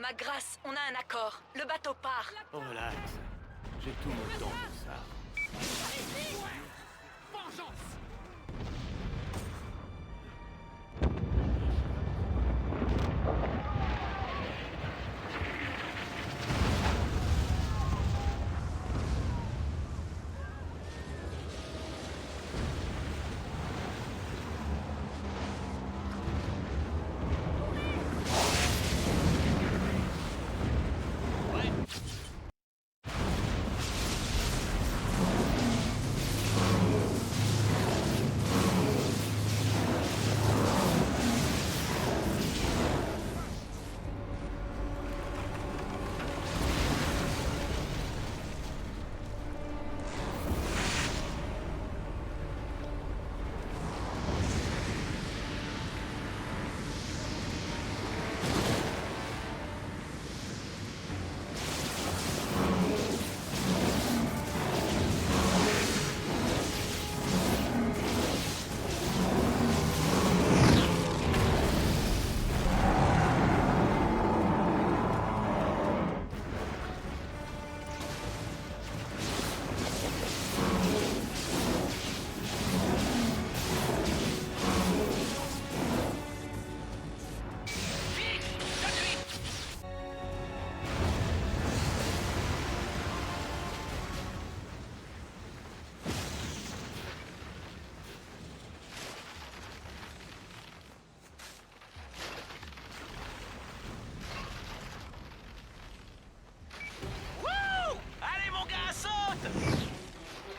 Ma grâce, on a un accord. Le bateau part. Relax. J'ai tout mon temps pour ça.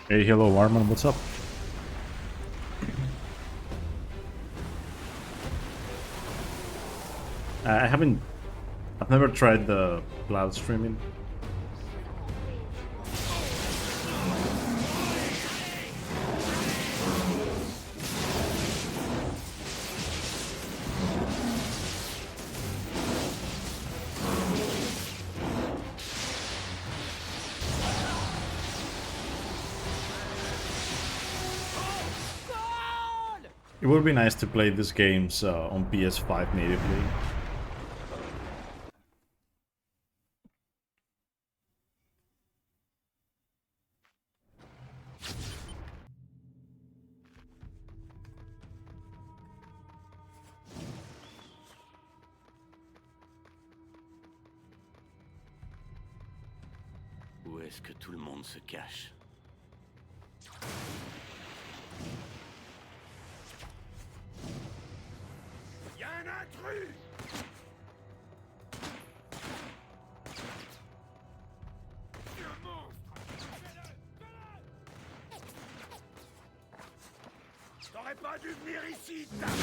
Hey, hello, Arman, what's up? I've never tried the cloud streaming. It would be nice to play these games on PS5 natively. Où est-ce que tout le monde se cache? Y a un intrus! C'est un monstre! T'aurais pas dû venir ici, ta mère!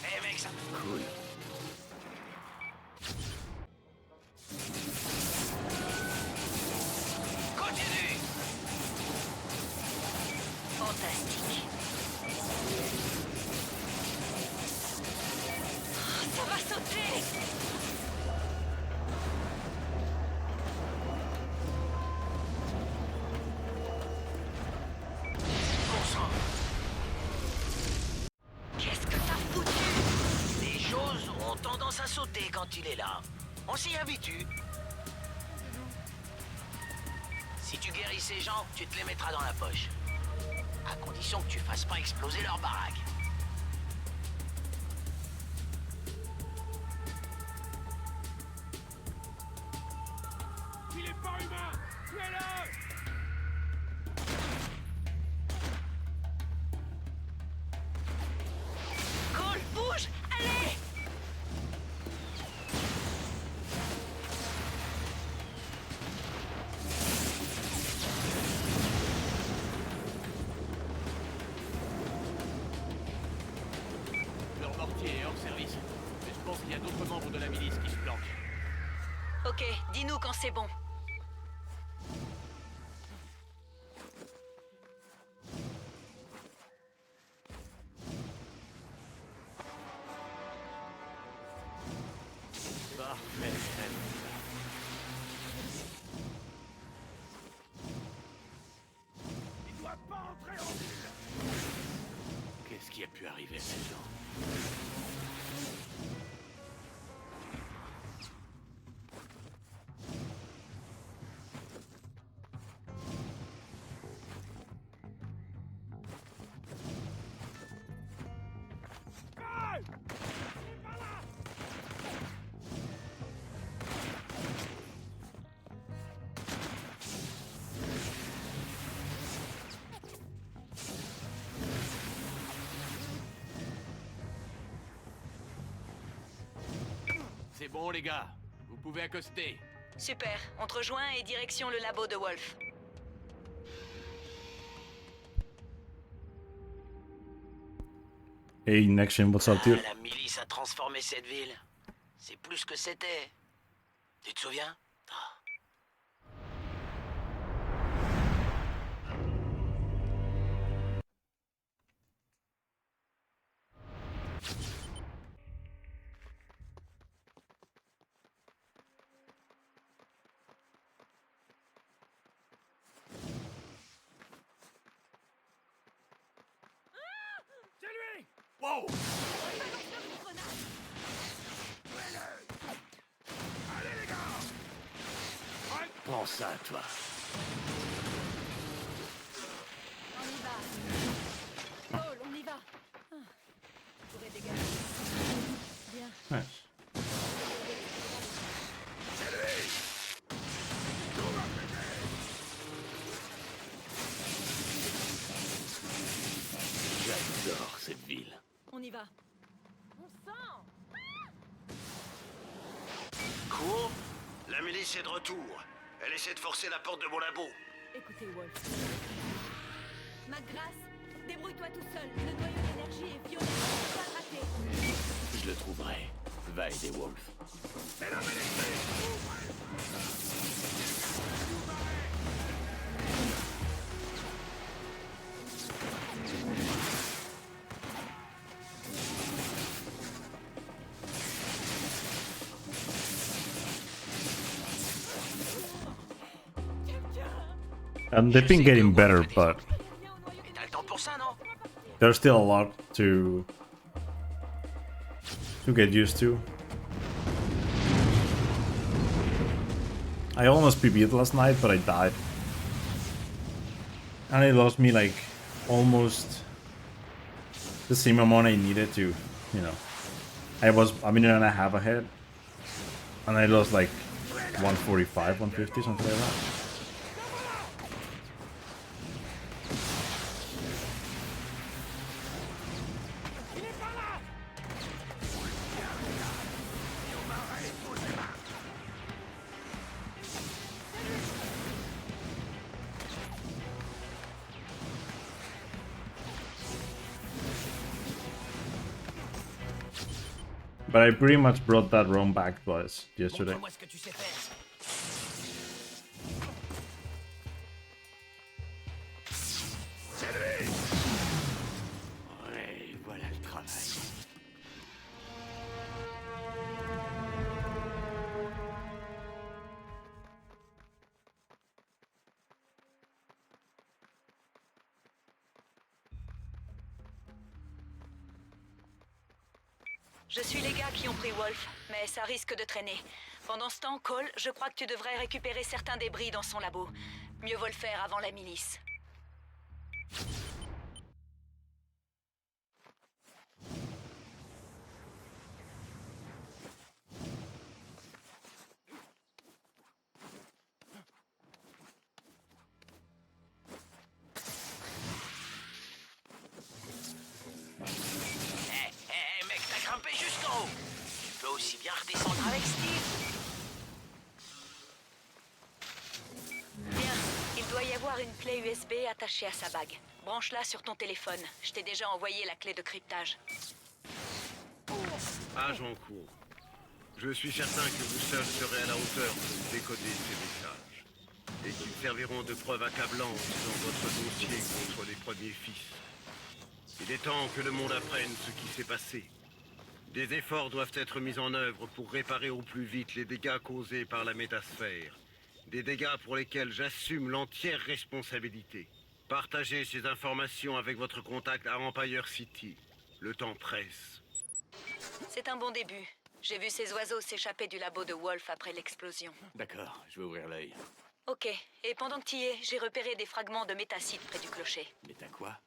Eh mec, ça... Cool. Continue! Fantastique. Oh, ça va sauter! Qu'est-ce que t'as foutu? Les choses ont tendance à sauter quand il est là. On s'y habitue. Si tu guéris ces gens, tu te les mettras dans la poche. À condition que tu fasses pas exploser leur baraque. Il est pas humain! Tuez-le! Cole, bouge! Allez! Leur mortier est hors service. Mais je pense qu'il y a d'autres membres de la milice qui se planquent. Ok, dis-nous quand c'est bon. Parfait. Il doit pas entrer en ville! Qu'est-ce qui a pu arriver à ces gens? C'est bon, les gars. Vous pouvez accoster. Super, on te rejoint et direction le labo de Wolf. Hey, Nexion, what's up, dude? La milice a transformé cette ville. C'est plus ce que c'était. Tu te souviens? C'est lui! Wow! Allez les gars! Pense à toi. On y va. Cole, on y va. Ah, on pourrait dégager. Bien. Nice. J'adore cette ville. On y va. On sent. Cours, la milice est de retour. Elle essaie de forcer la porte de mon labo. Écoutez, Wolf. McGrath, débrouille-toi tout seul. Le noyau d'énergie est violet. Faut pas le rater. Je le trouverai. Va aider Wolf. And they've been getting better, but T'as le temps pour ça, non? there's still a lot to get used to. I almost PB'd last night, but I died. And it lost me like almost the same amount I needed to, you know. I was a minute and a half ahead. And I lost like 145, 150, something like that. But I pretty much brought that ROM back twice yesterday. Montre-moi ce que tu sais faire. Ouais, voilà le travail. Je suis les gars qui ont pris Wolf, mais ça risque de traîner. Pendant ce temps, Cole, je crois que tu devrais récupérer certains débris dans son labo. Mieux vaut le faire avant la milice. Mec, t'as grimpé jusqu'en haut. Tu peux aussi bien redescendre avec Steve. Bien, il doit y avoir une clé USB attachée à sa bague. Branche-la sur ton téléphone. Je t'ai déjà envoyé la clé de cryptage. Agent court. Je suis certain que vous seuls serez à la hauteur de décoder ces messages. Et qu'ils serviront de preuve accablante dans votre dossier contre les premiers fils. Il est temps que le monde apprenne ce qui s'est passé. Des efforts doivent être mis en œuvre pour réparer au plus vite les dégâts causés par la métasphère. Des dégâts pour lesquels j'assume l'entière responsabilité. Partagez ces informations avec votre contact à Empire City. Le temps presse. C'est un bon début. J'ai vu ces oiseaux s'échapper du labo de Wolf après l'explosion. D'accord, je vais ouvrir l'œil. Ok, et pendant que tu y es, j'ai repéré des fragments de métacite près du clocher. Mais t'as quoi?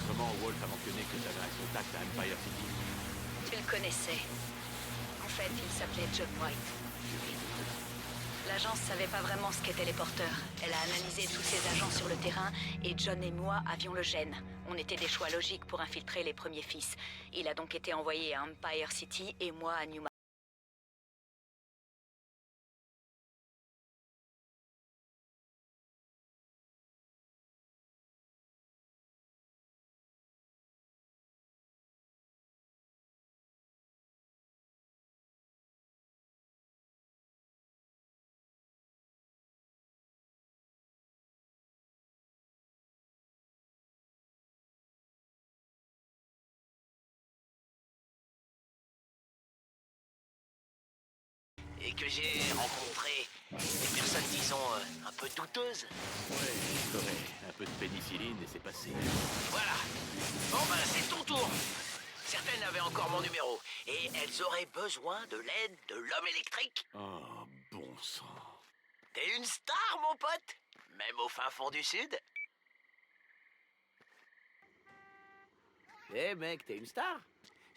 Comment Wolf a mentionné que t'avais un contact à Empire City? Tu le connaissais. En fait, il s'appelait John White. L'agence savait pas vraiment ce qu'étaient les porteurs. Elle a analysé tous ses agents sur le terrain et John et moi avions le gène. On était des choix logiques pour infiltrer les premiers fils. Il a donc été envoyé à Empire City et moi à New. Et que j'ai rencontré des personnes, disons, un peu douteuses. Ouais, c'est vrai. Un peu de pénicilline et c'est passé. Voilà. Bon ben, c'est ton tour. Certaines avaient encore mon numéro. Et elles auraient besoin de l'aide de l'homme électrique. Oh, bon sang. T'es une star, mon pote. Même au fin fond du sud. Eh mec, t'es une star.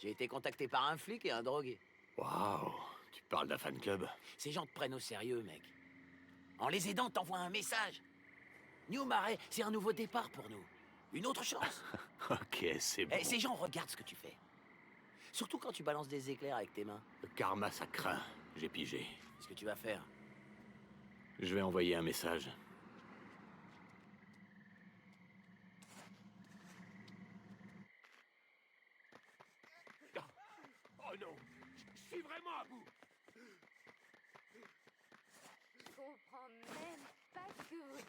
J'ai été contacté par un flic et un drogué. Waouh, tu parles d'un fan club? Ces gens te prennent au sérieux, mec. En les aidant, t'envoies un message. New Marais, c'est un nouveau départ pour nous. Une autre chance. Ok, c'est bon. Eh, ces gens regardent ce que tu fais. Surtout quand tu balances des éclairs avec tes mains. Le karma, ça craint. J'ai pigé. Qu'est-ce que tu vas faire? Je vais envoyer un message. Oh non, je suis vraiment à bout. Je comprends même pas ce que vous dites.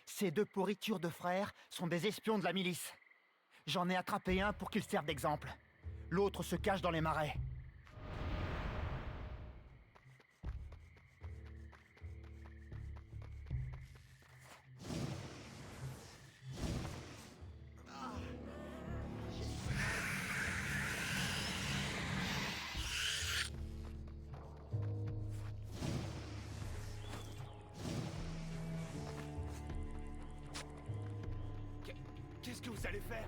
Ces deux pourritures de frères sont des espions de la milice. J'en ai attrapé un pour qu'il serve d'exemple. L'autre se cache dans les marais. Qu'est-ce que vous allez faire?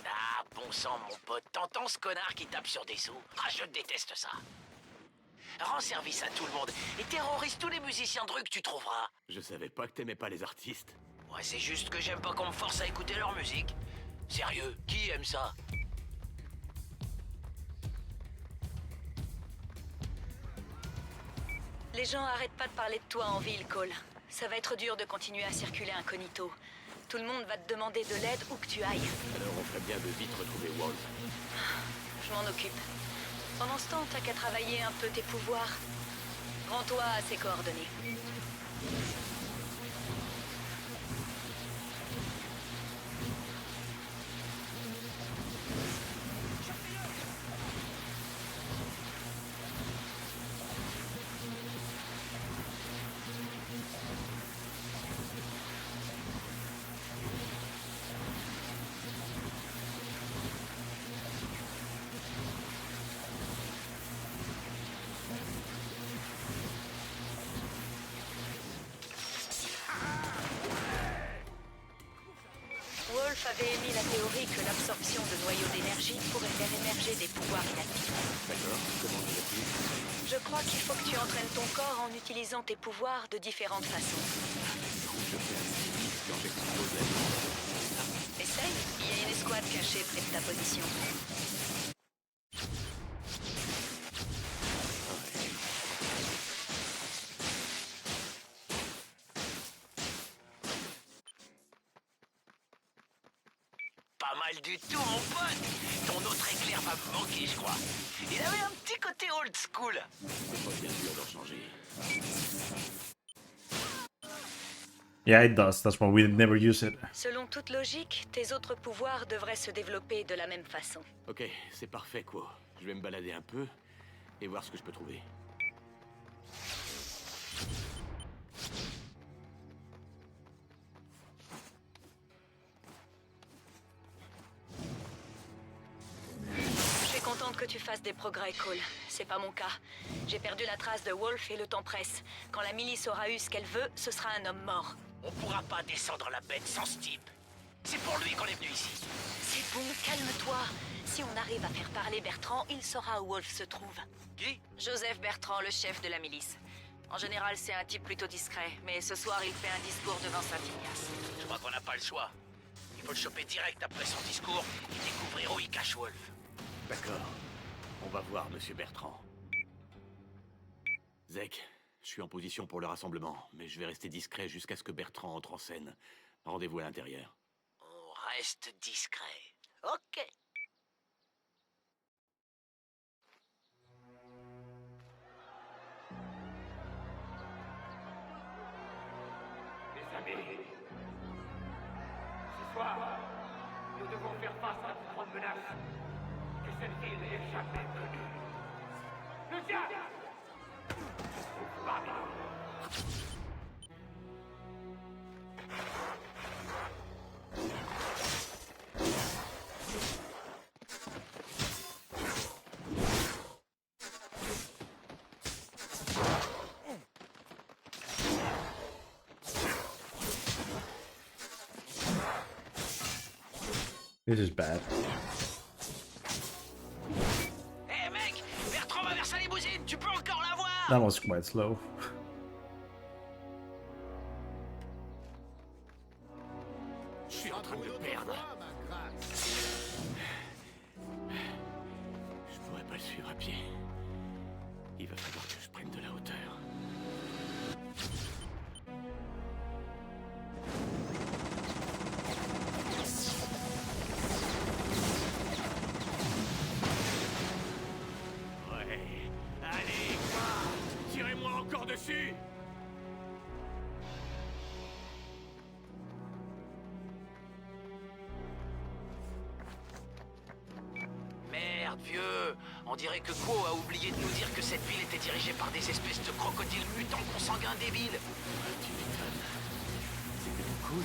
Ah, bon sang, mon pote. T'entends ce connard qui tape sur des sous? Ah, je déteste ça. Rends service à tout le monde et terrorise tous les musiciens de rue que tu trouveras. Je savais pas que t'aimais pas les artistes. Ouais, c'est juste que j'aime pas qu'on me force à écouter leur musique. Sérieux, qui aime ça? Les gens arrêtent pas de parler de toi en ville, Cole. Ça va être dur de continuer à circuler incognito. Tout le monde va te demander de l'aide où que tu ailles. Alors on ferait bien de vite retrouver Wolf. Je m'en occupe. Pendant ce temps, t'as qu'à travailler un peu tes pouvoirs. Rends-toi à ses coordonnées. Wolf avait émis la théorie que l'absorption de noyaux d'énergie pourrait faire émerger des pouvoirs inactifs. D'accord, comment on fait? Je crois qu'il faut que tu entraînes ton corps en utilisant tes pouvoirs de différentes façons. Je fais un petit quand j'explose la vie. Essaye, il y a une escouade cachée près de ta position. Pas mal du tout, mon pote. Ton autre éclair va me manquer, je crois. Il avait un petit côté old school. C'est pas bien dur d'en changer. Yeah, it does. That's why we never use it. Selon toute logique, tes autres pouvoirs devraient se développer de la même façon. Ok, c'est parfait quoi. Je vais me balader un peu. et voir ce que je peux trouver. Je suis contente que tu fasses des progrès, Cole. C'est pas mon cas. J'ai perdu la trace de Wolf et le temps presse. Quand la milice aura eu ce qu'elle veut, ce sera un homme mort. On pourra pas descendre la bête sans ce type. C'est pour lui qu'on est venu ici. C'est bon, calme-toi. Si on arrive à faire parler Bertrand, il saura où Wolf se trouve. Qui? Joseph Bertrand, le chef de la milice. En général, c'est un type plutôt discret, mais ce soir, il fait un discours devant Saint-Ignace. Je crois qu'on n'a pas le choix. Il faut le choper direct après son discours et découvrir où il cache Wolf. D'accord. On va voir, monsieur Bertrand. Zek, je suis en position pour le rassemblement, mais je vais rester discret jusqu'à ce que Bertrand entre en scène. Rendez-vous à l'intérieur. On reste discret. Ok. Mes amis, ce soir, nous devons faire face à la plus grande menace que cette ville ait jamais connue. Le diable se trouve parmi nous. This is bad. Hé mec, Bertrand va vers sa limousine, tu peux encore la voir. That was quite slow. Je suis en train de le perdre. Je pourrais pas le suivre à pied. Il va falloir que je prenne de la hauteur. Ouais, allez, quoi? Tirez-moi encore dessus! Merde, vieux. On dirait que Quo a oublié de nous dire que cette ville était dirigée par des espèces de crocodiles mutants consanguins débiles. Tu m'étonnes. C'est cool.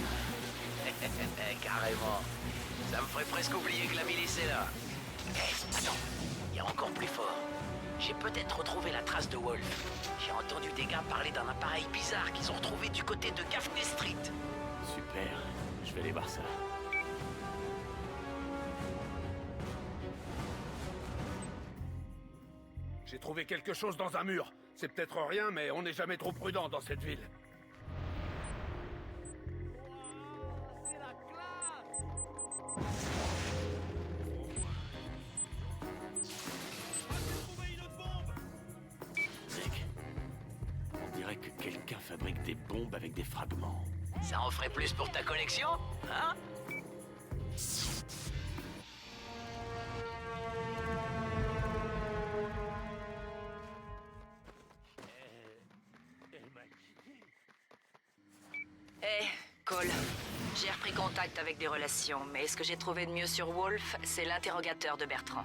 Carrément. Ça me ferait presque oublier que la milice est là. Hé, attends. Il y a encore plus fort. J'ai peut-être retrouvé la trace de Wolf. J'ai entendu des gars parler d'un appareil bizarre qu'ils ont retrouvé du côté de Gaffney Street. Super. Je vais aller voir ça. J'ai trouvé quelque chose dans un mur. C'est peut-être rien, mais on n'est jamais trop prudent dans cette ville. Zek, on dirait que quelqu'un fabrique des bombes avec des fragments. Ça en ferait plus pour ta collection, hein? Hé, Cole. J'ai repris contact avec des relations, mais ce que j'ai trouvé de mieux sur Wolf, c'est l'interrogateur de Bertrand.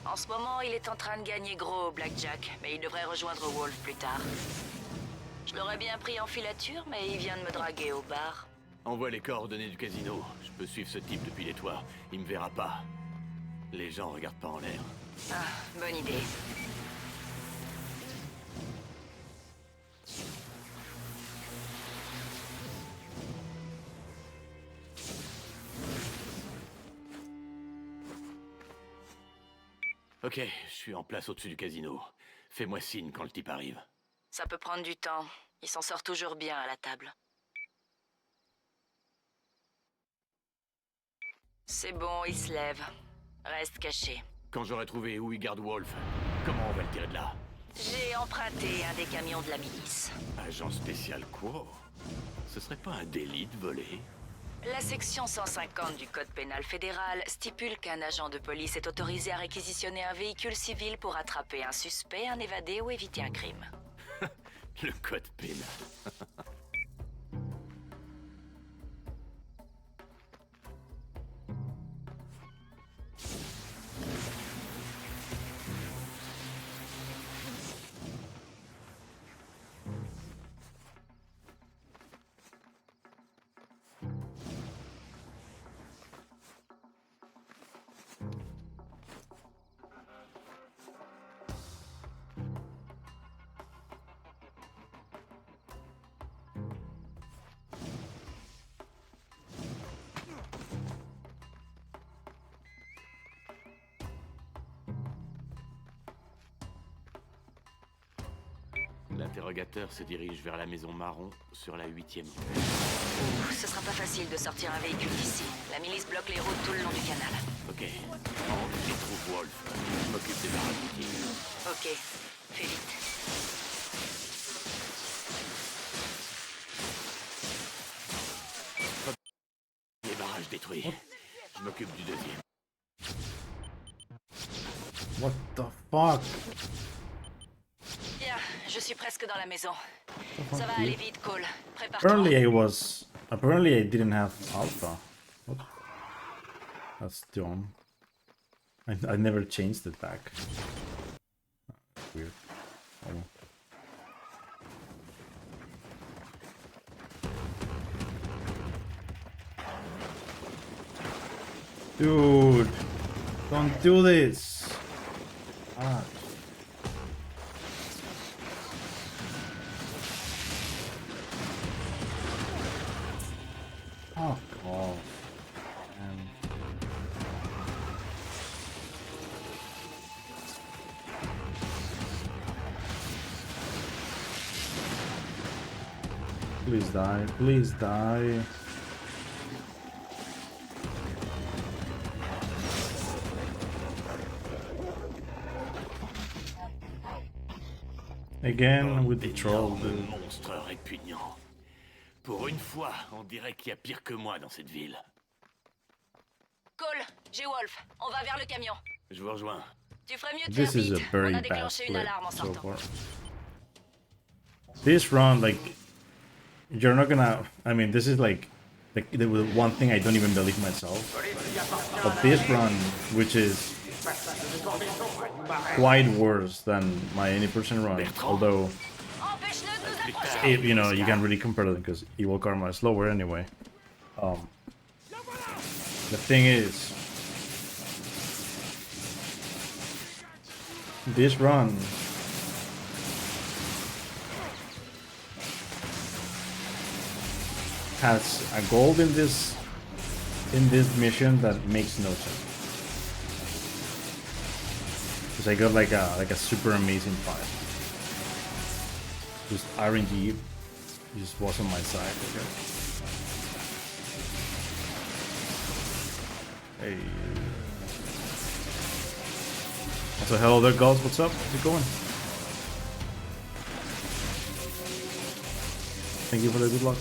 En ce moment, il est en train de gagner gros au blackjack, mais il devrait rejoindre Wolf plus tard. Je l'aurais bien pris en filature, mais il vient de me draguer au bar. Envoie les coordonnées du casino. Je peux suivre ce type depuis les toits. Il me verra pas. Les gens regardent pas en l'air. Ah, bonne idée. Ok, je suis en place au-dessus du casino. Fais-moi signe quand le type arrive. Ça peut prendre du temps. Il s'en sort toujours bien à la table. C'est bon, il se lève. Reste caché. Quand j'aurai trouvé où il garde Wolf, comment on va le tirer de là? J'ai emprunté un des camions de la milice. Agent spécial quoi? Ce serait pas un délit de voler? La section 150 du Code pénal fédéral stipule qu'un agent de police est autorisé à réquisitionner un véhicule civil pour attraper un suspect, un évadé ou éviter un crime. Le code pénal. L'interrogateur se dirige vers la maison marron sur la 8e rue. Ouf, ce sera pas facile de sortir un véhicule d'ici. La milice bloque les routes tout le long du canal. Ok. On y trouve Wolf. Je m'occupe des barrages. Ok, fais vite. Les barrages détruits. Je m'occupe du deuxième. What the fuck? Bien, je suis presque dans la maison. fuck, Ça va dude? aller vite, Cole. Prépare-toi. Apparently I didn't have alpha. What? That's dumb. I never changed it back. Weird. Oh. Well. Dude, don't do this. Ah. Oh god. Please die. Please die. Again with the troll, dude. Monstre répugnant. Pour une fois, on dirait qu'il y a pire que moi dans cette ville. Cole, j'ai Wolf. On va vers le camion. Je vous rejoins. Tu ferais mieux de This faire is a vite. very On a bad déclenché une split alarme en so sortant. far. This run, like, you're not gonna. I mean, this is like the one thing I don't even believe myself. But this run, which is quite worse than my 80% run, although Empêche-le de nous approcher. you know, you can't really compare them because Evil Karma is slower anyway. The thing is, this run has a gold in this mission that makes no sense. Because I got like a super amazing fight. Just RNG just was on my side. Okay. Hey. So hello there, guys. What's up? How's it going? Thank you for the good luck.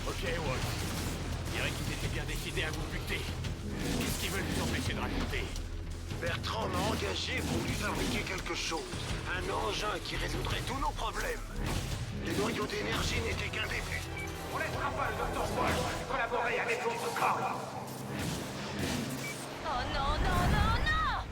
Ok, Wolf. Je dirais qu'ils étaient bien décidés à vous buter. Qu'est-ce qu'ils veulent nous empêcher de raconter? Bertrand m'a engagé pour lui fabriquer quelque chose. Un engin qui résoudrait tous nos problèmes. Les noyaux d'énergie n'étaient qu'un début. On laissera pas le docteur Wolf collaborer avec l'autre camp. Oh non, non, non, non!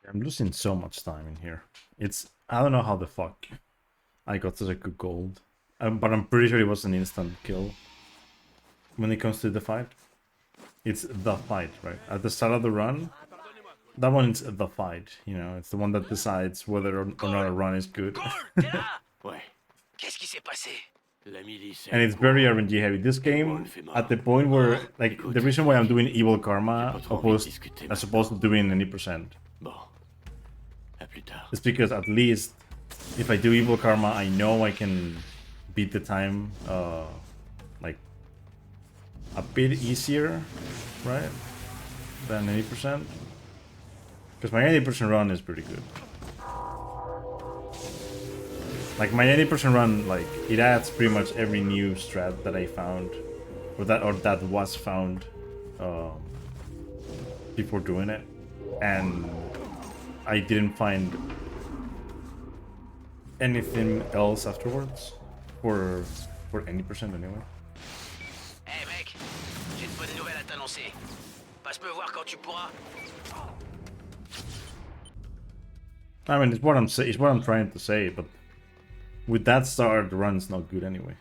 I'm losing so much time in here. I don't know how the fuck I got such a good gold. But I'm pretty sure it was an instant kill. When it comes to the fight, it's the fight, right? At the start of the run, that one is the fight. You know, it's the one that decides whether or not a run is good. Cole, t'es là? Ouais, Qu'est-ce qui s'est passé? la milice. And it's very RNG heavy. This game, at the point where, like, the reason why I'm doing Evil Karma as opposed to doing any percent Bon, à plus tard. is because at least if I do Evil Karma, I know I can beat the time, like, a bit easier, right? Than 80%. Because my 80% run is pretty good. Like my 80% run, like it adds pretty much every new strat that I found, or that was found before doing it, and I didn't find anything else afterwards for any percent anyway. Hey mec, j'ai de bonnes nouvelles à t'annoncer. Passe me voir quand tu pourras. I mean, it's what I'm trying to say, but with that start, the run's not good anyway.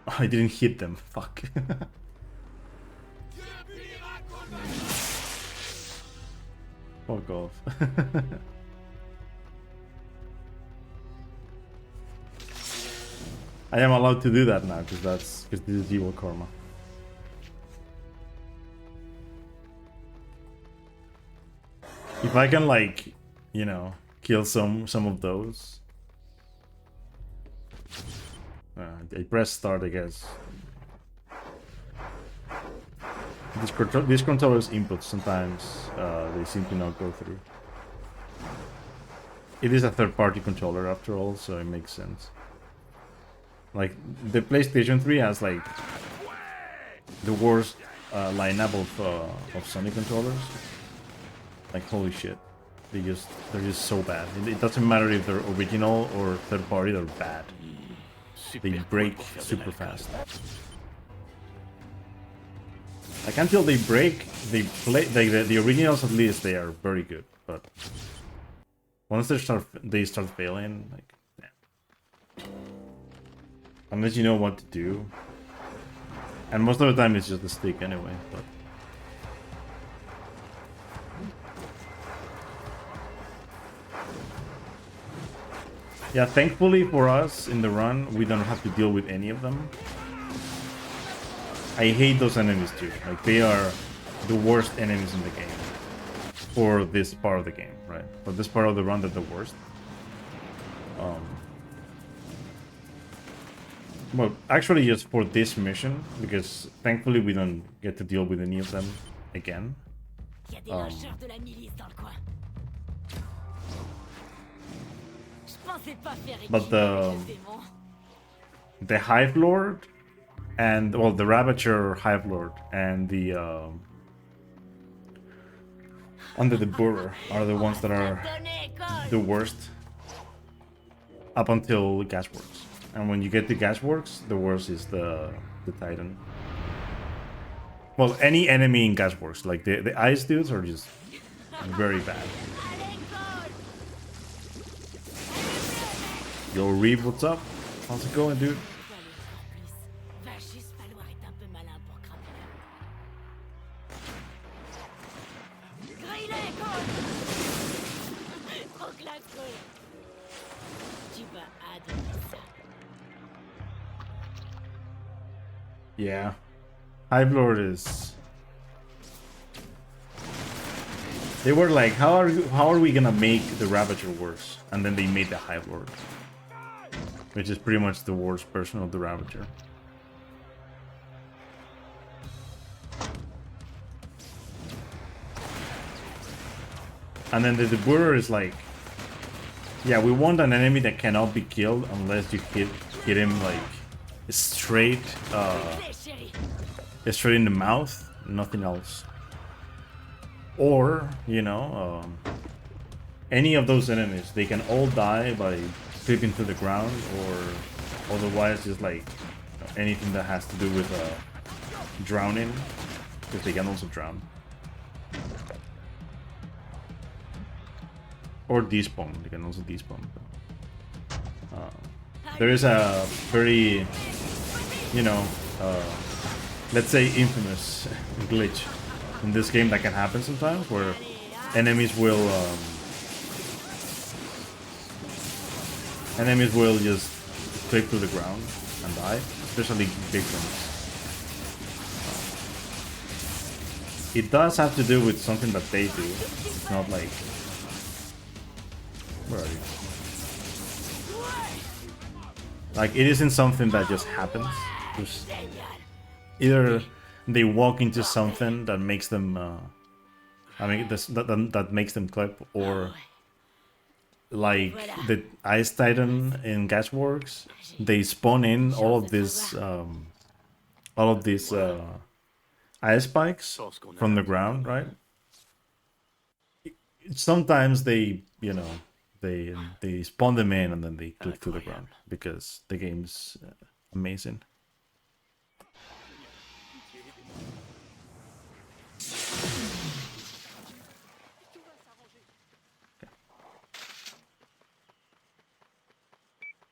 I didn't hit them. Fuck. Fuck off. I am allowed to do that now because this is Evil Karma. If I can, like, you know, kill some of those. I press start, I guess. This controller's inputs sometimes they seem to not go through. It is a third-party controller after all, so it makes sense. Like the PlayStation 3 has like the worst lineup of Sony controllers. Like holy shit, they're just so bad. It doesn't matter if they're original or third party, they're bad. They break super fast. Like until they break, they play like the originals at least they are very good, but once they start failing, like damn. Unless you know what to do, and most of the time it's just a stick anyway. But yeah, thankfully for us in the run, we don't have to deal with any of them. I hate those enemies too. Like they are the worst enemies in the game for this part of the game, right? For this part of the run, they're the worst. Well, actually, just for this mission, because thankfully we don't get to deal with any of them again. But the Hive Lord and well, the Ravager Hive Lord and the under the Burr are the ones that are the worst up until Gasworks. And when you get to Gasworks, the worst is the Titan. Well, any enemy in Gasworks, like the ice dudes are just very bad. Yo, Reeve, what's up? How's it going, dude? Yeah, Hive Lord is. They were like, how are we gonna make the Ravager worse? And then they made the Hive Lord, which is pretty much the worst version of the Ravager. And then the Deburer is like, yeah, we want an enemy that cannot be killed unless you hit him like straight in the mouth, nothing else. Or, you know, any of those enemies, they can all die by slipping to the ground, or otherwise just like anything that has to do with drowning, because they can also drown. or despawn. They can also despawn. There is a very, you know, let's say infamous glitch in this game that can happen sometimes, where enemies will just clip to the ground and die, especially big ones. It does have to do with something that they do. It's not like... Where are you? Like, it isn't something that just happens. Just either they walk into something that makes them... that makes them clip, or... Like the Ice Titan in Gasworks, they spawn in all of these ice spikes from the ground, right? Sometimes they, you know, they spawn them in and then they click to the ground because the game's amazing.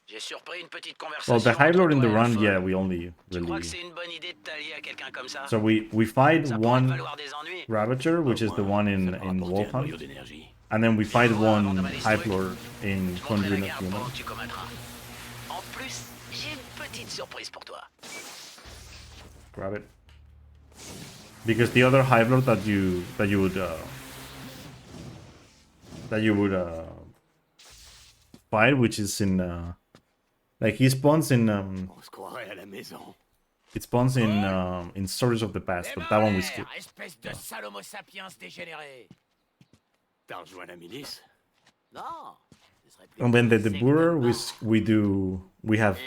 J'ai surpris une petite conversation. Well, the High Lord in the entre toi et run, un yeah, folle. we only Tu crois really... que c'est une bonne idée de t'allier à quelqu'un comme ça? So we fight Ça pourrait te one valoir des ennuis. Ravager, which is the one in Wolf Hunt, noyau d'énergie. and then we Tu fight vois, avant one d'avaler ce High truc, Lord in je te montrerai la Conjuring of garde Human. pendant que tu commettras. En plus, j'ai une petite surprise pour toi. Grab it. Because the other High Lord that you would fight, which is in like he spawns in On se croirait à la maison. it spawns in Stories of the Past, but that one we skip. Espèce de sale homo sapiens dégénéré. T'as rejoint la milice? Non. Ce serait plus And then the secte Burr, de we have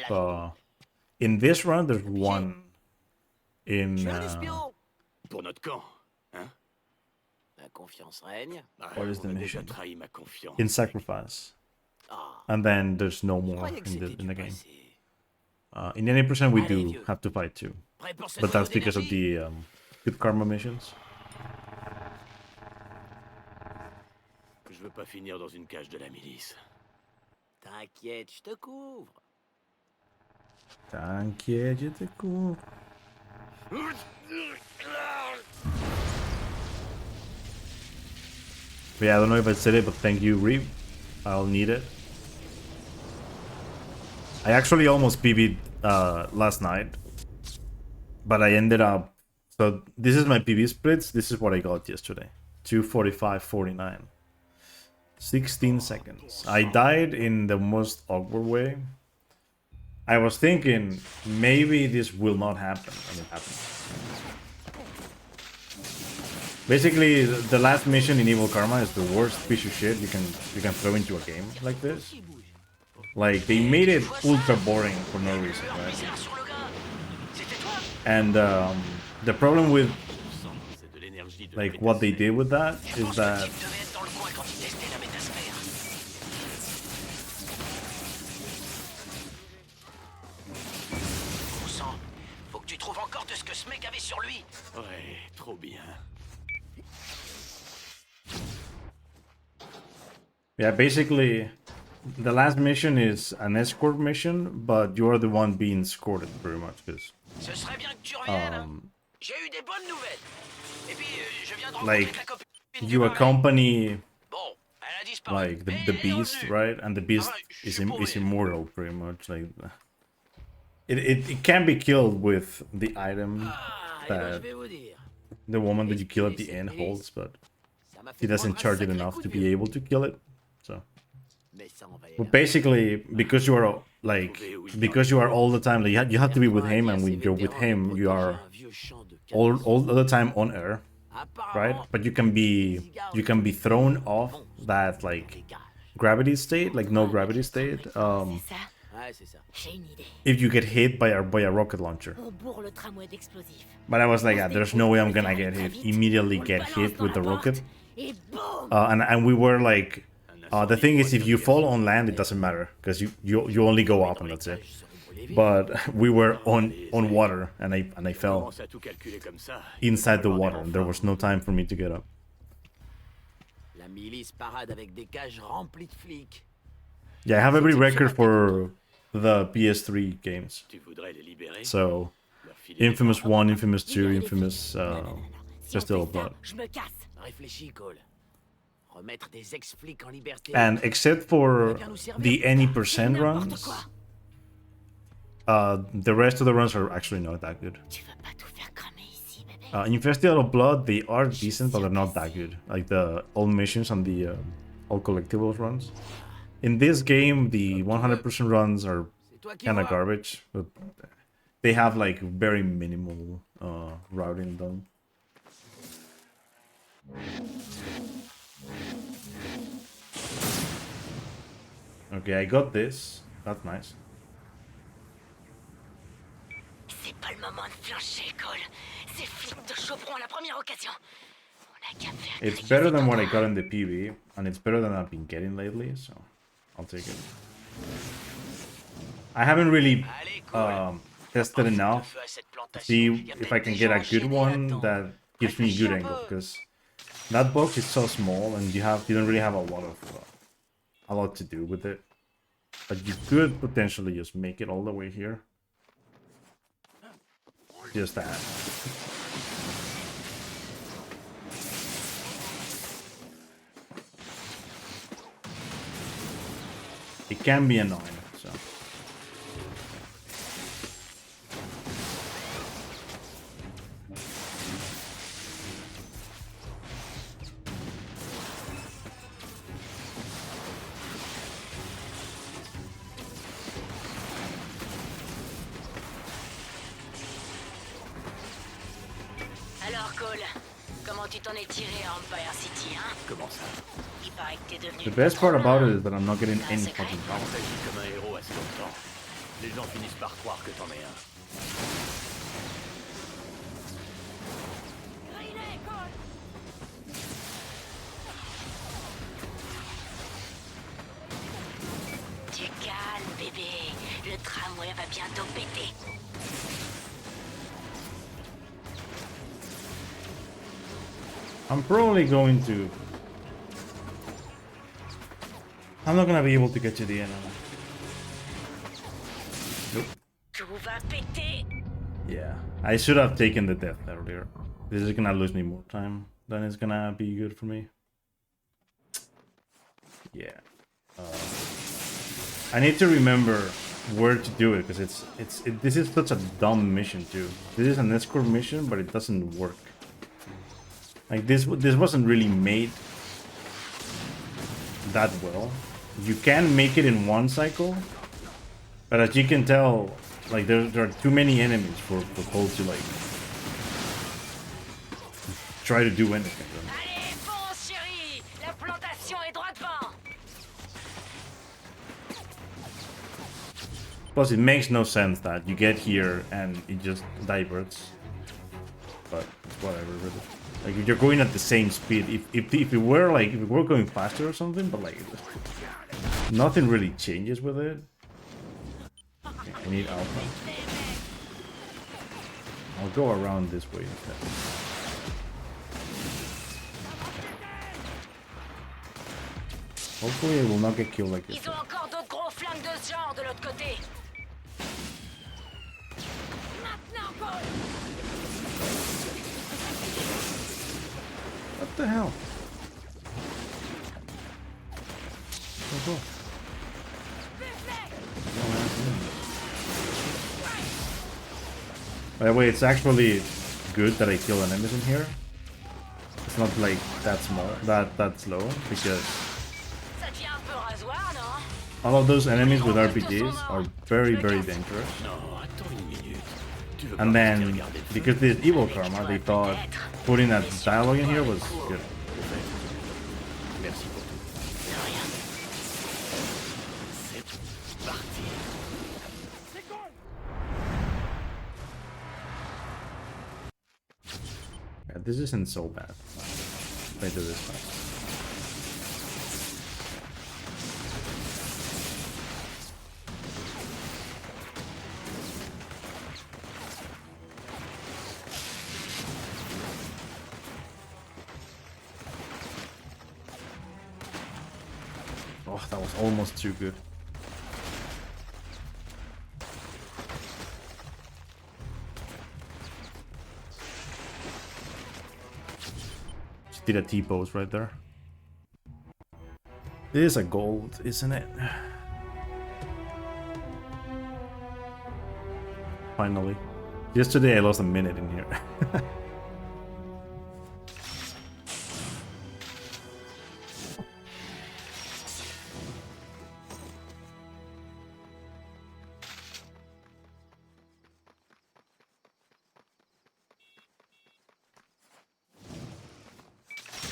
in this run there's one in Tu es un espion. Pour notre camp, hein? La confiance règne. Ah, What is on the a déjà mission? trahi ma confiance. in Sacrifice, Ah, and then there's no je more croyais que in c'était the du game. passé. In 80% we Allez, do vieux. have to fight too, Prêt pour ce but that's noyau because of d'énergie? the good karma missions. Je veux pas finir dans une cage de la milice. T'inquiète, je te couvre. T'inquiète, je te couvre. Yeah, I don't know if I said it, but thank you, Reeve. I'll need it. I actually almost PB'd last night, but I ended up... So this is my PB splits. This is what I got yesterday. 2:45:49. 16 seconds. I died in the most awkward way. I was thinking maybe this will not happen, and it happened. Basically, the last mission in Evil Karma is the worst piece of shit you can throw into a game like this. Like, they made it ultra boring for no reason, right? Bizarre sur le gars. C'était toi. And the problem with C'est de l'énergie de like what they did with that is Pense que that Type devait être dans le coin quand il testait la métasphère. Bon sang, faut que tu trouves encore de ce que ce mec avait sur lui. Ouais, trop bien. yeah, basically the last mission is an escort mission, but you're the one being escorted pretty much because Ce serait bien que tu reviennes. J'ai eu des bonnes nouvelles. Et puis, je viens de rencontrer like ta copine. you accompany Bon, elle a disparu. like the Mais elle est beast, revenue. right? And the beast Ah, je suis paumé. is immortal pretty much. Like it can be killed with the item Ah, eh ben, je that vais vous dire. the woman that you kill at the end holds, but Ça m'a fait he doesn't prendre un charge it sacré enough coup to de be vieux. able to kill it. So, Mais ça, on va y but aller. basically, because you are like because you are all the time, like, you have to be with him, and when you're with him, you are all the time on air, right? But you can be thrown off that like gravity state, like no gravity state, C'est ça. Ouais, c'est ça. J'ai une idée. if you get hit by a rocket launcher. On bourre le tramway d'explosifs. But I was like, yeah, there's no way I'm gonna get hit. Immediately get hit with the rocket. Et boum! And we were like, the thing is, if you fall on land, it doesn't matter because you only go up and that's it. But we were on water, and I fell Commence à tout calculer comme ça. inside the water, and there was no time for me to get up. La La milice parade avec des cages remplies de flics. Yeah, I have every record for the PS3 games. Tu voudrais les libérer? So, Leur filer des Infamous ordres? 1, Infamous 2, Libérer les Infamous flics. Non, non, non, non. Si on Festival fait of ça, Blood. je me casse. Réfléchis, Cole. Remettre des ex-flics en liberté. And except for the any percent N'importe runs, quoi. the rest of the runs are actually not that good. Tu veux pas tout faire cramer ici, bébé? In Festival of Blood, they are decent, but they're not that good. Like the all missions and the all collectibles runs. In this game, the 100% runs are C'est toi qui kind of vois. garbage, but they have like very minimal routing done. Okay, I got this. That's nice. C'est pas le moment de flancher, Cole. Ces flics te choperont à la première occasion. On a qu'à faire It's griller better cet than what I endroit. got in the PV, and it's better than I've been getting lately, so I'll take it. I haven't really Allez, Cole. tested Profite enough de feu à cette plantation. see Y a if peut-être I can des get a gens good enchaînés one là-dedans. that gives me good Réfléchis un angle, peu. because that box is so small and you don't really have a lot to do with it. But you could potentially just make it all the way here. Just that. It can be annoying, so. Alors, Cole, comment tu t'en es tiré à Empire City, hein? Comment ça? Il paraît que t'es devenu The le best part patron, about là. it is that I'm not getting Un any secret. fucking On power. t'agit comme un héros assez longtemps. Les gens finissent par croire que t'en es un. Grille-les, Cole. Tu calmes, bébé. Le tramway va bientôt péter. I'm probably going to... I'm not gonna be able to get to the end. Nope. Tout va péter. Yeah, I should have taken the death earlier. This is gonna lose me more time than it's gonna be good for me. Yeah. I need to remember where to do it, because this is such a dumb mission too. This is an escort mission, but it doesn't work. Like this wasn't really made that well. You can make it in one cycle, but as you can tell, like there are too many enemies for Cole to like try to do anything. Allez, fonce, chérie. La plantation est droit devant. Plus, it makes no sense that you get here and it just diverts. But it's whatever, really. Like if you're going at the same speed, if it were like if it were going faster or something, but like nothing really changes with it. Okay, I need alpha. I'll go around this way instead. Hopefully, I will not get killed like this. Ils ont encore d'autres gros flingues de ce genre de l'autre côté. Maintenant, Cole. What the hell? Oh, cool. By the way, it's actually good that I kill enemies in here. It's not like that small, that slow, because Ça devient un peu rasoir, non? all of those enemies with RPGs are very dangerous. Non, attends une minute. Tu veux pas And rester then, regarder le because there's evil karma, they thought putting that dialogue in here was good. Merci pour tout. De rien. C'est parti. Yeah, this isn't so bad. Play to this one. Oh, that was almost too good. Just did a T-pose right there. It is a gold, isn't it? Finally. Yesterday I lost a minute in here.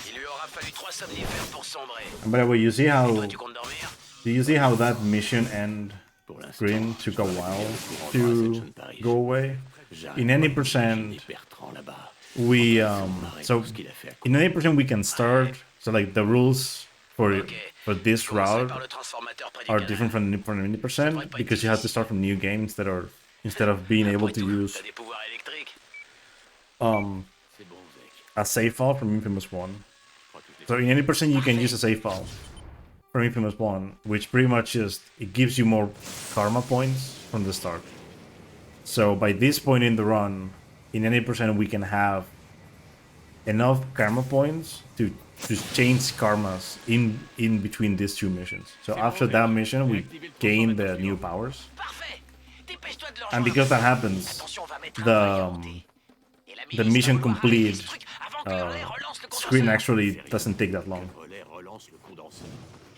Il lui aura fallu 3 somnifères pour sombrer. By the way, you see how... Toi, tu comptes dormir? Do you see how that mission end Pour l'instant, screen took a je while suis au courant to grâce à John Parrish. go away? J'arrête In pas any de percent, imaginer Bertrand là-bas. we Marrer so pour ce qu'il a fait à in any percent we can start. So like the rules for Ok. this Je commencerai route par le transformateur près du are canal. different from any percent because you have to start from new games that are instead of being able Après to tout, use t'as des pouvoirs électriques. C'est bon, Zek. a save file from Infamous 1. Je crois que je l'ai So in any percent you can use a save file from Infamous 1, which pretty much just it gives you more karma points from the start. So by this point in the run, in any percent we can have enough karma points to change karmas in between these two missions. So after that mission we gain the new powers. Parfait. Dépêche-toi de le And rejoindre. because that happens, Attention, on va mettre un the paquet à monter. Et la the milice mission va vouloir complete arrêter ce truc avant que Hurley relance le screen condenseur. actually doesn't take that long. relais relance le condenseur.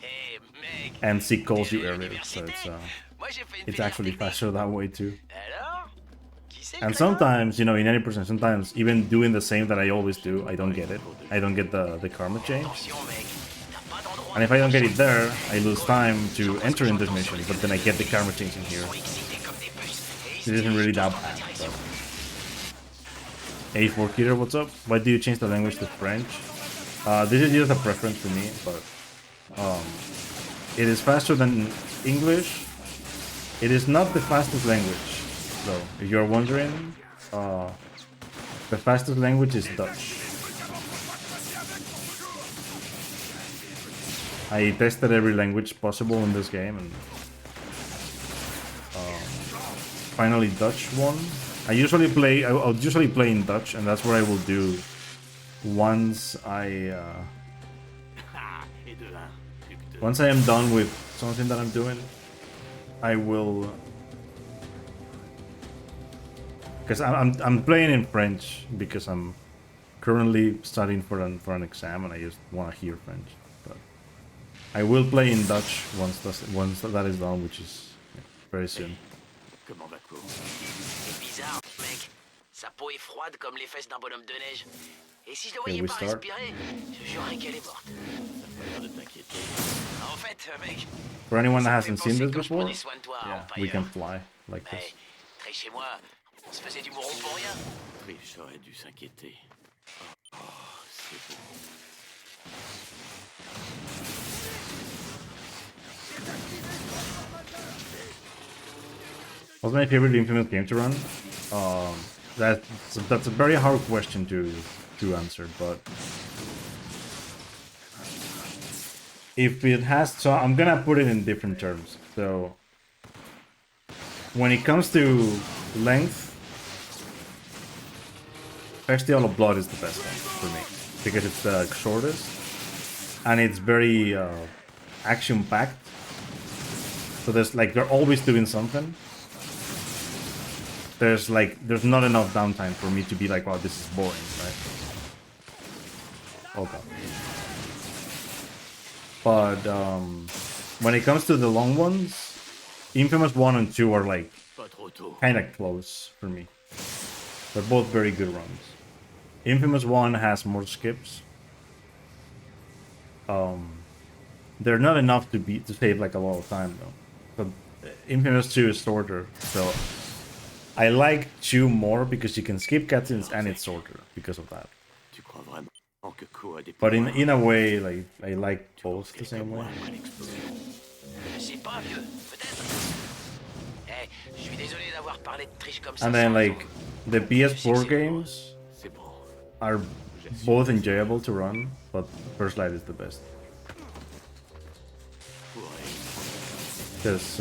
Eh, mec, And Zeke calls you t'es à earlier, so l'université. Moi, j'ai fait une it's filière actually technique. faster that way too. Alors, qui c'est And Clément? sometimes, you know, in any percent, sometimes even doing the same that I always do, I don't get it. I don't get the karma change. Attention, mec, t'as pas d'endroit And if I don't get it there, I lose time to enter in this mission, but then I get the karma change in here. Ils sont excités comme des puces. Et ils It se isn't really dirigent that tous dans ta bad. direction. So. A4 Killer, what's up? Why do you change the language to French? This is just a preference for me, but it is faster than English. It is not the fastest language, so if you're wondering, the fastest language is Dutch. I tested every language possible in this game, and finally Dutch won. I usually play. I'll usually play in Dutch, and that's what I will do once I Et de 1, plus que 2. once I am done with something that I'm doing. I will, because I'm playing in French because I'm currently studying for an exam, and I just want to hear French. But I will play in Dutch once that is done, which is very soon. Comment va Ko? C'est bizarre, mec. Sa peau est froide comme les fesses d'un bonhomme de neige. Et si je le Okay, voyais we pas start. respirer, je jurerais qu'elle est morte. Pas l'air de t'inquiéter. En fait, mec, For anyone that ça me fait hasn't seen penser this quand je before, prenais soin de toi, yeah, Empire. we can fly like Mais, this. très chez moi, on se faisait du mouron pour rien. Trish aurait dû s'inquiéter. Oh, c'est bon. What's my favorite Infamous game to run? That's a very hard question to answer, but if it has, so I'm gonna put it in different terms. So when it comes to length, Festival of Blood is the best one for me because it's the shortest and it's very action packed. So they're always doing something. There's not enough downtime for me to be like, wow, this is boring, right? Okay. But when it comes to the long ones, Infamous 1 and 2 are like Pas trop tôt. kind of close for me. They're both very good runs. Infamous 1 has more skips. They're not enough to save like a lot of time though. But Infamous 2 is shorter, so I like 2 more because you can skip cutscenes and it's shorter because of that. Tu crois vraiment que Ko a des But pouvoirs? in a way, like I like both the same way. Après l'explosion. Je sais pas, vieux, peut-être. Eh, je suis désolé d'avoir parlé de triche comme ça. And then sans like raison. the PS4 games C'est bon. are both enjoyable to run, but First Light is the best. Because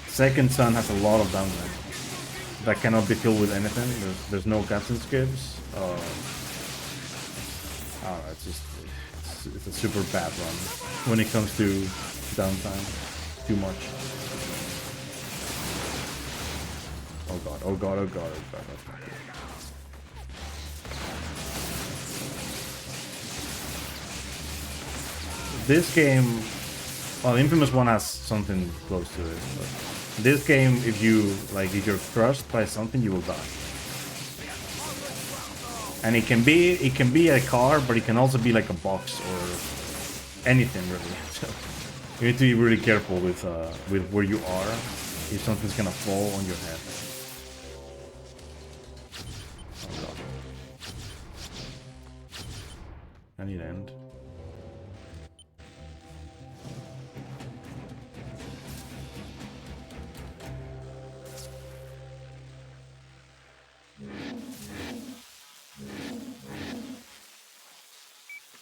Second Son has a lot of damage that cannot be killed with anything. There's no captain skips. It's just it's a super bad run when it comes to downtime. Too much. Oh god, oh god, oh god, oh god. That's not good. This game, well, Infamous 1 has something close to it, but this game, if you're crushed by something, you will die. And it can be a car, but it can also be like a box or anything really. So you need to be really careful with where you are, if something's gonna fall on your head. Oh god. I need to end.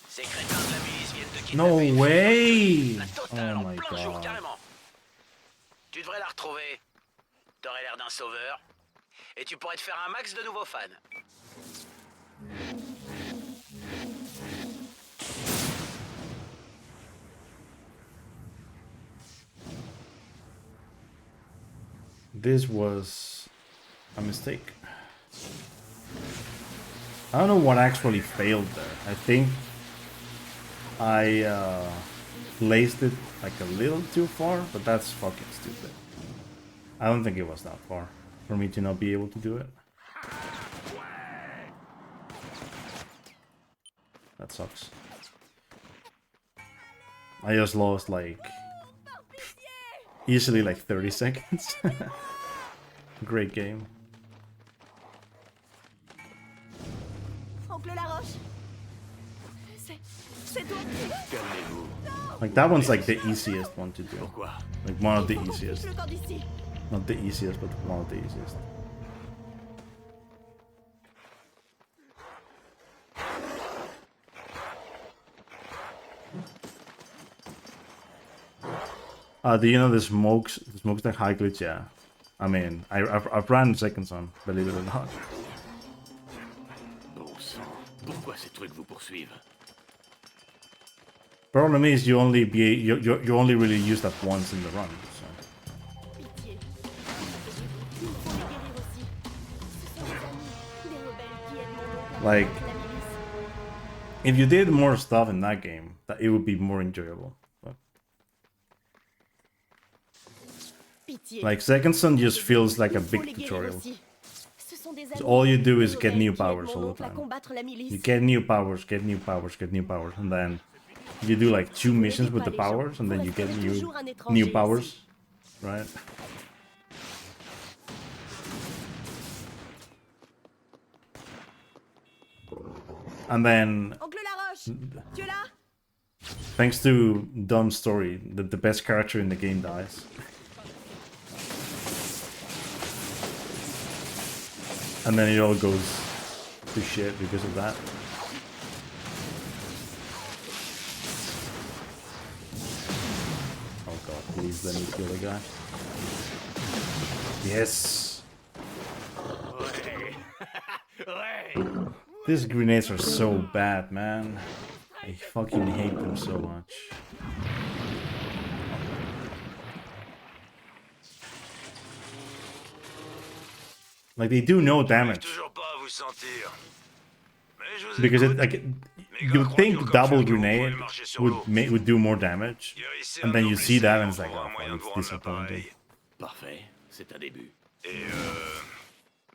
Ces crétins de la milice viennent de No kidnapper une way! fille. La totale Oh en my plein jour god. carrément. Tu devrais la retrouver. T'aurais l'air d'un sauveur. Et tu pourrais te faire un max de nouveaux fans. This was a mistake. I don't know what actually failed there. I think I placed it like a little too far, but that's fucking stupid. I don't think it was that far for me to not be able to do it. That sucks. I just lost like easily like 30 seconds. Great game. Oncle Laroche. C'est toi. Calmez-vous. Like that one's like the easiest one to do. Pourquoi? Like one of the Il faut qu'on easiest. pousse le camp d'ici. Not the easiest, but one of the easiest. Do you know the smokestack high glitch? Yeah. I mean, I've ran Second Son, believe it or not. Bon sang, pourquoi ces trucs vous poursuivent? Problem is you only really use that once in the run. So. Pitié. Il faut les guérir aussi. Ce sont des amis, des rebelles qui aident mon oncle à Like, combattre la milice. if you did more stuff in that game, that it would be more enjoyable. But, Pitié. like Second Son just feels like a Il faut big les guérir tutorial. aussi. Ce sont des So amis, all you do des is get rebelles new qui aident powers mon all the oncle à time. combattre la milice. You get new powers, get new powers, get new powers, and then you do like 2 missions with the powers, and then you get new powers, right? And then, Oncle Laroche, tu es là? thanks to dumb story, the best character in the game dies. And then it all goes to shit because of that. Oh god, please let me kill the guy. Yes! These grenades are so bad, man. I fucking hate them so much. Like, they do no damage. Toujours pas à vous sentir. Mais je vous Because it, écoute. like, you'd think double grenade would do more damage, and then you see that and it's like, oh, fuck, it's disappointing. Parfait, c'est un début. Et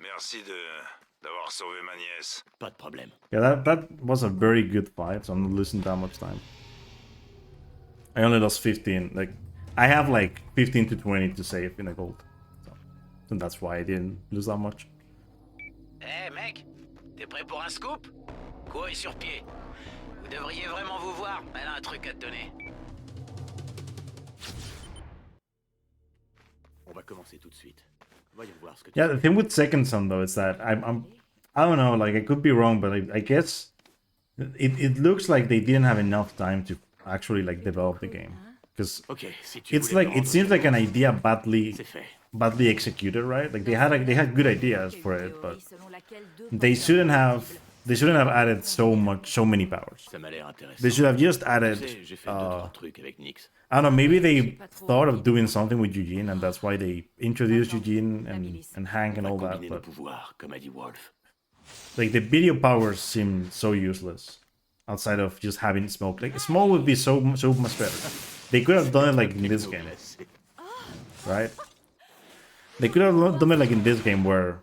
merci d'avoir sauvé ma nièce. Pas de problème. Yeah, that was a very good fight, so I'm not losing that much time. I only lost 15. Like, I have like 15 to 20 to save in a gold. So that's why I didn't lose that much. Eh mec, t'es prêt pour un scoop? Quoi est sur pied? Vous devriez vraiment vous voir, elle a un truc à te donner. On va commencer tout de suite. Voyons voir ce que tu Yeah, the thing with Second Son though is that I don't know, like I could be wrong, but I guess it looks like they didn't have enough time to actually like develop the game, because Ok, si tu it's voulais like me it rendre seems like an service, idea badly c'est fait. executed, right? Like they had good ideas for it, but Selon laquelle deux they porteurs shouldn't have possibles. they shouldn't have added so many powers. Ça m'a l'air intéressant. They should have just Tu added sais, j'ai fait 2-3 trucs avec Nix. I don't know, maybe they thought of doing something with Eugene and that's why they introduced Eugene and Hank and On all va that, combiner nos but pouvoirs, comme a dit Wolf. like the video powers seem so useless outside of just having smoke. Like smoke would be so much better. They could have done it like in this game, right? They could have done it like in this game where,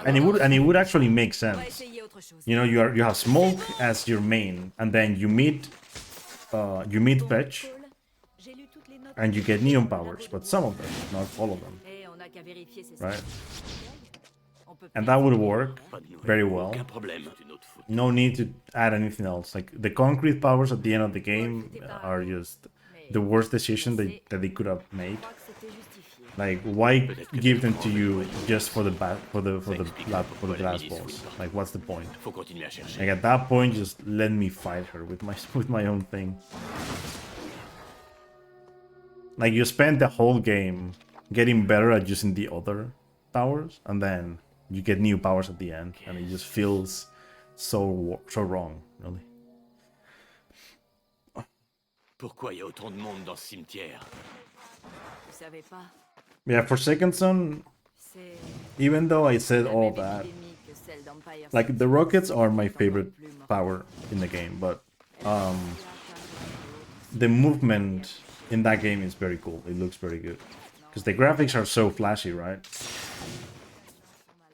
and it would actually make On va sense. essayer autre chose. You know, you have smoke as your main, and then you meet Fetch, Paul, j'ai lu toutes les notes and you get neon powers, but some of them, not all of them, et on n'a qu'à vérifier ces right? On peut And that would work Pas de nouvelles, very well. aucun problème. C'est une autre faute. No need to add anything else. Like the concrete powers at the end of the game are just the worst decision that they could have made. crois que c'était justifié. Like, why give them to you just for the glass balls? Like, what's the point? Faut continuer à chercher. Like at that point, just let me fight her with my own thing. Like you spend the whole game getting better at using the other powers, and then you get new powers at the end, and it just feels so wrong, really. Pourquoi il y a autant de monde dans ce cimetière? Vous savez pas, Yeah, for Second Son, c'est even though I said la all même that, épidémie que celle d'Empire like City. the rockets are my favorite power in the game, but the movement in that game is very cool. It looks very good because the graphics are so flashy, right?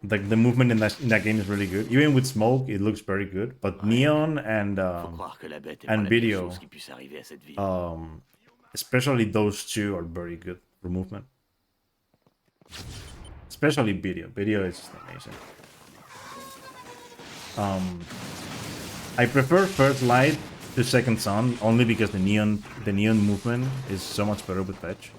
Like the movement in that game is really good. Even with smoke, it looks very good. But neon and Faut croire que la bête est and pas la pire video, chose qui puisse arriver à cette ville. especially those two, are very good for movement. Especially video. Video is just amazing. I prefer First Light to Second Son only because the neon movement is so much better with Fetch.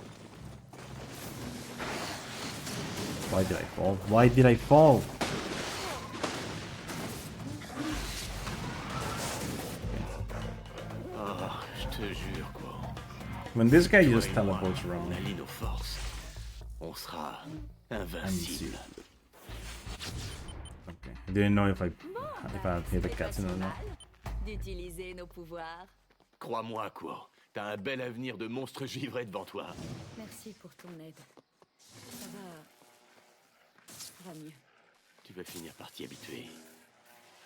Why did I fall? Why did I fall? Oh, je te jure, quoi. When this guy Toi just et moi, teleports around on me. allie nos forces. On sera invincible. Okay. I didn't know if I hit the cutscene or not. D'utiliser nos pouvoirs. Crois-moi, quoi. T'as un bel avenir de monstre givré devant toi. Merci pour ton aide. Ça va mieux, Tu vas finir par t'y habituer.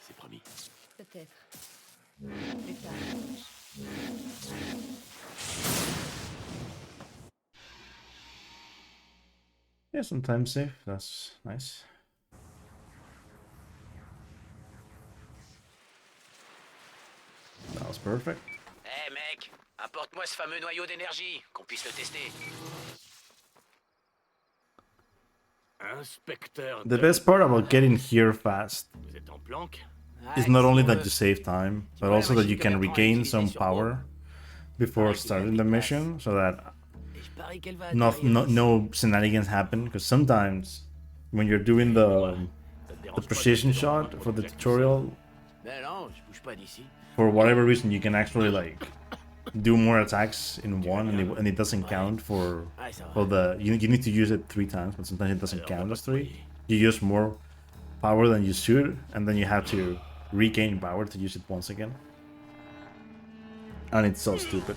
C'est promis. peut-être. Plus tard. Yeah, some time save. That's nice. That was perfect. Eh mec, apporte-moi ce fameux noyau d'énergie, qu'on puisse le tester. Inspecteur. The best part about getting here fast Vous êtes en planque? is not only that you save time, but also that you can regain some power before starting the mission, so that no shenanigans happen. Because sometimes when you're doing the precision shot for the tutorial, Ben non, je bouge pas d'ici. for whatever reason, you can actually like do more attacks in one, and it doesn't count for the. You need to use it 3 times, but sometimes it doesn't count as 3. You use more power than you should, and then you have to regain power to use it once again. And it's so stupid.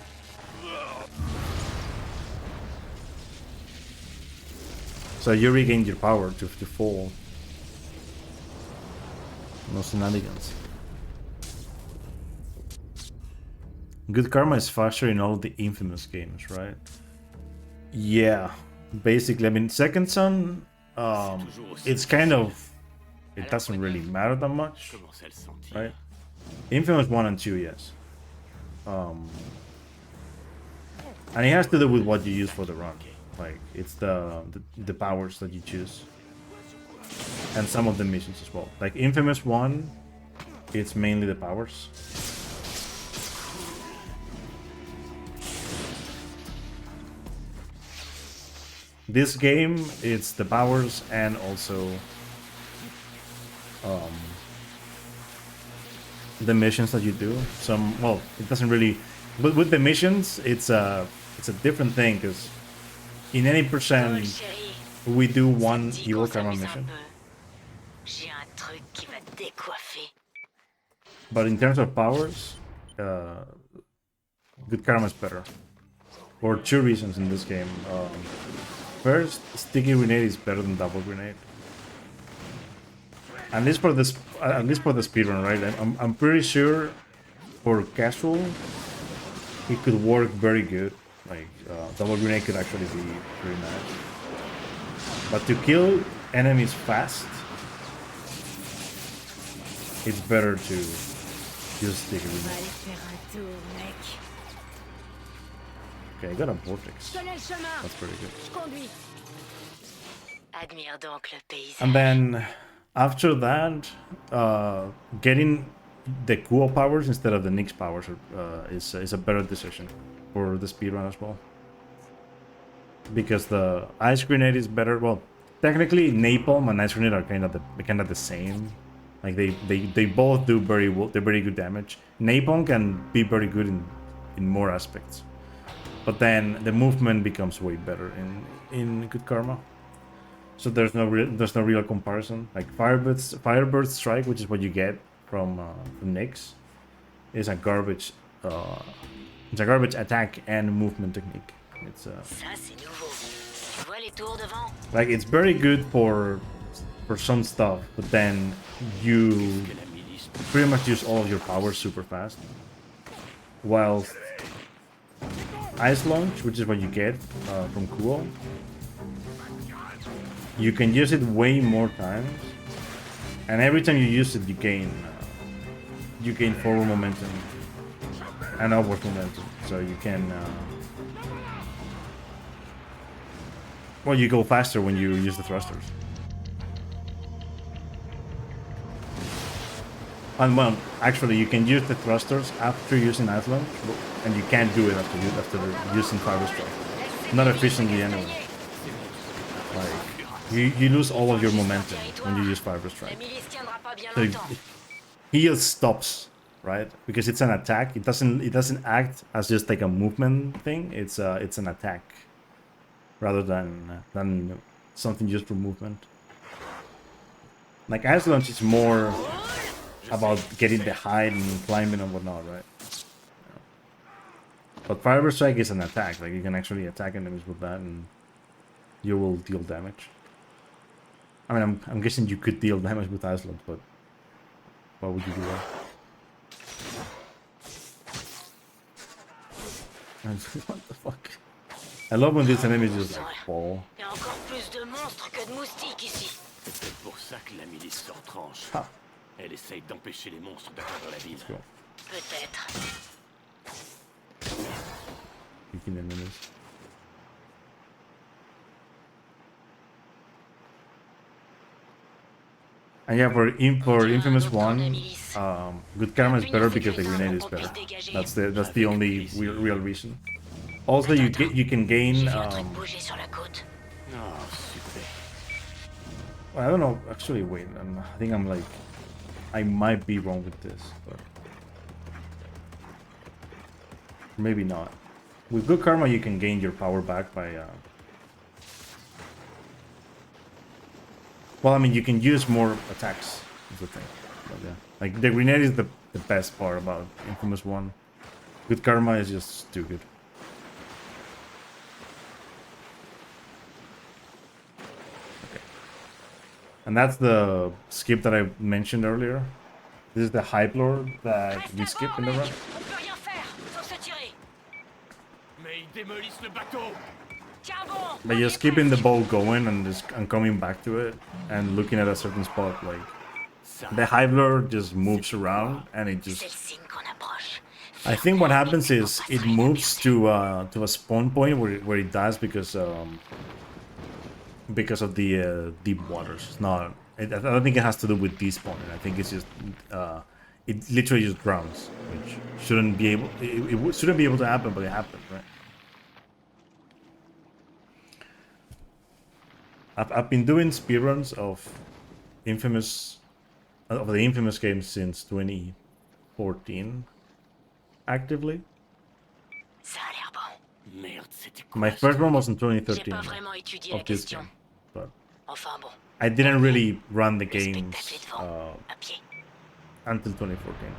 So you regained your power to fall. No shenanigans. Good Karma is faster in all the Infamous games, right? Yeah, basically. I mean, Second Son, it's kind of, it doesn't really matter that much, Commence à le sentir. right? Infamous 1 and 2, yes. And it has to do with what you use for the run. Like, it's the powers that you choose. And some of the missions as well. Like, Infamous 1, it's mainly the powers. This game, it's the powers and also the missions that you do. Well, it doesn't really But with the missions, it's a different thing because in any Paul, percent chérie, we do one dit evil qu'on karma s'amuse un mission. peu. J'ai un truc qui va te décoiffer. But in terms of powers, uh, good karma is better. For two reasons in this game. First, sticky grenade is better than double grenade. At least for this, at least for the speedrun, right? I'm pretty sure for casual, it could work very good. Like double grenade could actually be pretty nice. But to kill enemies fast, it's better to use sticky On va grenade. aller faire un tour, mec. Okay, I got a vortex. Je connais le chemin. That's pretty good. Je conduis. Admire donc le paysage. And then after that, getting the cool powers instead of the Nyx powers is a better decision for the speedrun as well. Because the ice grenade is better. Well, technically, napalm and ice grenade are kind of the same. Like they both do very good damage. Napalm can be very good in more aspects, but then the movement becomes way better in Good Karma. So there's no real comparison. Like Firebird Strike, which is what you get from Nyx, is a garbage. It's a garbage attack and movement technique. It's Ça, c'est nouveau. Tu vois les tours devant? like it's very good for some stuff, but then you pretty much use all of your powers super fast. While Ice Launch, which is what you get from Cool, you can use it way more times, and every time you use it, you gain forward momentum and upward momentum. So you can, well, you go faster when you use the thrusters. And well, actually, you can use the thrusters after using Ice Launch, and you can't do it after using Fiber Strike. Not efficiently anyway. Like you lose all of your momentum when you use Fiber La Strike. milice tiendra pas bien So longtemps. he just stops, right? Because it's an attack. It doesn't act as just like a movement thing. It's an attack rather than something used for movement. Like Ice Launch is more about getting the height and climbing and whatnot, right? But Fiber Strike is an attack. Like you can actually attack enemies with that, and you will deal damage. I mean, I'm guessing you could deal damage with Ice Launch, but why would you do that? What the fuck? I love when these enemies just like fall. Il y a encore plus de monstres que de moustiques ici. C'est peut-être pour ça que la milice se retranche. Ha. Elle essaye d'empêcher les monstres d'atteindre la ville. Go. Peut-être. Picking enemies. And yeah, for Infamous 1, Good Karma is better because the grenade is better. That's the only real reason. Also, you can gain. J'ai vu un truc bouger sur la côte. Oh, super. Well, I don't know. Actually, wait. I think I'm like, I might be wrong with this, but maybe not. With Good Karma, you can gain your power back by. Well, I mean, you can use more attacks. Is the thing. But yeah, like the grenade is the best part about Infamous 1. Good Karma is just stupid. Okay. And that's the skip that I mentioned earlier. This is the Hype Lord that Reste we à skip bord, in the mec. run. On peut rien faire. Faut se tirer. Mais ils démolissent le bateau. Tiens bon. But just keeping the boat going and coming back to it and looking at a certain spot, like the Hive Lord just moves around and it C'est le just. signe qu'on approche. I think what happens is it moves to a spawn point where it dies because of the deep waters. It's not. I don't think it has to do with despawning. I think it's just it literally just drowns, which shouldn't be able. It shouldn't be able to happen, but it happened, right? I've been doing speedruns of the Infamous games since 2014 actively. Merde, c'était My quoi first one was in J'ai 2013 pas vraiment étudié la of this question. game, but Enfin bon, I didn't really run the le games spectacle est devant, à pied. until 2014.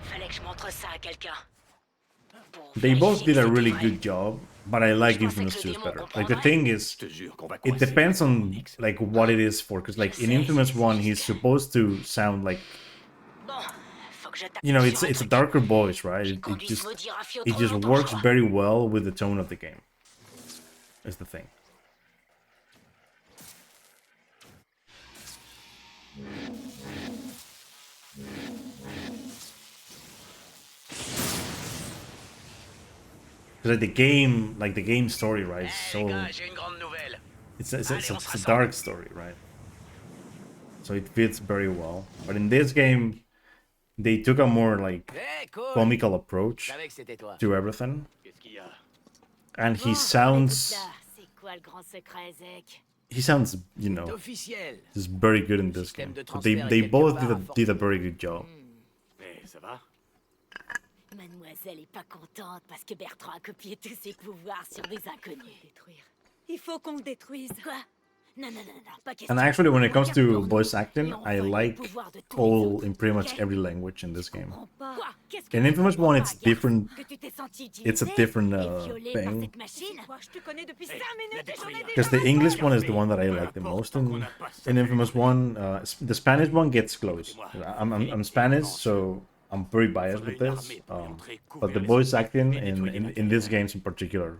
Fallait que je montre ça à quelqu'un. Pour They both vérifier did que a c'était really vrai. good job, but I like Je pensais Infamous que 2 le is démon better. Like the comprendrait. thing is, Je te jure qu'on va it coincer depends mon on X. like what it is for. Because like in sais, Infamous je sais 1, he's jusqu'à- supposed to sound like, Bon, faut que je tape you know, sur un it's a truc. darker voice, right? J'ai It conduit ce just maudit rafio it trop just longtemps, works je crois. very well with the tone of the game. Is the thing. Because like the game story, right? Is Eh so les gars, j'ai une grande nouvelle. it's a Allez, on se rassemble. dark story, right? So it fits very well. But in this game, they took a more like Eh, cool. comical Je approach savais que c'était toi. to everything, Qu'est-ce qu'il y a? and Bon, écoute là, c'est quoi le grand secret, Zek? he sounds, you know, Officiel. just very good in this Système game. de So they transfert they est both quelque part à did a forcer. very good job. Eh, ça va? Mademoiselle est pas contente parce que Bertrand a copié tous ses pouvoirs sur des inconnus. Détruire. Il faut qu'on le détruise. Quoi? Non, pas question. And actually, when it comes to Regarde-nous. voice acting, Et on I vole les like pouvoirs de tous les Cole autres, in pretty much ok? every language in this game. Comprends pas. Quoi? Qu'est-ce que In tu Infamous comprends 1, pas, it's garce? different. Que tu t'es senti It's a utilisé different et violé par thing. cette machine? Moi, je te connais depuis 5 minutes et j'en ai Because the English one is the one that I like the most in Infamous 1. The Spanish one gets close. I'm Spanish, so I'm very biased with this. But the voice acting in these games in particular,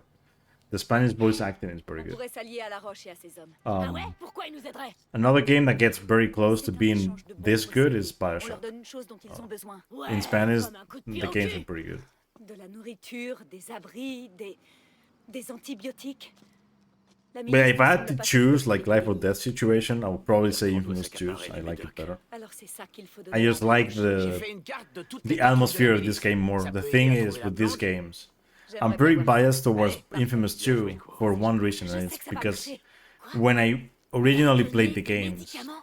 the Spanish voice acting is very On good. pourrait s'allier à la roche et à ses hommes. Ah ouais? Pourquoi ils nous aideraient? Another game that gets very close to C'est un being échange de bons this good is procédés. On leur Bioshock. donne une chose dont ils ont besoin. Ouais, In Spanish, comme un coup de pied the au games cul. are pretty good. De la nourriture, des abris, des antibiotiques. La But if I had semble to pas choose s'occuper like des life or pays. death situation, I would probably say Infamous 2. I like it better. Alors c'est ça qu'il faut I donner just à like Blanche. J'ai the fait une carte de toutes les the patrouilles atmosphere de of la this milice. game more. Ça The peut thing aider à is trouver with la these planque. games, J'aimerais I'm bien pretty voir ça. biased towards Allez, Infamous 2 for one reason, Je and sais it's que ça va because marcher. Quoi? when I originally Donner played the des games, médicaments?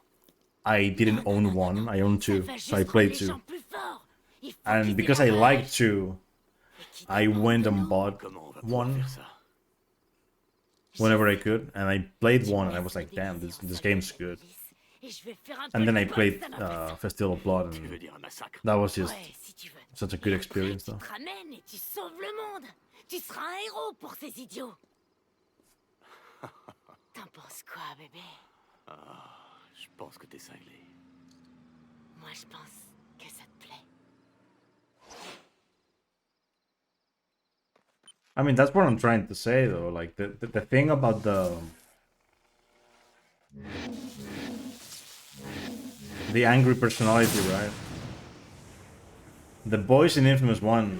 I didn't Non, own non, one, non. I owned Ça two, va so I juste played rendre les two. gens plus forts. Il faut And qu'ils because aient I la liked rage. two, Et qui I dépendent went de and nous. bought Comment on va pouvoir one faire ça? whenever I could, and I played one, and I was like, damn, this game's good. Et je vais faire un And then I truc played bonne, ça n'en passe. Festival of Blood, Tu veux and dire un massacre? that was just Ouais, si tu veux. such a good experience, Tu though. te ramènes et tu sauves le monde. Tu seras un héros pour ces idiots. T'en penses quoi, bébé? Je pense que t'es cinglé. Moi, je pense que ça te plaît. I mean, that's what I'm trying to say, though. Like the thing about the angry personality, right? The voice in Infamous 1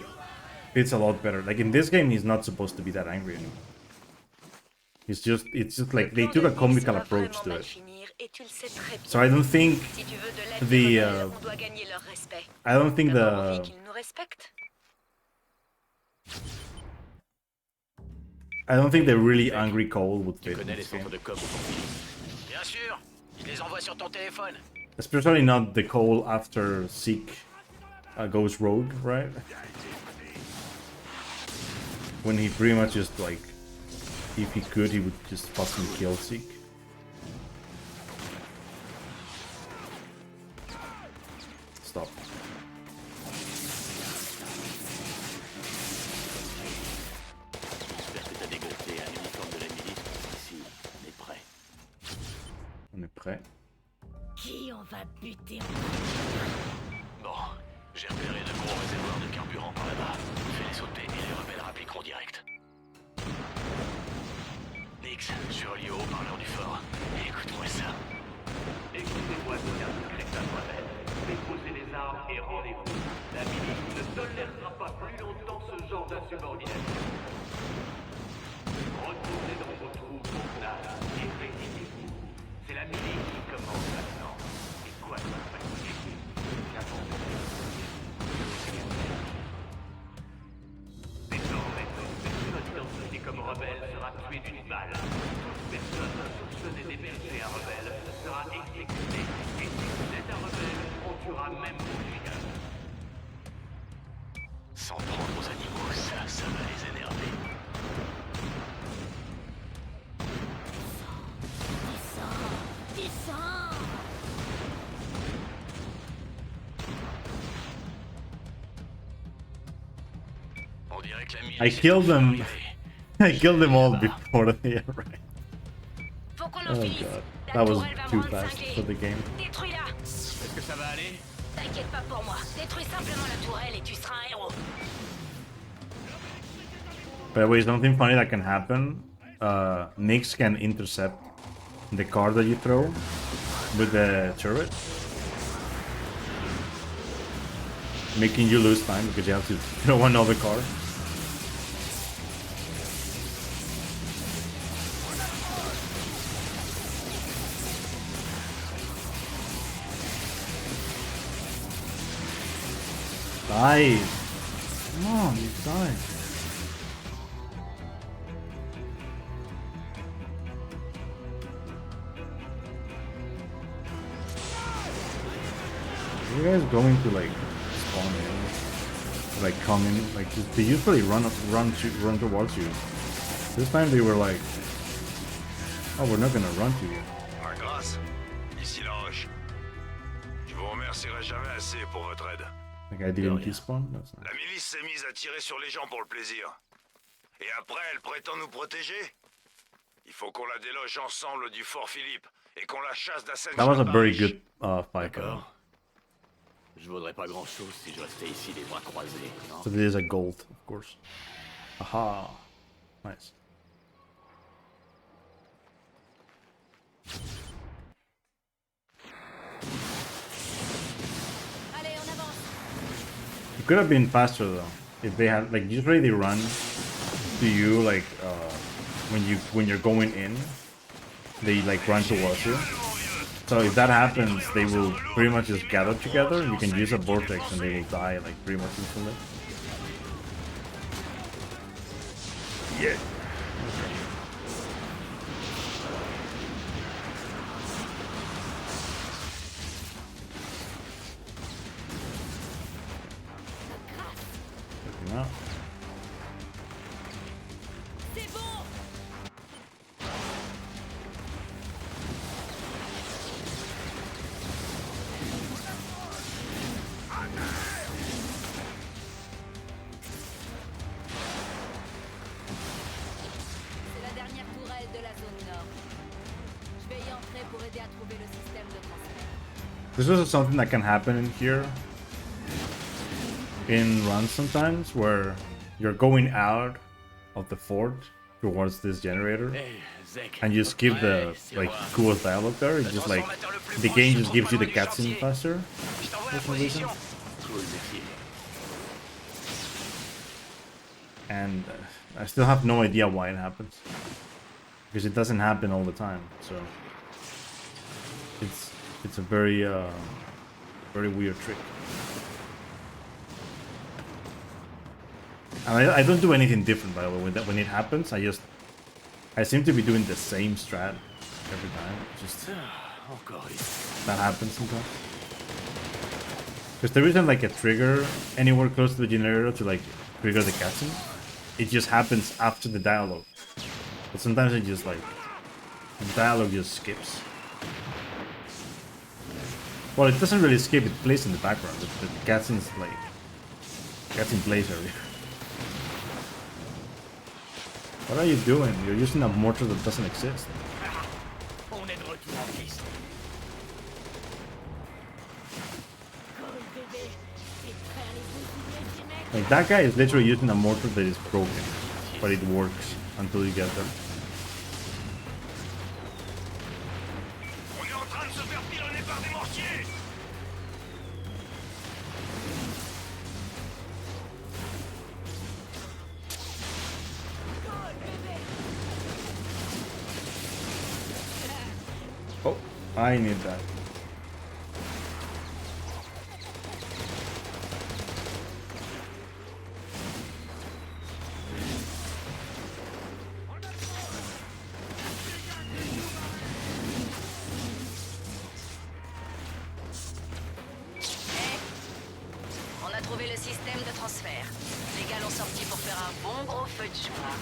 fits a lot better. Like in this game, he's not supposed to be that angry anymore. It's just like they took a comical approach to it. So I don't think Si tu veux de l'aide the des rebelles, on doit gagner leur respect. I don't think D'abord envie the qu'ils nous respectent. I don't think the really angry Cole would Tu fit in connais les this game. centres de com au campus? Bien sûr. Je les envoie sur ton téléphone. Especially not the Cole after Zeke goes rogue, right? When he pretty much just like, if he could, he would just fucking kill Zeke. Stop. J'espère que t'as dégoté un uniforme de la milice. Ici, on est prêt. On est prêt. Qui on va buter Bon, j'ai repéré de gros réservoirs de carburant par là-bas. Fais-les sauter et les rebelles rappliqueront direct. Nix, je suis relié au haut-parleur du fort. Écoute-moi ça. Écoutez-moi bien, crétin rebelle. Déposez les armes et rendez-vous. La milice ne tolérera pas plus longtemps ce genre d'insubordination. Retournez dans vos trous, Contenance, et réveillez-vous. C'est la milice qui commence maintenant. Et quoi de pas Désormais, toute personne identifiée comme rebelle sera tuée d'une balle. Toute personne soupçonnée d'héberger un rebelle sera exécutée. Et si vous êtes un rebelle, on tuera avec la milice I est killed enfin them. arrivée. I killed them all before they arrived. Faut qu'on Oh en finisse. god. La That was tourelle va me too rendre fast cinglé. for the game. Détruis-la. Est-ce que ça va aller? T'inquiète pas pour moi. Détruis simplement la tourelle et tu seras un héros. By the way, something funny that can happen. Nix can intercept the car that you throw with the turret, making you lose time because you have to throw another car. Die! Come on, you die. Are you guys going to like spawn in? Like come in? Like they usually run towards you. This time they were like, oh, we're not gonna run to you. Ma grâce, ici la roche. Je vous remercierai jamais assez pour votre aide. Like I didn't despawn. That's La milice s'est mise à tirer sur les gens pour le plaisir. Et après, elle prétend nous protéger. Il faut qu'on la déloge ensemble du Fort Philippe et qu'on la chasse d'Ascension. That was a very good fight. D'accord. Je vaudrais pas grand-chose si je restais ici les bras croisés, non? So this is a gold, of course. Aha. Nice. Allez, on avance. It could have been faster though. If they had like usually they run to you like when you're going in, they like run towards you. So if that happens, they will pretty much just gather together. You can use a vortex and they will die like pretty much instantly. Yeah. Looking out. C'est bon. C'est la dernière tourelle de la zone nord. Je vais y entrer pour aider à trouver le système de transfert. This is something that can happen in here in runs sometimes where you're going out of the fort towards this generator Hey, Zek. and you skip the Ouais, like c'est moi. coolest dialogue there. It just like the game just gives you the cutscene faster. Je t'envoie For la some reason. position. Cool, merci. And I still have no idea why it happens because it doesn't happen all the time. So it's a very very weird trick. And I don't do anything different, by the way. When it happens, I seem to be doing the same strat every time. Just Encore ici. that happens sometimes. Because there isn't like a trigger anywhere close to the generator to like trigger the cutscene. It just happens after the dialogue. But sometimes it just like the dialogue just skips. Well, it doesn't really skip. It plays in the background. The cutscene's like cutscene plays earlier. What are you doing? You're using a mortar that doesn't exist. On est de retour en piste. Cool, bébé. T'es prêt à les bousiller, ces mecs? Like that guy is literally using a mortar that is broken, but it works until you get there. On est en train de se faire pilonner par des mortiers. Oh, I need that. On a trouvé le système de transfert. Les gars l'ont sorti pour faire un bon gros feu de joie.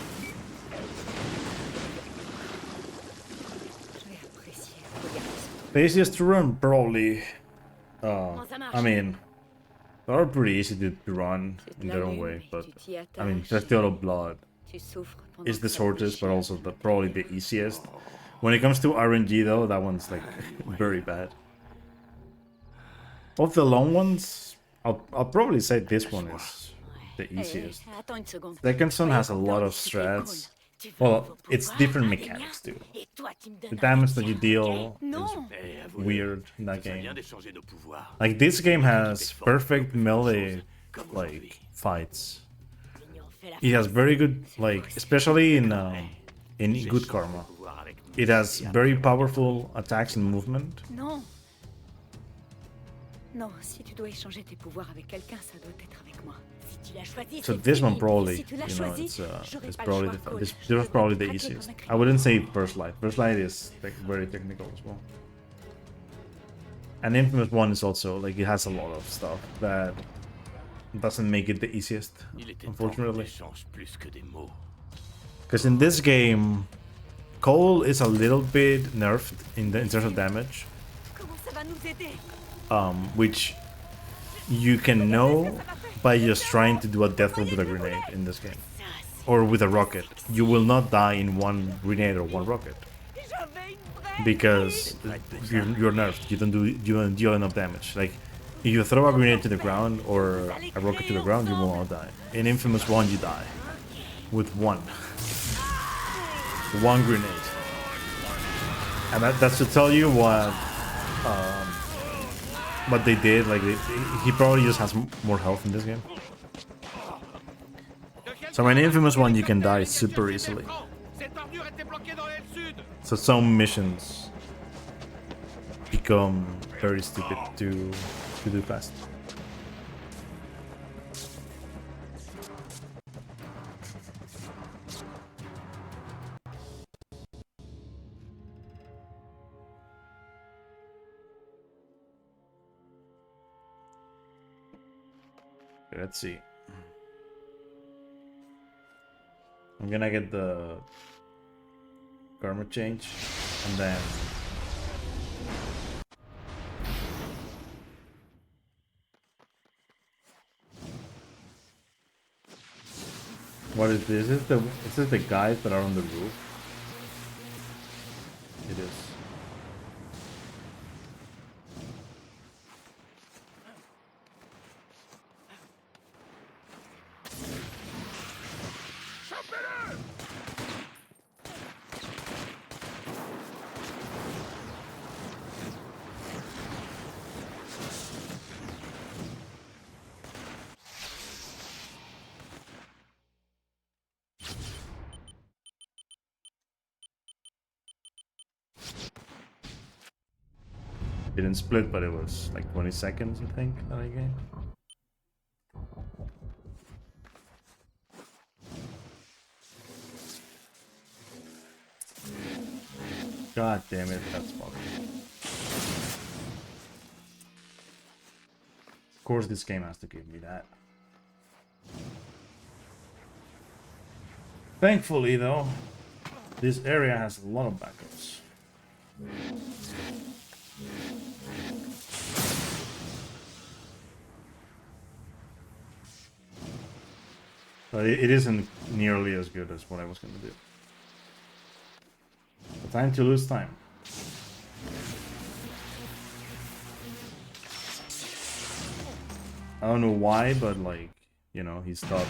Je vais apprécier. Regarde. The easiest to run, probably. Comment ça marche? I mean, They're pretty easy to run Tu te in their own l'allumes way, et but tu t'y I mean, attaches Festival et of Blood tu souffres pendant is que the ça te shortest, but déchire also sous le probably plaisir. the easiest. When it comes to RNG though, that one's like very bad. Of the long ones, I'll probably say this one is the easiest. Attends une seconde. Second one Voyons has a comme lot dans of les cités icônes. strats. Tu veux un Well, nouveau it's pouvoir, different un des mechanics too. miens, et toi, tu me donnes The un damage that des you tiens, deal ok? is Non. avouez-le, weird in that ce serait bien game. d'échanger nos pouvoirs. Like this game L'équipe has est forte, perfect on peut faire des melee choses, comme aujourd'hui. like fights. L'union fait la It has force. very good like, especially in Good Karma. It has very powerful attacks and movement. Non. Non, si tu dois échanger tes pouvoirs avec quelqu'un, ça doit être avec moi. Si tu l'as choisi, So c'est this one fini. probably, Si tu l'as you know, choisi, it's j'aurais pas le probably choix, Cole. this Je was devrais probably te the traquer easiest. comme un I criminel. wouldn't say First Light. First Light is like very technical as well. And Infamous One is also like it has a lot of stuff that doesn't make it the easiest, Il était unfortunately. plus que des mots. Because in this game, Cole is a little bit nerfed in terms of damage, Comment ça va nous aider? which you can know by just trying to do a death roll with a grenade in this game, or with a rocket. You will not die in one grenade or one rocket because you're nerfed. You don't deal enough damage. Like if you throw a grenade to the ground or a rocket to the ground, you will not die. In Infamous One, you die with one grenade, and that's to tell you what they did. Like he probably just has more health in this game. So in Infamous One, you can die super easily. Cette ordure était bloquée dans l'aile sud. So some missions become very stupid to do fast. Let's see. I'm gonna get the karma change and then what is this? Is this the guys that are on the roof? It is. Didn't split, but it was like 20 seconds, I think, that I gained. God damn it, that's fucking. Of course, this game has to give me that. Thankfully, though, this area has a lot of backups. But it isn't nearly as good as what I was gonna do. But time to lose time. I don't know why, but like, you know, he stopped.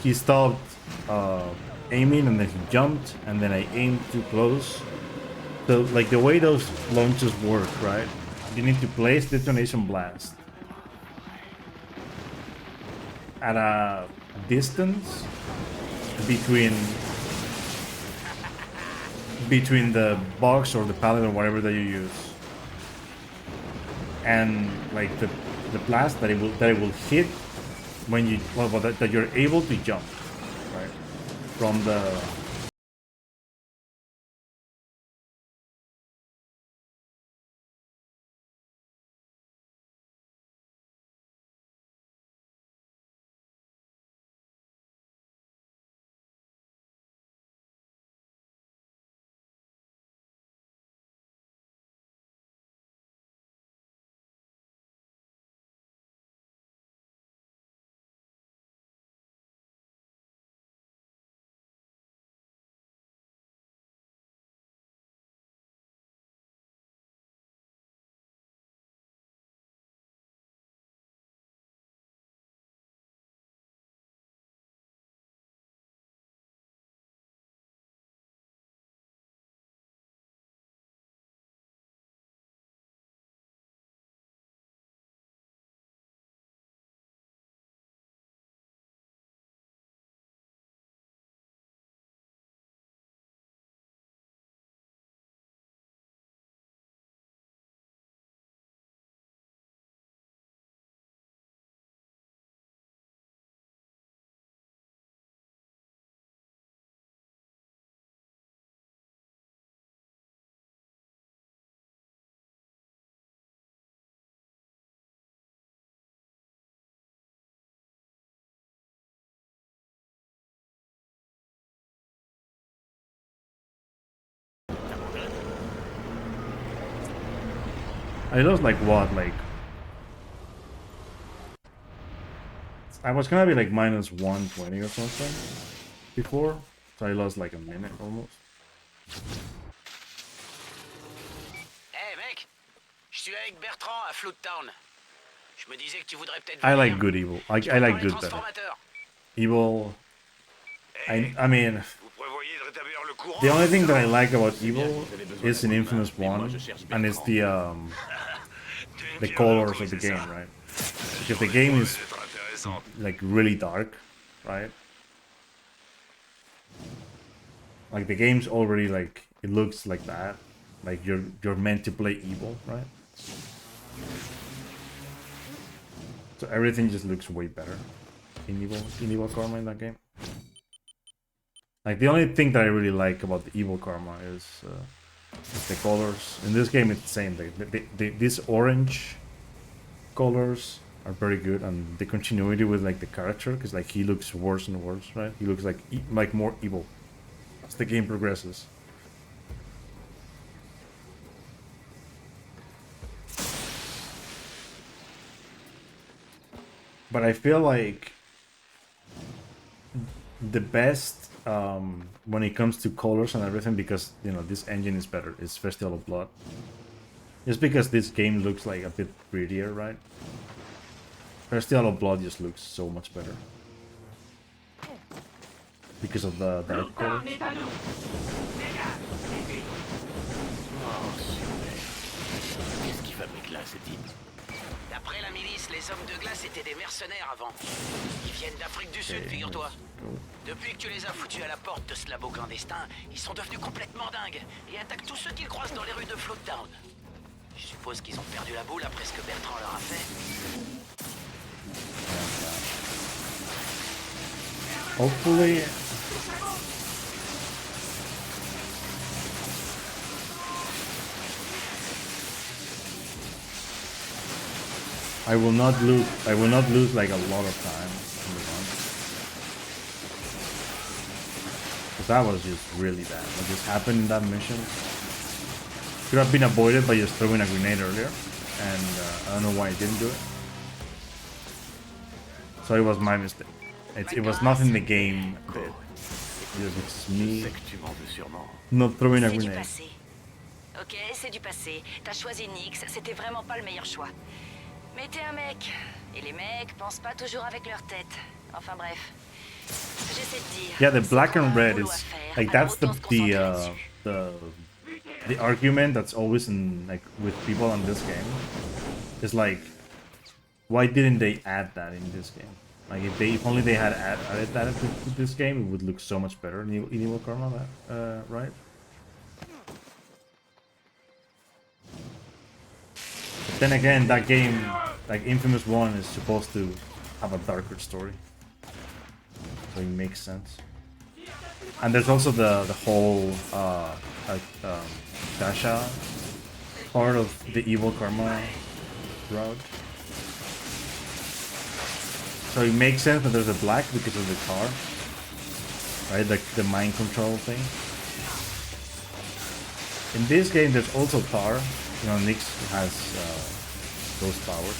He stopped aiming, and then he jumped, and then I aimed too close. So, like, the way those launches work, right? You need to place detonation blast at a distance between the box or the pallet or whatever that you use, and like the blast that it will hit when you that you're able to jump, right, from the I lost like what, like I was gonna be like minus 120 or something before, so I lost like a minute almost. Hey mec, je suis avec Bertrand à Float Town. Je me disais que tu voudrais peut-être I venir. like good evil. I Je parle like dans les good better. transformateurs. Evil. Hey, I mean, vous prévoyez de rétablir le courant? the only thing that I ça like about C'est bien evil que vous avez besoin is d'un in coup de main, Infamous mais moi, 1, je cherche and it's Bertrand. D'une the pierre colors deux of the coups, c'est game, ça. right? La Because the journée game promet is d'être intéressante. like really dark, right? Like the game's already like it looks like that. Like you're meant to play evil, right? So everything just looks way better in Evil Karma in that game. Like the only thing that I really like about the Evil Karma is the colors. In this game, it's the same. These orange colors are very good, and the continuity with like the character, because like he looks worse and worse, right? He looks like more evil as the game progresses. But I feel like the best when it comes to colors and everything, because you know this engine is better, is Festival of Blood. Just because this game looks like a bit prettier, right? Festival of Blood just looks so much better because of the dark color. Qu'est-ce qu'il fabrique là, ce type? D'après la milice, les hommes de glace étaient des mercenaires avant. Ils viennent d'Afrique du Sud, figure-toi. Depuis que tu les as foutus à la porte de ce labo clandestin, ils sont devenus complètement dingues et attaquent tous ceux qu'ils croisent dans les rues de Float Town. Je suppose qu'ils ont perdu la boule après ce que Bertrand leur a fait. Hopefully. I will not lose like a lot of time in the run. Cause that was just really bad. What just happened in that mission could have been avoided by just throwing a grenade earlier, and I don't know why I didn't do it. So it was my mistake. It was not in the game. It's me not throwing a C'est du grenade. passé. Ok, c'est du passé. T'as choisi Nyx, c'était vraiment pas le meilleur choix. Mais t'es un mec. Et les mecs pensent pas toujours avec leur tête. Enfin bref. J'essaie de dire. Yeah, the black c'est qu'on and a un red boulot is à faire, like alors that's autant se concentrer là-dessus. the argument that's always in like with people on this game is like, why didn't they add that in this game? Like if only they had added that to this game, it would look so much better in Evil Karma, right? But then again, that game, like Infamous 1, is supposed to have a darker story, so it makes sense. And there's also the whole Dasha part of the Evil Karma route. So it makes sense that there's a black because of the car, right? Like the mind control thing. In this game, there's also car. You know, Nyx has those powers,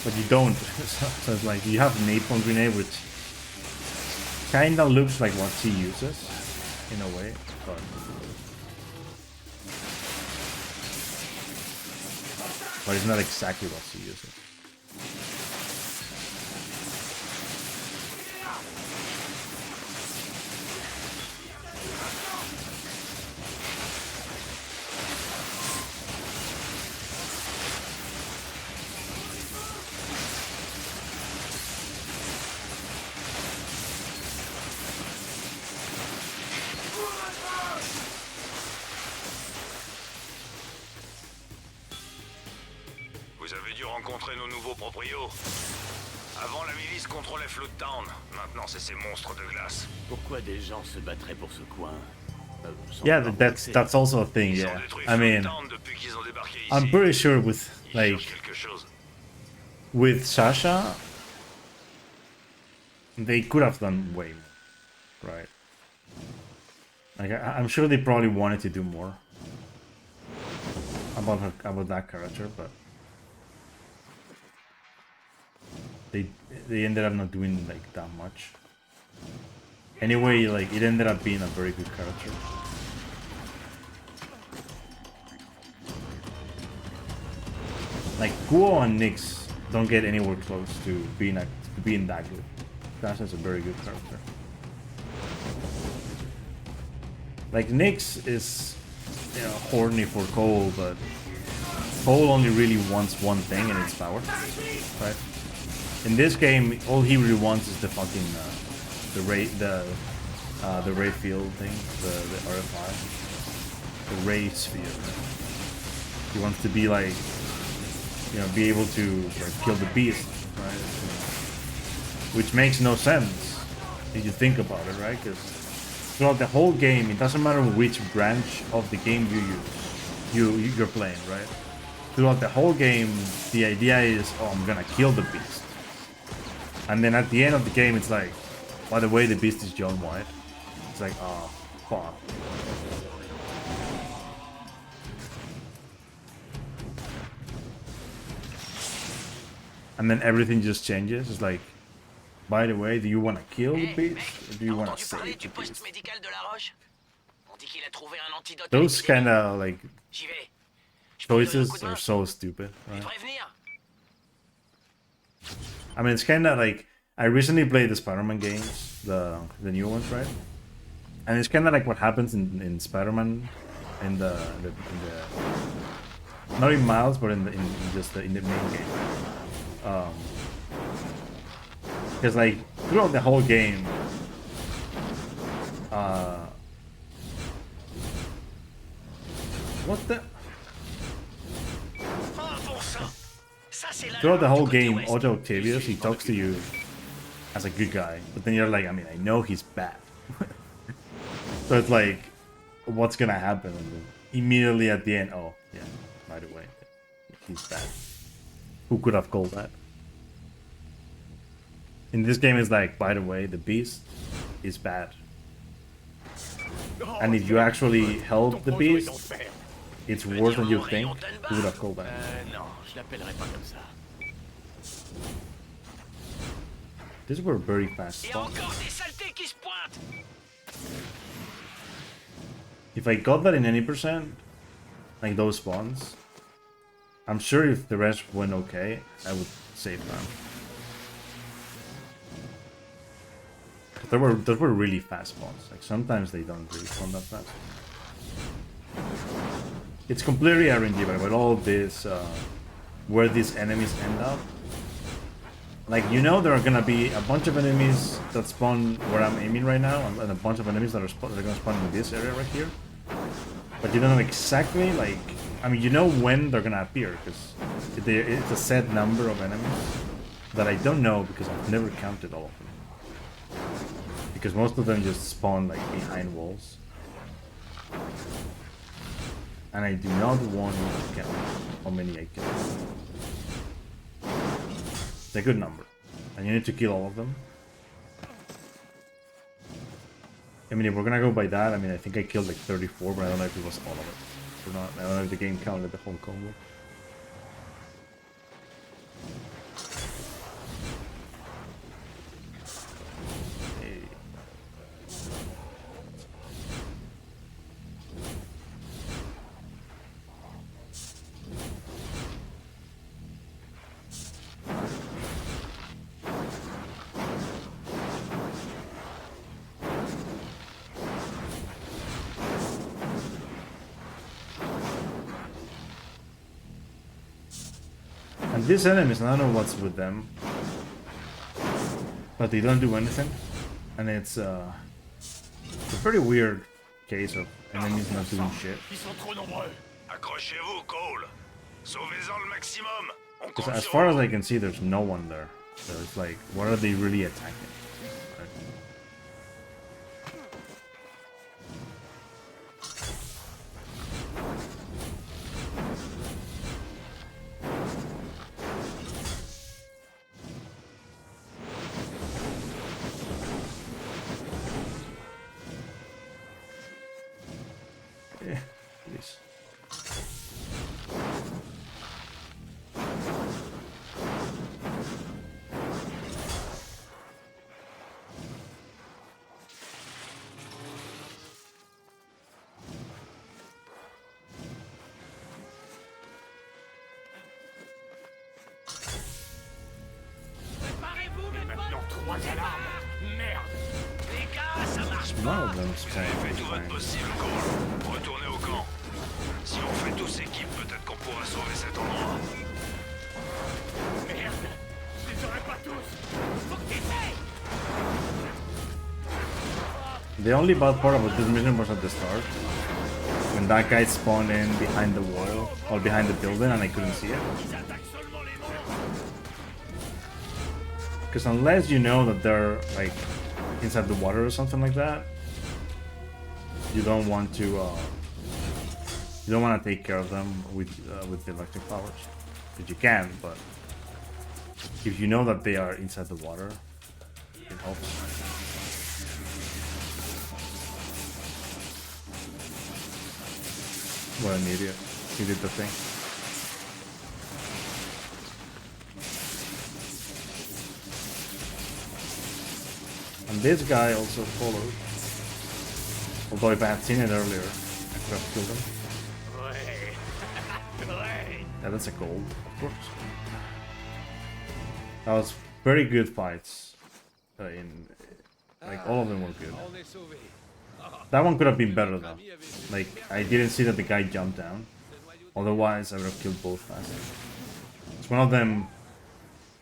but you don't. So it's like you have napalm grenade, which kinda looks like what she uses in a way, but it's not exactly what she uses. Vous avez dû rencontrer nos nouveaux proprios. Avant, la milice contrôlait Float Town. Maintenant, c'est ces monstres de glace. Pourquoi des gens se battraient pour ce coin? Sans Yeah, avoir that's accès. also a thing. Ils Yeah, ont détruit I Float mean, Town depuis qu'ils ont débarqué ici. I'm pretty sure with Ils like cherchent quelque chose. with Sasha, they could have done way more, right? Like I'm sure they probably wanted to do more, about that character, but they ended up not doing like that much. Anyway, like it ended up being a very good character. Like Guo and Nyx don't get anywhere close to being that good. That's a very good character. Like Nyx is, you know, horny for Cole, but Cole only really wants one thing, and it's power, right? In this game, all he really wants is the fucking the ray field thing, the RFI, the ray sphere. He wants to be like, you know, be able to like kill the beast, right? Which makes no sense if you think about it, right? Because throughout the whole game, it doesn't matter which branch of the game you're playing, right? Throughout the whole game, the idea is, oh, I'm gonna kill the beast. And then at the end of the game, it's like, by the way, the beast is John White. It's like, oh, fuck. And then everything just changes. It's like, by the way, do you want to kill the beast? Or do you want to save the beast? Those kind of like choices are so stupid, right? I mean, it's kind of like, I recently played the Spider-Man games, the new ones, right? And it's kind of like what happens in Spider-Man, in the not in Miles, but in the main game. Because like throughout the whole game, what the? Throughout the whole game, Otto Octavius, he talks to you as a good guy, but then you're like, I mean, I know he's bad. So it's like, what's gonna happen? And then immediately at the end, oh yeah, by the way, he's bad. Who could have called that? In this game, it's like, by the way, the beast is bad. And if you actually help the beast, it's worse than you think. Who would have called that? Non, je l'appellerai pas comme ça. These were very fast spawns. If I got that in any percent, like those spawns, I'm sure if the rest went okay, I would save them. Those were really fast spawns. Like sometimes they don't really spawn that fast. It's completely RNG, but all this, where these enemies end up. Like, you know, there are gonna be a bunch of enemies that spawn where I'm aiming right now, and a bunch of enemies that are gonna spawn in this area right here. But you don't know exactly, like, I mean, you know when they're gonna appear, because it's a set number of enemies that I don't know because I've never counted all of them. Because most of them just spawn, like, behind walls. And I do not want to count how many I kill. It's a good number. And you need to kill all of them. I mean, if we're gonna go by that, I mean, I think I killed like 34, but I don't know if it was all of it or not. I don't know if the game counted the whole combo. Hey. And these enemies, I don't know what's with them, but they don't do anything, and it's a pretty weird case of enemies not doing shit. Accrochez-vous, Cole. Sauvez-en le maximum. On Because compte as sur far as vous. I can see, there's no one there. So it's like, what are they really attacking? Right? Yeah, please. trois alarmes. Merde. Les gars, ça marche None pas. of them Vous avez fait tout votre fine. possible, Cole. Retournez au camp. Si on fait tous équipe, peut-être qu'on pourra sauver cet endroit. Merde. Je les aurais pas tous. Faut que t'essayes. The only bad part about this mission was at the start. When that guy spawned in behind the wall, or behind the building, and I couldn't see it. Ils attaquent seulement les monstres. Because unless you know that they're like inside the water or something like that, you don't want to take care of them with the electric powers. But you can, but if you know that they are inside the water, it helps. What an idiot. He did the thing. And this guy also followed. Although if I had seen it earlier, I could have killed him. Ouais. Ouais. Yeah, that's a gold, of course. That was very good fights. Like, all of them were good. On est sauvés. That one could have been better though. Like, I didn't see that the guy jumped down. Otherwise, I would have killed both faster. So one of them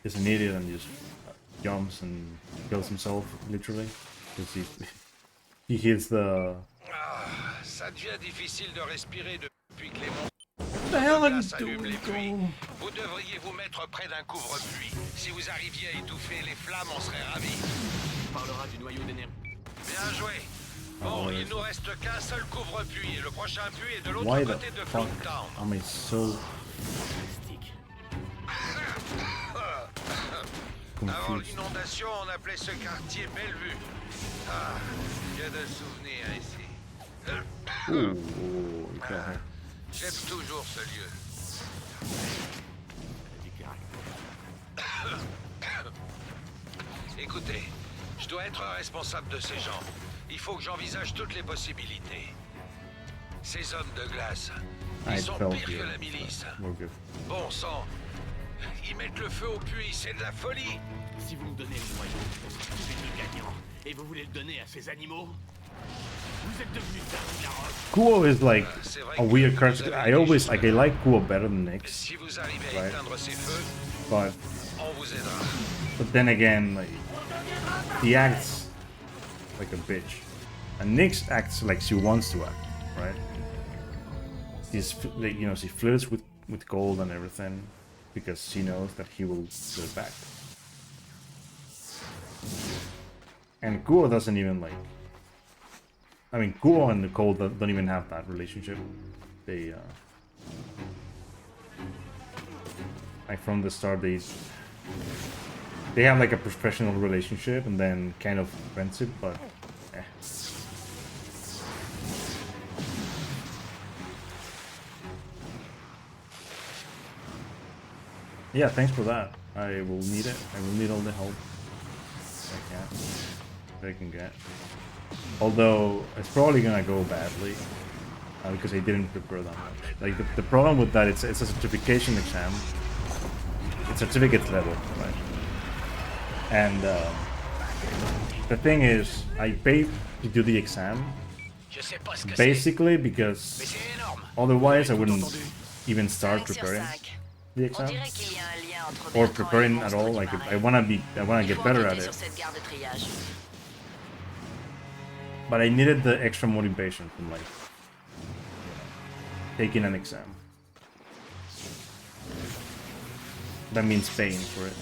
is an idiot and just jumps and kills himself, literally. Because he hits the... Ça devient difficile de respirer depuis que les What the hell are you glace allument les doing, puits. bro? Vous devriez vous mettre près d'un couvre-puits. Si vous arriviez à étouffer les flammes, on serait ravis. On parlera du noyau d'énergie. Bien joué. Bon, il nous reste qu'un seul couvre-puits et le prochain puits est de l'autre Why the côté de fuck Floodtown. am I so Avant confused? l'inondation, on appelait ce quartier Bellevue. Ah, que de souvenirs ici. Ooh, okay. J'aime toujours ce lieu. Écoutez, je dois être responsable de ces gens. Il faut que j'envisage toutes les possibilités. Ces hommes de glace, I ils sont felt pires que you. la milice. We're good. Bon sang, ils mettent le feu au puits, c'est de la folie. Si vous me donnez le noyau, vous êtes le gagnant. Et vous voulez le donner à ces animaux? Vous êtes devenu dingue, la roche. Kuo is like C'est vrai a que weird vous character. avez I always des like I like Kuo better than Nyx, Si vous arrivez à Right. éteindre ces feux, but on vous aidera. then again, like he acts like a bitch, and Nyx acts like she wants to act, right? Like, you know, she flirts with gold and everything because she knows that he will give it back. And Kuo doesn't even like. I mean, Kuo and Nicole don't even have that relationship. They, like from the start, they have like a professional relationship and then kind of friendship, but eh. Yeah, thanks for that. I will need it. I will need all the help I can get. Although it's probably gonna go badly because I didn't prepare that much. Like the problem with that, it's a certification exam. It's certificate level, right? And the thing is, I paid to do the exam Je sais pas ce que c'est, basically mais because c'est énorme. otherwise I wouldn't even start 5 sur preparing 5. the On exam dirait qu'il y a un lien entre or Bertrand et preparing le at monstre all. qui Like paraît. I wanna Il get faut better at enquêter it. sur cette gare de triage. But I needed the extra motivation from like taking an exam. That means paying for it.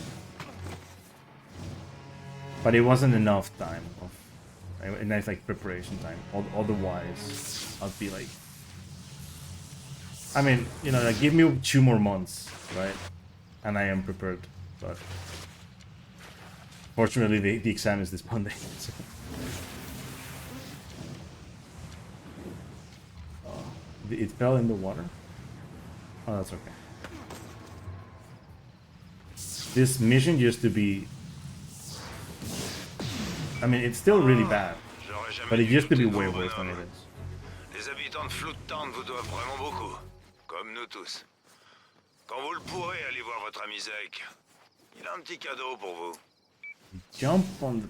But it wasn't enough time of a nice like preparation time. Otherwise, I'd be like, I mean, you know, like give me 2 more months, right? And I am prepared. But fortunately, the exam is this Monday. So. It fell in the water? Oh, that's okay. This mission used to be... I mean, it's still really bad. J'aurais jamais But it dû used to be douter de way vous, worse than it bonhomme. is. Les habitants de Floodtown vous doivent vraiment beaucoup. Comme nous tous. Quand vous le pourrez, allez voir votre ami Zeke. Il a un petit cadeau pour vous. Jump on the...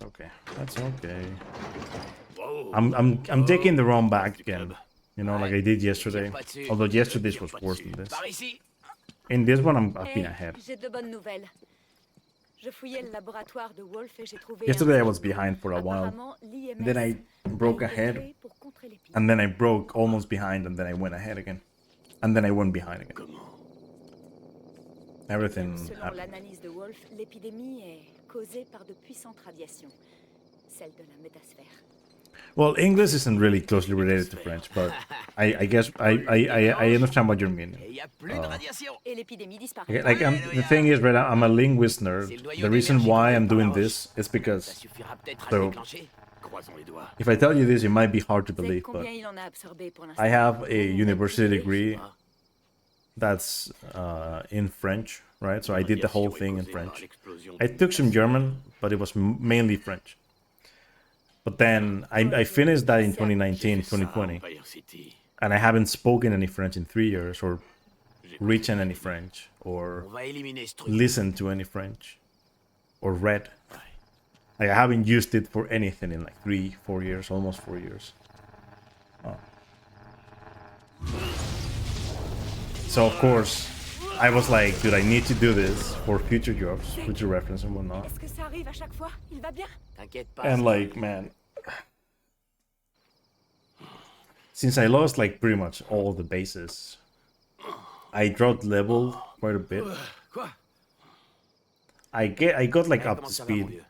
Okay, that's okay. I'm taking the wrong back again. You know, like I did yesterday. Although yesterday's was worse than this. Par ici. In this one, I've been Hey, ahead. j'ai de bonnes nouvelles. Je fouillais le laboratoire de Wolf et j'ai trouvé Yesterday I un was scénario. behind for a while. Apparemment, l'IMS Then I broke a été ahead, créé pour contrer l'épidémie. and then I broke almost behind, and then I went ahead again. And then I went behind again. Everything Selon happened. l'analyse de Wolf, l'épidémie est causée par de puissantes radiations, celles de la métasphère. Well, English isn't really closely related to French, but I guess I understand what you mean. Et y a plus de radiation. Et l'épidémie disparaît. Okay, like the thing is, right? I'm a linguist nerd. The reason why I'm doing this is Ça because suffira peut-être à So- le déclencher. Croisons les doigts. if I tell you this, it might be hard to Zek, believe, but combien il en a absorbé pour l'instant? I have a university Je sais degree pas. that's in French, right? So I did the whole thing in Causée par French. l'explosion I took some German, but it was mainly French. But then I finished that in 2019, 2020, Empire City. and I haven't spoken any French in 3 years, or written any French, or On va éliminer ce truc. listened to any French, or read. Like I haven't used it for anything in like 3-4 years, almost 4 years. Oh. So of course, I was like, dude, I need to do this for future jobs, future reference and whatnot. Est-ce que ça arrive à chaque fois? Il va bien? T'inquiète pas. And like, man, since I lost like pretty much all the bases, I dropped level quite a bit. Quoi? I got like up Comment to ça va, mon speed vieux?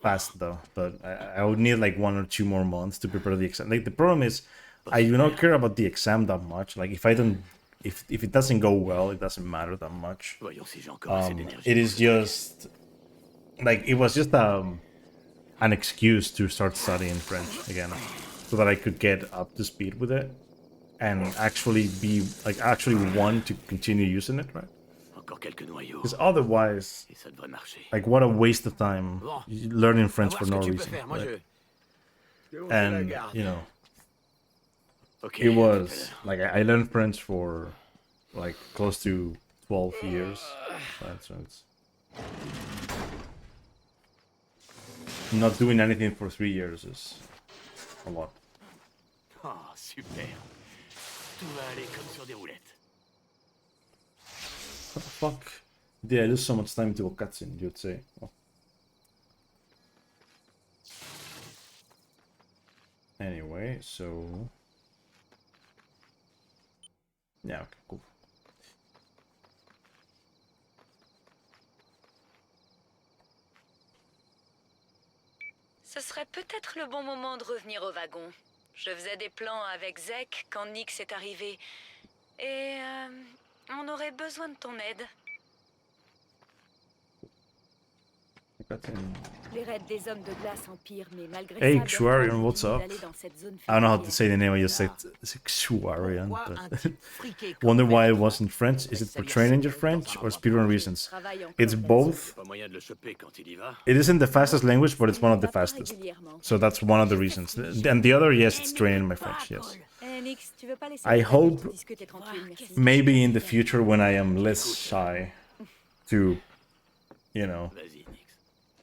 fast though, but I would need like 1 or 2 more months to prepare the exam. Like the problem is, I do not care about the exam that much. Like if I don't, if it doesn't go well, it doesn't matter that much. Voyons si j'ai encore assez d'énergie. It is just like it was just an excuse to start studying French again, so that I could get up to speed with it and actually be like actually want to continue using it, right? Encore quelques noyaux. Because otherwise, Et ça devrait marcher. like what a waste of time learning On va French voir for ce que no tu peux reason. faire. Moi, right? je te la And garde. you know, Ok. it was like I learned French for like close to 12 years. Right, so it's not doing anything for 3 years is a lot. Oh, super. Tout va aller comme sur des roulettes. What the fuck? Did I lose so much time to a cutscene, you'd say? Oh. Anyway, so... Yeah, okay, cool. Ce serait peut-être le bon moment de revenir au wagon. Je faisais des plans avec Zek quand Nix est arrivé. Et on aurait besoin de ton aide. Cutscene. Les raids des hommes de glace empirent, mais malgré Hey, ça, Xuarian, Bertrand what's continue up? d'aller dans cette zone I don't know how to familière. say the name, I just said Xuarian, Pourquoi un but... type friqué comme Wonder why it Bertrand wasn't French. Is it for salir training ses your mains French dans un or endroit speedrun public? reasons? Travaille encore It's là-dessus. both. Pas moyen de le choper quand il y va. It isn't the fastest language, but it's one of the Il va pas fastest. régulièrement. So that's one of the reasons. And the other, yes, it's training my French, yes. Eh, Nix, tu veux pas laisser I les hope adultes discuter tranquille, merci. Maybe in the future when I am less shy to, you know, Vas-y, Nix.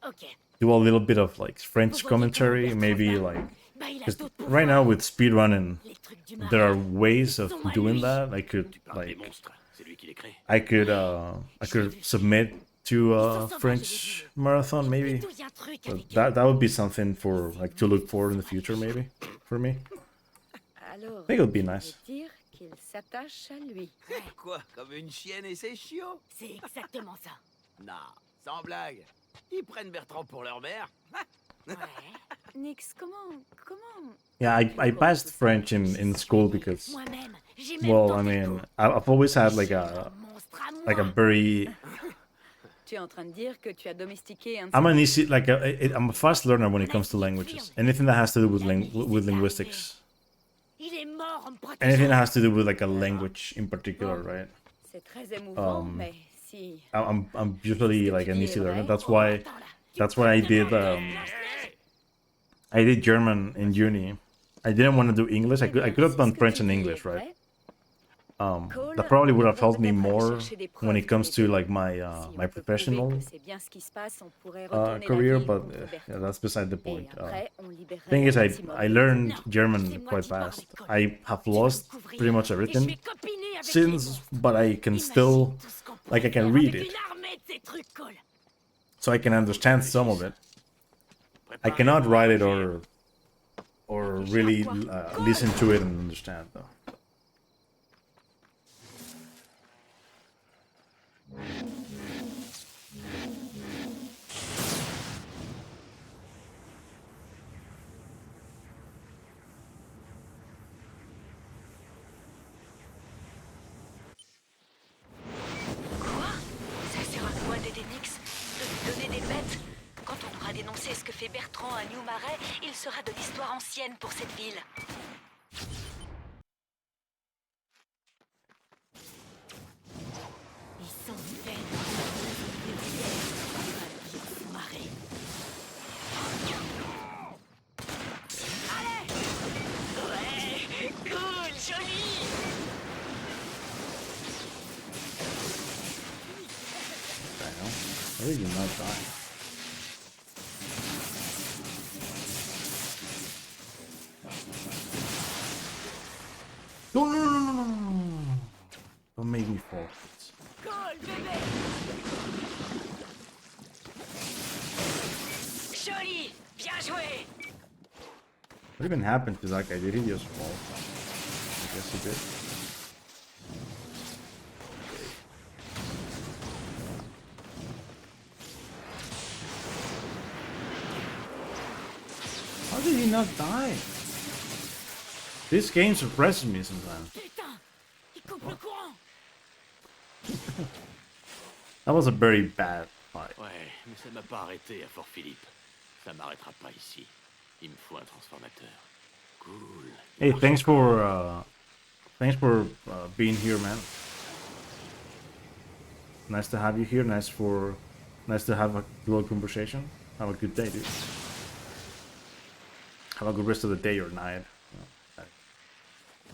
Ok. do a little bit of like French commentary, maybe like, Bah, il a 'cause d'autres right now pouvoirs. with speedrunning, Les trucs du there are marin. ways of Sont à doing lui. that. I could Tu parles des like, monstres. C'est lui qui les crée. I could submit to a French marathon maybe. Plutôt, y a un truc But avec that would be something for like to look for in the future maybe for me. Alors, I think it would be tu nice. veux dire qu'il s'attache à lui. Quoi? Comme une chienne et ses chiots? C'est exactement ça. Non, sans blague. Ils prennent Bertrand pour leur mère. Ouais. Nix, comment... Yeah, I passed French in school because, Moi-même, j'ai même well, I tenté mean, le coup. I've always had like Un a monstre à moi. like a very Tu es en train de dire que tu as domestiqué un... I'm an easy like I'm a fast learner when it comes to languages. Anything that has to do with with linguistics, Il est mort en me protégeant. anything that has to do with like a language in particular, right? C'est très émouvant, Um, mais si... I'm usually like an easy learner. That's Oh, why attends, là. Tu I peux did demander Blanche-Neige. I did German in uni. I didn't want to do English. I could have done French and English, right? That probably would have helped me more when it comes to like my my professional career, but yeah, that's beside the point. Thing is, I learned German quite fast. I have lost pretty much everything since, but I can still, like, I can read it, so I can understand some of it. I cannot write it or really listen to it and understand though. Quoi? Ça sert à quoi d'aider Nix? De lui donner des bêtes? Quand on aura dénoncé ce que fait Bertrand à New Marais, il sera de l'histoire ancienne pour cette ville. Ils sont pleins de marée. Allez! Ouais! Cool! Joli! How did you not die? No, no, no, no, no, no, no. Don't make me fall. Cool, bébé! Joli! Bien joué! What even happened to that guy? Did he just fall? I guess he did. How did he not die? This game surprises me sometimes. Putain! Il coupe le courant! That was a very bad fight. Ouais, mais ça m'a pas arrêté à Fort Philippe. Ça m'arrêtera pas ici. Il me faut un transformateur. Cool. Hey, thanks for being here, man. Nice to have you here. Nice to have a little conversation. Have a good day, dude. Have a good rest of the day or night.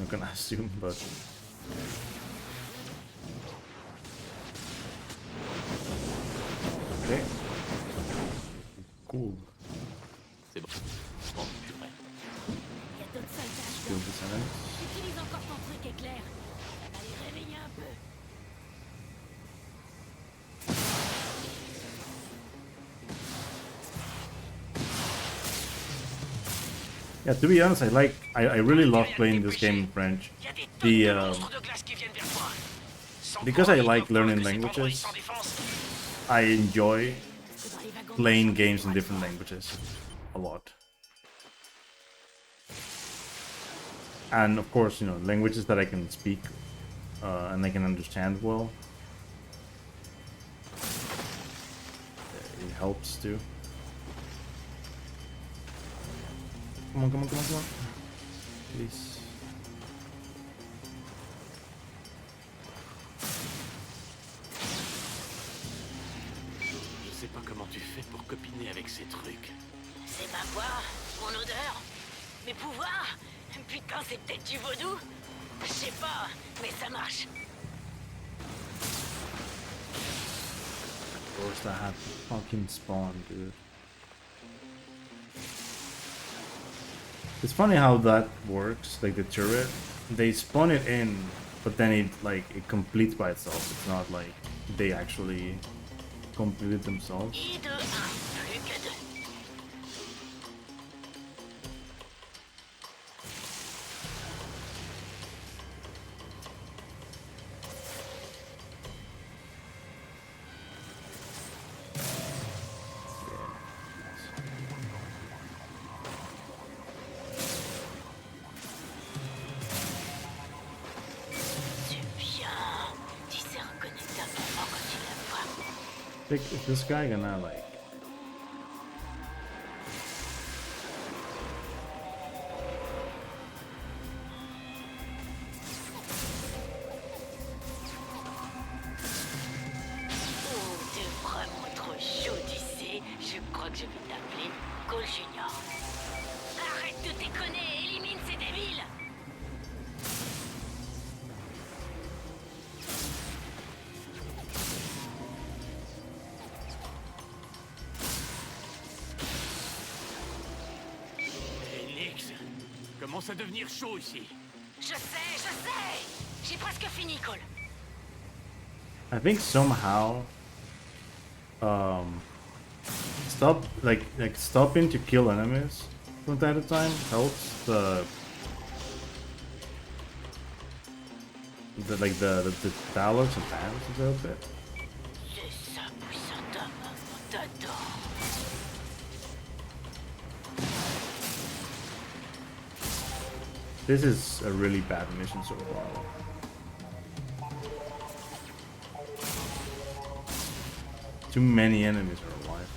I'm not gonna assume, but okay. Cool. C'est bon. Bon, je suis prêt. Il y a d'autres soldats. Kill this enemy. Utilise encore ton truc éclair. Ça va les réveiller un peu. Yeah, to be honest, I really love playing this game in French. The because I like learning languages, I enjoy playing games in different languages a lot. And of course, you know, languages that I can speak and I can understand well. It helps too. Come on, come on, come on, come on. Please. Je sais pas comment tu fais pour copiner avec ces trucs. C'est ma voix, mon odeur, mes pouvoirs. Putain, c'est peut-être du vaudou. Je sais pas, mais ça marche. Of course, that had to fucking spawn, dude. It's funny how that works, like the turret. They spawn it in, but then it completes by itself. It's not like they actually complete it themselves. Et de 1, plus que 2. Is this guy gonna like? Oh, t'es vraiment trop chaud, tu sais. Je crois que je vais t'appeler Cole Junior. commence à devenir chaud ici. Je sais. J'ai presque fini, Cole. I think somehow stopping to kill enemies from time to time helps the dialogues and battles a little bit. C'est ça, puissant homme. On t'adore. This is a really bad mission so far. Too many enemies are alive.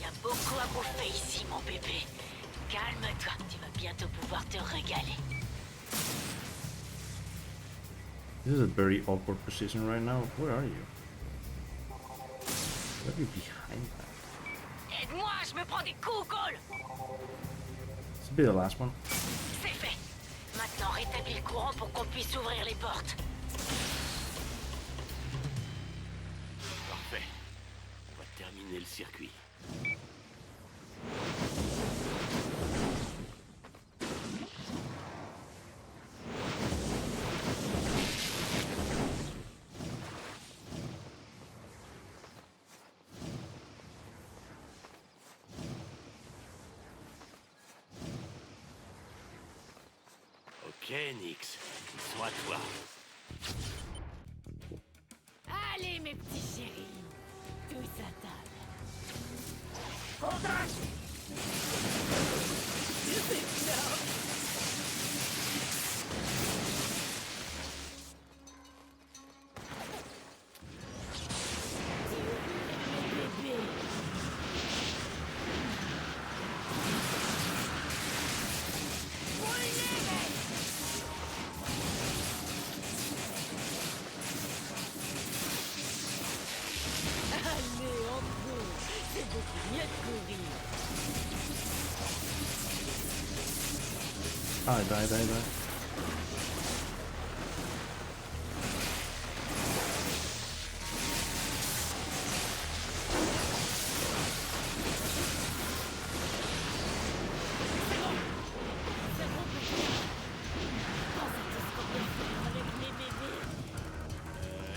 Y a beaucoup à bouffer ici, mon bébé. Calme-toi, tu vas bientôt pouvoir te régaler. This is a very awkward position right now. Where are you? What are you behind that? Aide-moi, je me prends des coups, Cole. This will be the last one. C'est fait. Maintenant, rétablis le courant pour qu'on puisse ouvrir les portes. Parfait. On va terminer le circuit. Ok, Nix. Ils sont à toi. Allez, mes petits chéris. Tous à table. Ah, die.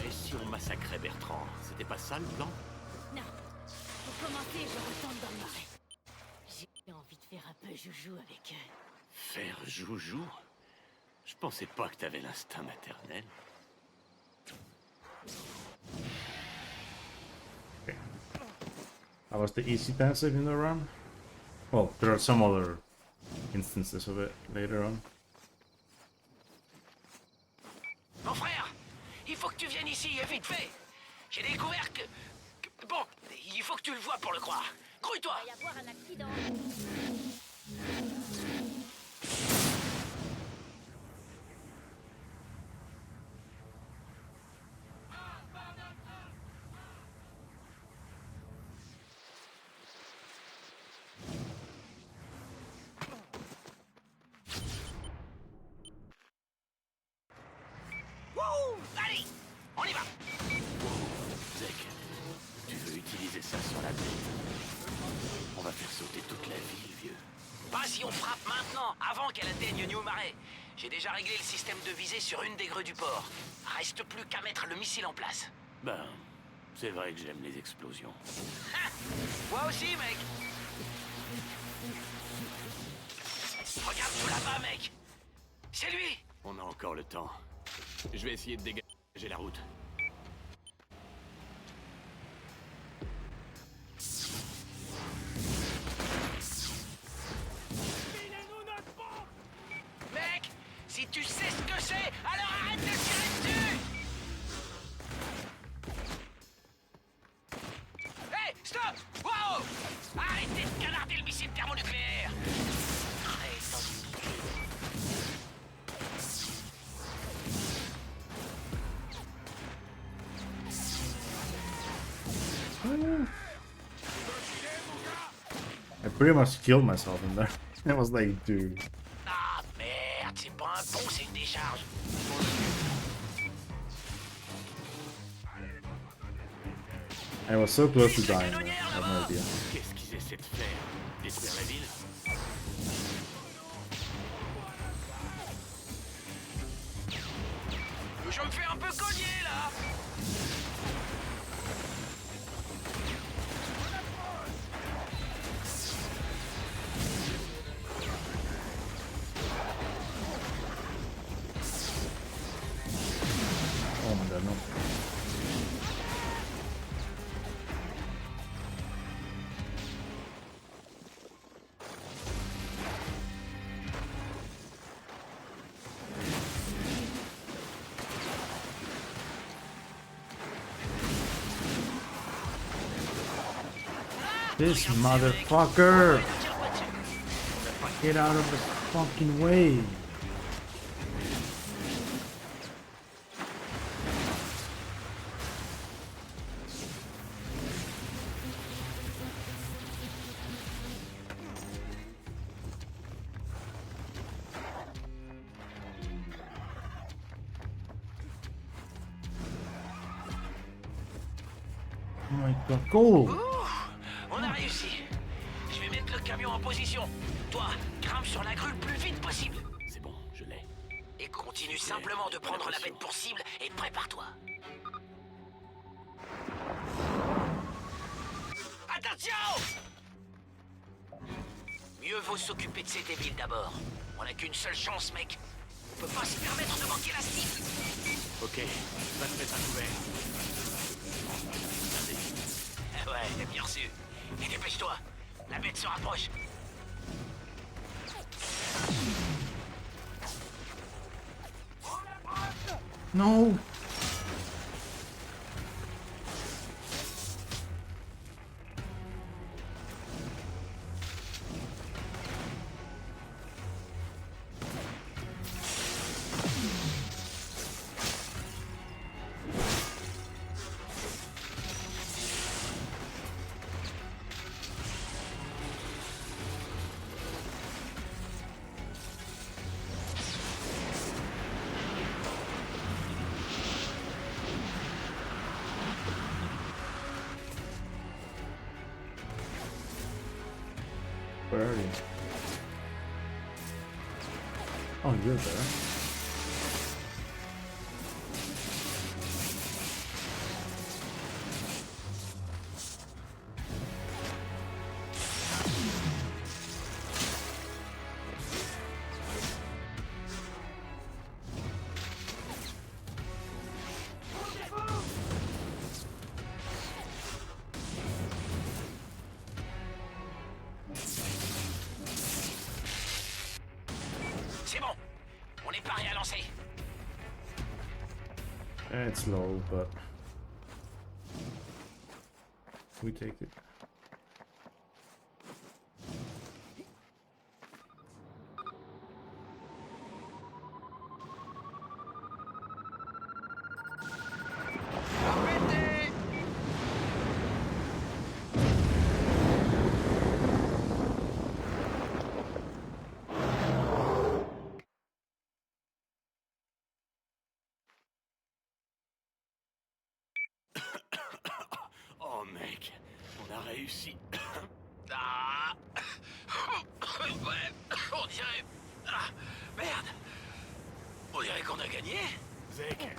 Et si on massacrait Bertrand? C'était pas ça le plan? Non. Pour commencer, je retourne dans le marais. J'ai envie de faire un peu joujou avec eux. Faire joujou? Je pensais pas que t'avais l'instinct maternel. Okay. That was the easy passive in the run. Well, there are some other instances of it later on. Mon frère, il faut que tu viennes ici, et vite fait. J'ai découvert que... Bon, il faut que tu le vois pour le croire. Grouille-toi. Il va y avoir un accident. Allez, on y va. Zek, tu veux utiliser ça sur la bête? On va faire sauter toute la ville, vieux. Pas si on frappe maintenant, avant qu'elle atteigne New Marais. J'ai déjà réglé le système de visée sur une des grues du port. Reste plus qu'à mettre le missile en place. Ben, c'est vrai que j'aime les explosions. Ha! Moi aussi, mec. Regarde tout là-bas, mec. C'est lui. On a encore le temps. Je vais essayer de dégager la route. Mec, si tu sais ce que c'est, alors arrête de tirer dessus. Hey, stop! Wow! Arrêtez de canarder le missile thermonucléaire. Très sensible. I pretty much killed myself in there. I was like, dude. Ah merde, c'est pas un pont, c'est une décharge. I was so close to dying. I have no idea. Qu'est-ce qu'ils essaient de faire? Détruire la ville? Je me fais un peu cogner là. Oh my god, no. This motherfucker! Get out of the fucking way! Oh my god, go! On a réussi. Je vais mettre le camion en position. Toi, grimpe sur la grue le plus vite possible. C'est bon, je l'ai. Et continue simplement de prendre la bête pour cible et prépare-toi. Attention! Mieux vaut s'occuper de ces débiles d'abord. On n'a qu'une seule chance, mec. On peut pas se permettre de manquer la cible. Ok, va te mettre à couvert. Ouais, bien reçu. Et dépêche-toi. La bête se rapproche. No! Where are you? Oh, you're there. C'est bon. On est paré à lancer. It's low, but we take it. Oh mec, on a réussi. Ah. Ouais, on dirait... Ah, merde. On dirait qu'on a gagné. Zek,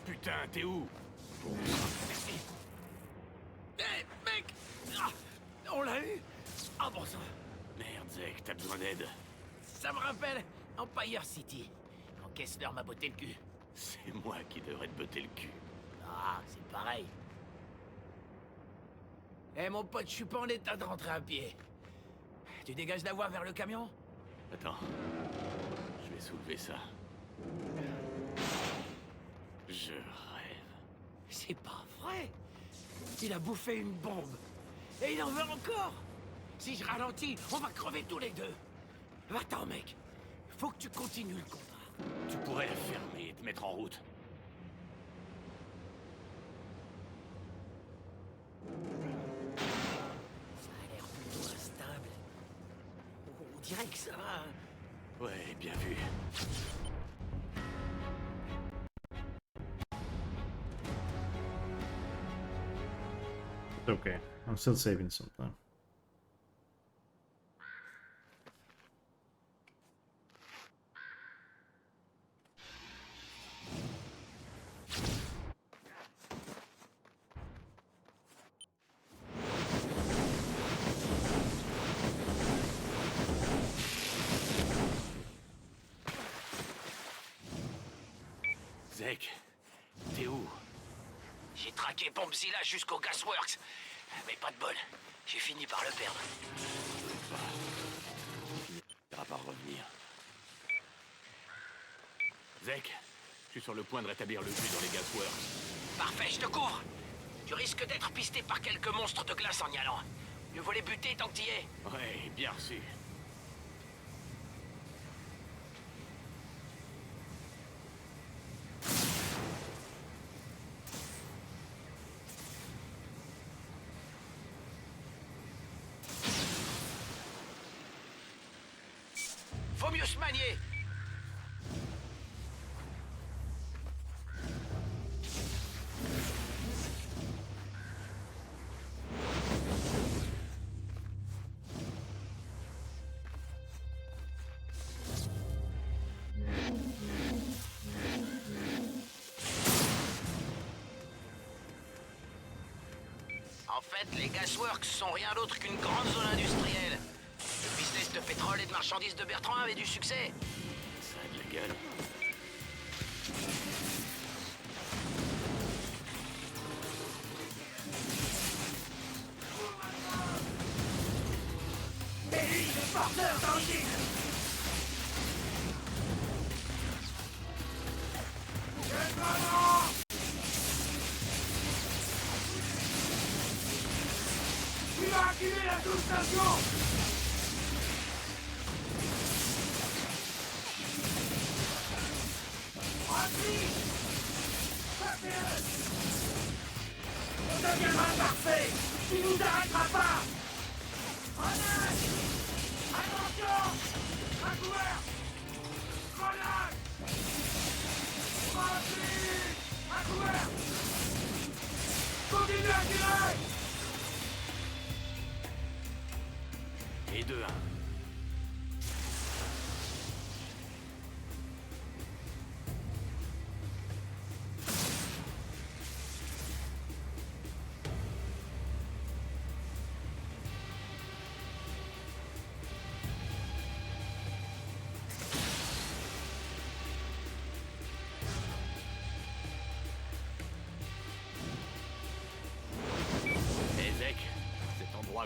putain, t'es où? Hé, mec. Ah, on l'a eu. Ah bon sang. Merde, Zek, t'as besoin d'aide. Ça me rappelle Empire City. Quand Kessler m'a botté le cul. C'est moi qui devrais te botter le cul. Ah, c'est pareil. Eh mon pote, je suis pas en état de rentrer à pied. Tu dégages la voie vers le camion? Attends, je vais soulever ça. Je rêve. C'est pas vrai. Il a bouffé une bombe. Et il en veut encore. Si je ralentis, on va crever tous les deux. Va-t'en, mec. Faut que tu continues le combat. Tu pourrais la fermer et te mettre en route. Ça a l'air plutôt instable. On dirait que ça va. Ouais, bien vu. It's okay. I'm still saving something. Zek, t'es où? J'ai traqué Bombzilla jusqu'au Gasworks. Mais pas de bol. J'ai fini par le perdre. Il va pas revenir. Zek, je suis sur le point de rétablir le jus dans les gasworks. Parfait, je te couvre. Tu risques d'être pisté par quelques monstres de glace en y allant. Mieux vaut les buter tant que t'y es. Ouais, bien reçu. Faut mieux se manier. En fait, les gasworks sont rien d'autre qu'une grande zone industrielle. Le business de pétrole et de marchandises de Bertrand avait du succès. Ça a de la gueule. Porteur d'origine. Tu vas activer la sous-station. On deviendra parfait. Tu nous arrêteras pas. Grenade. Attention. À couvert. Grenade. Rapide. À couvert. Continue à tirer. Et 2-1.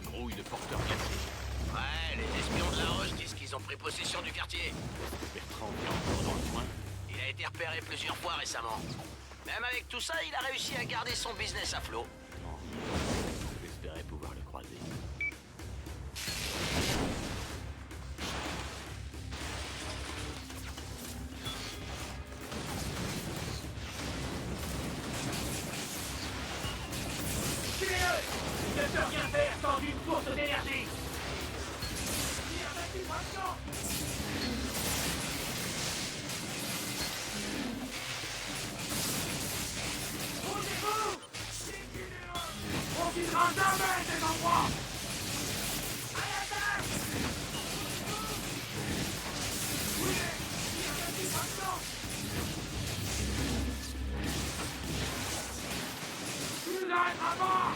Grouille de porteurs classés. Ouais, les espions de la Roche disent qu'ils ont pris possession du quartier. Bertrand est encore dans le coin. Il a été repéré plusieurs fois récemment. Même avec tout ça, il a réussi à garder son business à flot. J'espérais pouvoir le croiser. Ne peux rien faire sans une source d'énergie. Bougez-vous. On filera jamais ces endroits. À l'attaque. Oui, maintenant. Tu nous arrêteras pas.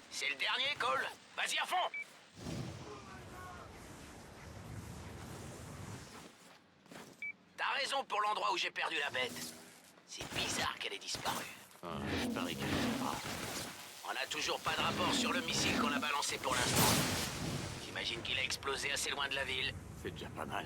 C'est le dernier, Cole. Vas-y à fond. T'as raison pour l'endroit où j'ai perdu la bête. C'est bizarre qu'elle ait disparu. Ah, je parie qu'elle ne pas. On n'a toujours pas de rapport sur le missile qu'on a balancé pour l'instant. J'imagine qu'il a explosé assez loin de la ville. C'est déjà pas mal.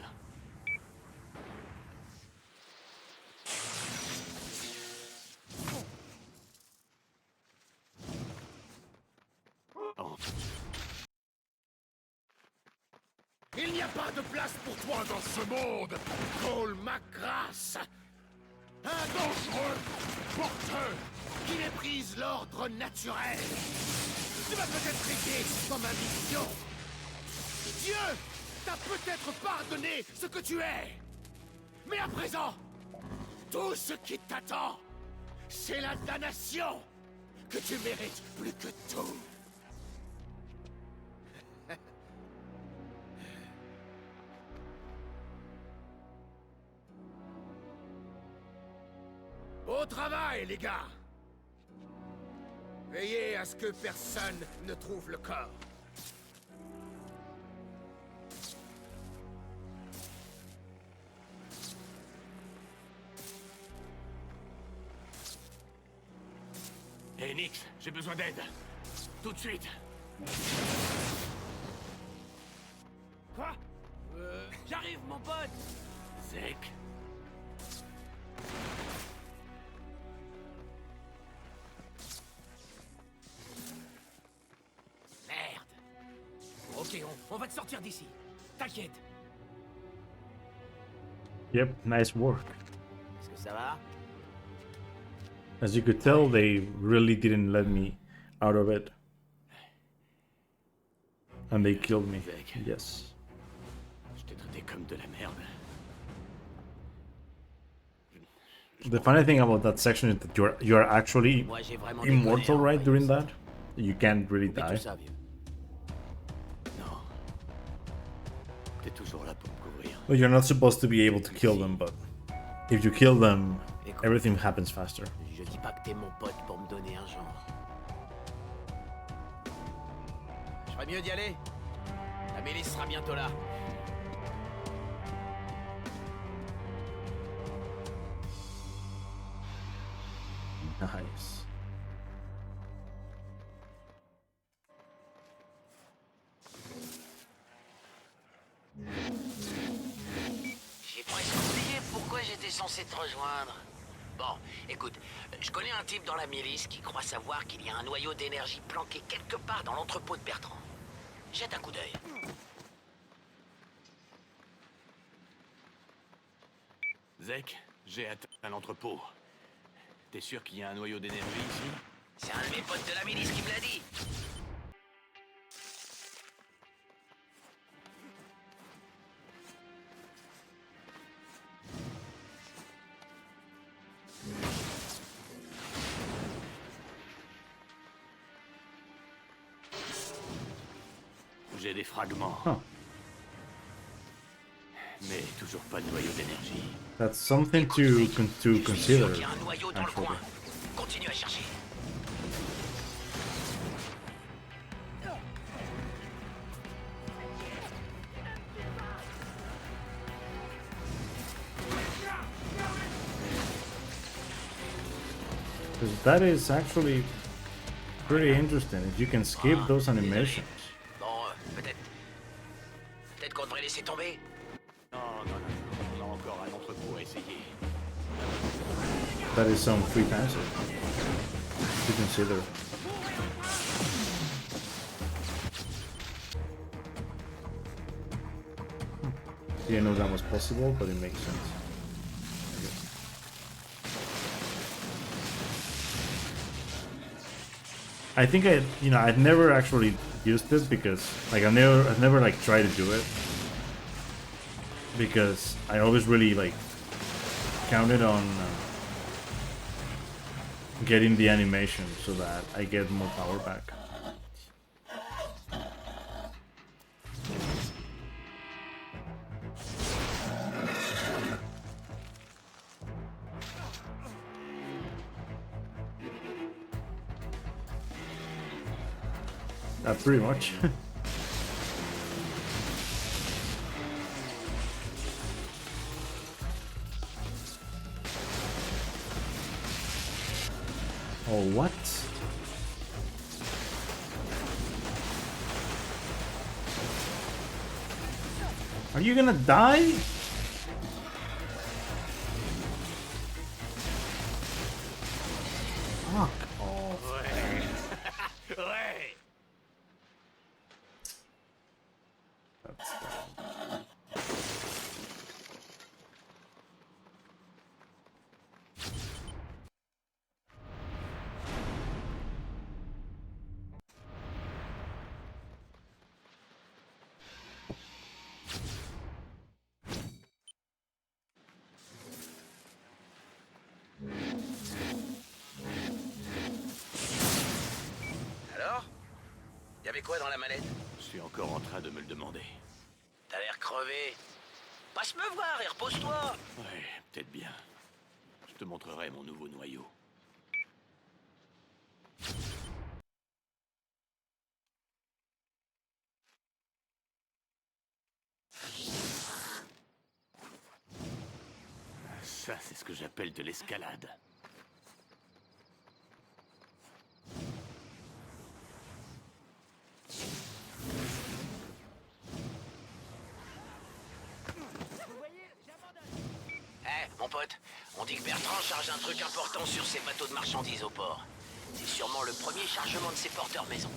Il n'y a pas de place pour toi dans ce monde, Cole McGrath. Un dangereux porteur qui méprise l'ordre naturel. Tu vas peut-être régler dans ma mission. Dieu t'a peut-être pardonné ce que tu es. Mais à présent, tout ce qui t'attend, c'est la damnation que tu mérites plus que tout. Au travail, les gars! Veillez à ce que personne ne trouve le corps. Hé, Nix, j'ai besoin d'aide. Tout de suite. Quoi? J'arrive, mon pote. Zek. Merde. Ok, on va te sortir d'ici. T'inquiète. Yep, nice work. Est-ce que ça va? As you could tell, they really didn't let me out of it. And they killed me. Zek. Yes. Je t'ai traité comme de la merde. The funny thing about that section is that you're actually Moi, j'ai vraiment immortal, déconné, right? hein, During voyons that, you can't really ça. die. Tout ça, vieux. Non. T'es toujours là pour me couvrir. Well, you're not supposed to be able to kill them, but if you kill them, Écoute. everything happens faster. Je dis pas que t'es mon pote pour me donner un genre. Je ferais mieux d'y aller. La milice sera bientôt là. Nice. J'ai presque oublié pourquoi j'étais censé te rejoindre. Bon, écoute, je connais un type dans la milice qui croit savoir qu'il y a un noyau d'énergie planqué quelque part dans l'entrepôt de Bertrand. Jette un coup d'œil. Zek, j'ai atteint l'entrepôt. T'es sûr qu'il y a un noyau d'énergie ici? C'est un de mes potes de la milice qui me l'a dit. J'ai des fragments. Huh. Mais toujours pas de noyau d'énergie. That's something Écoute, to Zek, to je suis consider. sûr qu'il y a un noyau dans le Actually. coin. Continue à chercher. Because that is actually pretty interesting. If you can skip those animations. Bon, peut-être qu'on devrait laisser tomber. Non, non, non, on a encore un entrepôt à essayer. That is some free answer to consider. Didn't know that was possible, but it makes sense. I think I'd never actually used it because, like, I've never like tried to do it because I always really like counted on getting the animation so that I get more power back. Pretty much. Oh, what? Are you gonna die? Fuck off. Ouais. That's bad. Alors? Y'avait quoi dans la mallette? Je suis encore en train de me le demander. T'as l'air crevé. Passe me voir et repose-toi. Ouais, peut-être bien. Je te montrerai mon nouveau noyau. Ça, c'est ce que j'appelle de l'escalade. Mon pote, on dit que Bertrand charge un truc important sur ses bateaux de marchandises au port. C'est sûrement le premier chargement de ses porteurs maison.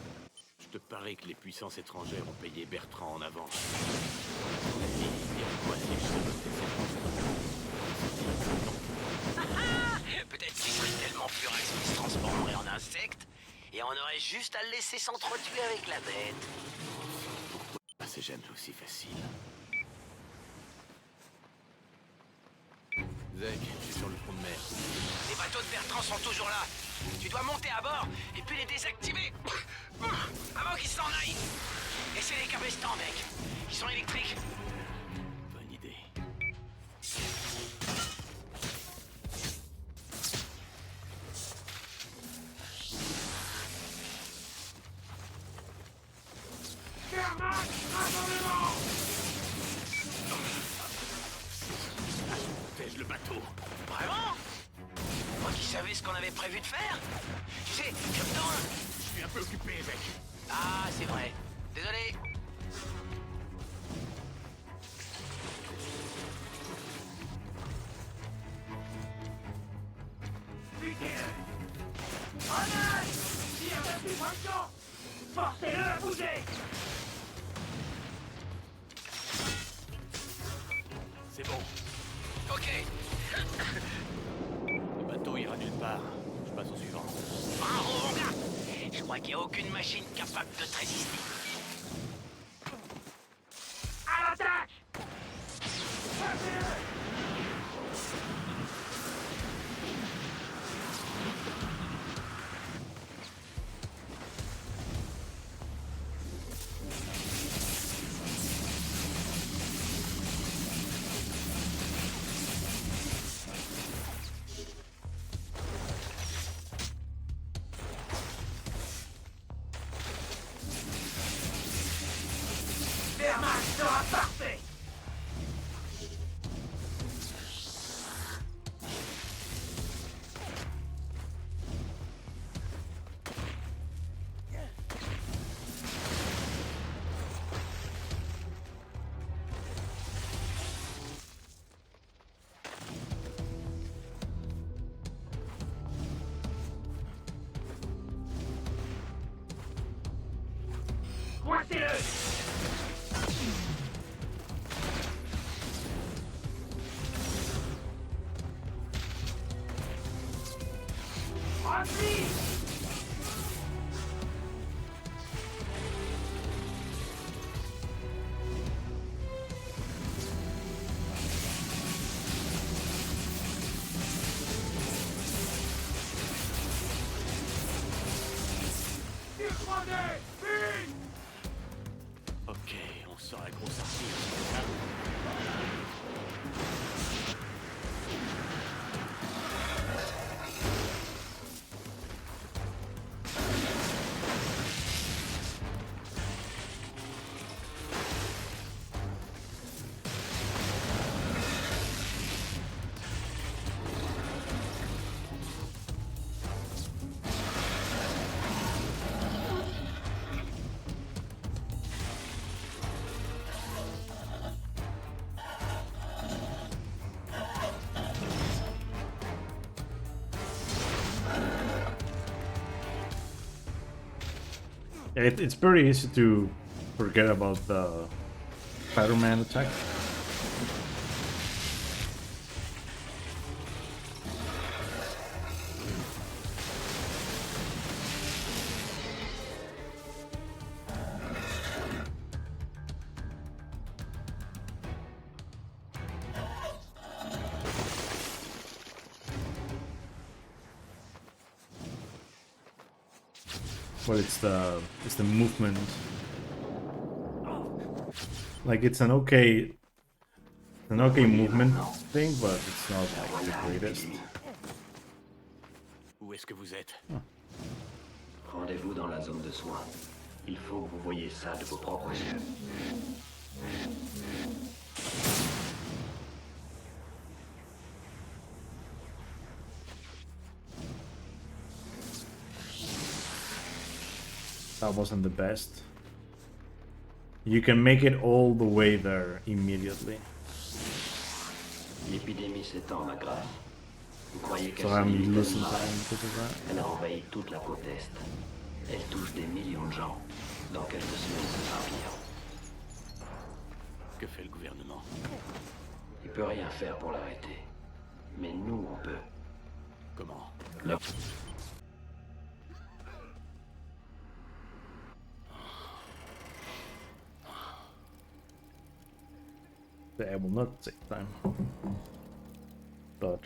Je te parie que les puissances étrangères ont payé Bertrand en avance. Peut-être qu'il serait tellement furax qu'il se transformerait en insecte, et on aurait juste à le laisser s'entretuer avec la bête. Pourquoi c'est jamais aussi facile? Zach, je suis sur le front de mer. Les bateaux de Bertrand sont toujours là. Tu dois monter à bord et puis les désactiver avant qu'ils s'en aillent. Et c'est les cabestans, mec. Ils sont électriques. Bonne idée. Protège le bateau. Vraiment? Moi qui savais ce qu'on avait prévu de faire. Tu sais, comme dans un... Je suis un peu occupé, Zach. Ah, c'est vrai. Désolé. Forcez-le à bouger! C'est bon. Ok. Le bateau ira nulle part. Je passe au suivant. Bravo, mon gars. Je crois qu'il n'y a aucune machine capable de te résister. À l'attaque! Vermax sera parfait! Coincez-le! Rempli! Surprenez! Vite! Ok, on sort la grosse artille. It's pretty easy to forget about Spider-Man attack. But it's the movement. Like it's an okay movement thing, but it's not like the greatest. Où est-ce que vous êtes? Rendez-vous dans la zone de soins. Il faut que vous voyiez ça de vos propres yeux. That wasn't the best. You can make it all the way there immediately. L'épidémie s'étend, ma grâce. Vous croyez qu'elle So se I'm limite à losing l'Irak? time because of that. Elle a envahi toute la côte Est. Elle touche des millions de gens. Dans quelques semaines, ce sera pire. Que fait le gouvernement? Il peut rien faire pour l'arrêter. Mais nous, on peut. Comment? Le- I will not take time. But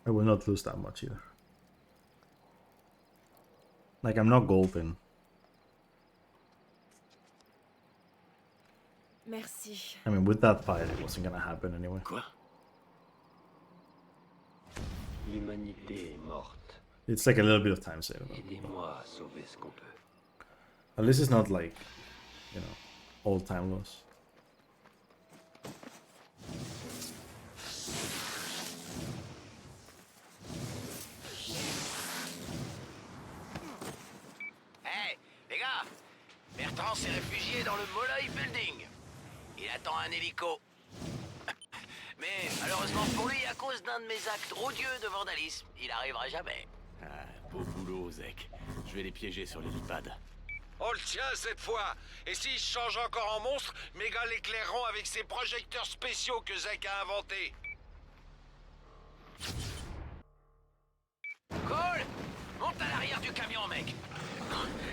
I will not lose that much either. Like I'm not golden. Merci. I mean with that fight it wasn't gonna happen anyway. Quoi? L'humanité est morte. It's like a little bit of time saving. Aidez-moi à sauver ce qu'on peut. At least it's not like, you know, all time loss. Hey, les gars! Bertrand s'est réfugié dans le Molloy Building. Il attend un hélico. Mais malheureusement pour lui, à cause d'un de mes actes odieux de vandalisme, il arrivera jamais. Ah, beau boulot, Zek. Je vais les piéger sur l'hélipad. On le tient cette fois. Et s'il se change encore en monstre, mes gars l'éclaireront avec ces projecteurs spéciaux que Zek a inventés. Cole! Monte à l'arrière du camion, mec.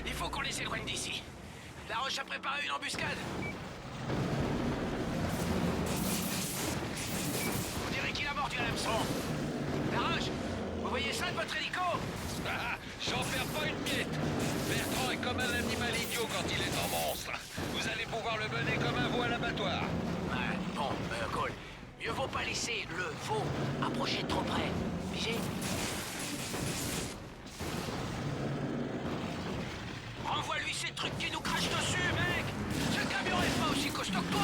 Il faut qu'on les éloigne d'ici. La Roche a préparé une embuscade. On dirait qu'il a mordu à l'hameçon. La Roche, vous voyez ça de votre hélico? Ah, j'en perds pas une miette. Bertrand est comme un animal idiot quand il est en monstre. Vous allez pouvoir le mener comme un veau à l'abattoir. Ouais, bon, Cole, mieux vaut pas laisser le veau approcher de trop près. Pigé? Renvoie-lui ces trucs qui nous crachent dessus, mec! Ce camion est pas aussi costaud que toi!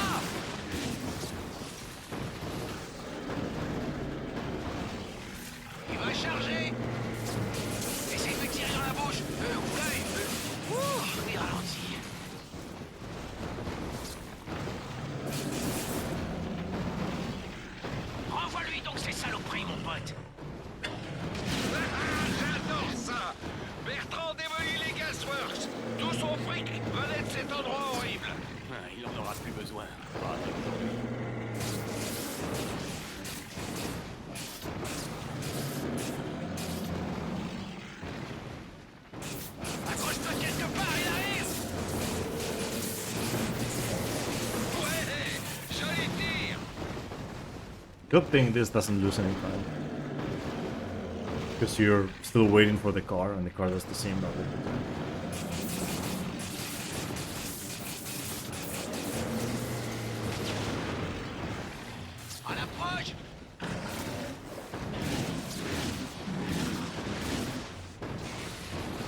Il va charger! Essaye de me tirer dans la bouche! Ou l'œil! Il ralentit. Renvoie-lui donc ces saloperies, mon pote! J'adore ça. Bertrand démolit les gasworks. Tout son fric venait de cet endroit horrible. Ah, il en aura plus besoin. Pas aujourd'hui. Accroche-toi quelque part, il arrive! Ouais, joli tir. Good thing this doesn't lose any time. Because you're still waiting for the car and the car does the same every time. On approche!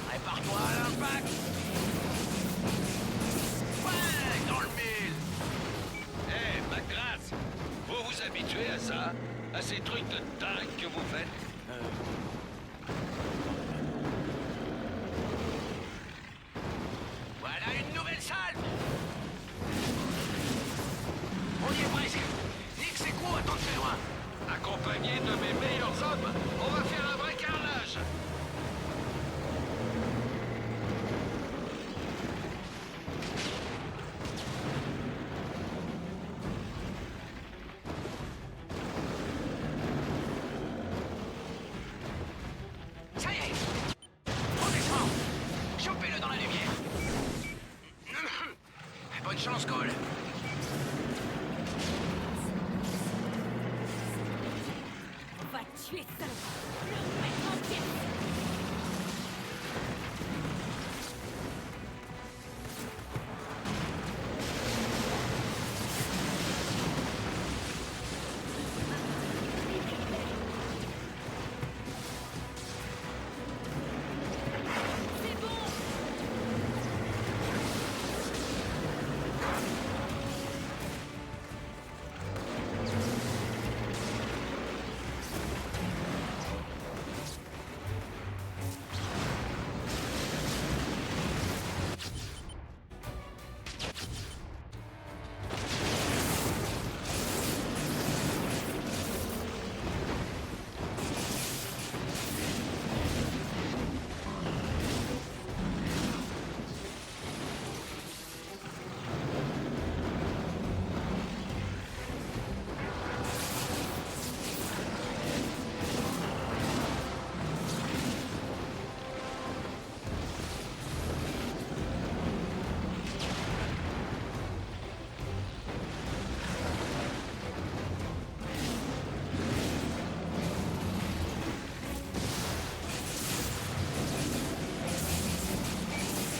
Prépare-toi à l'impact! Ouais, dans le mille! Eh, ma grâce, vous vous habituez à ça? À ces trucs de dingue que vous faites? Voilà une nouvelle salve! On y est presque! Nique ses coups, attends de très loin! Accompagné de mes meilleurs hommes, on va faire un vrai carnage. Cole. On va tuer ça. Le mettre en pièces.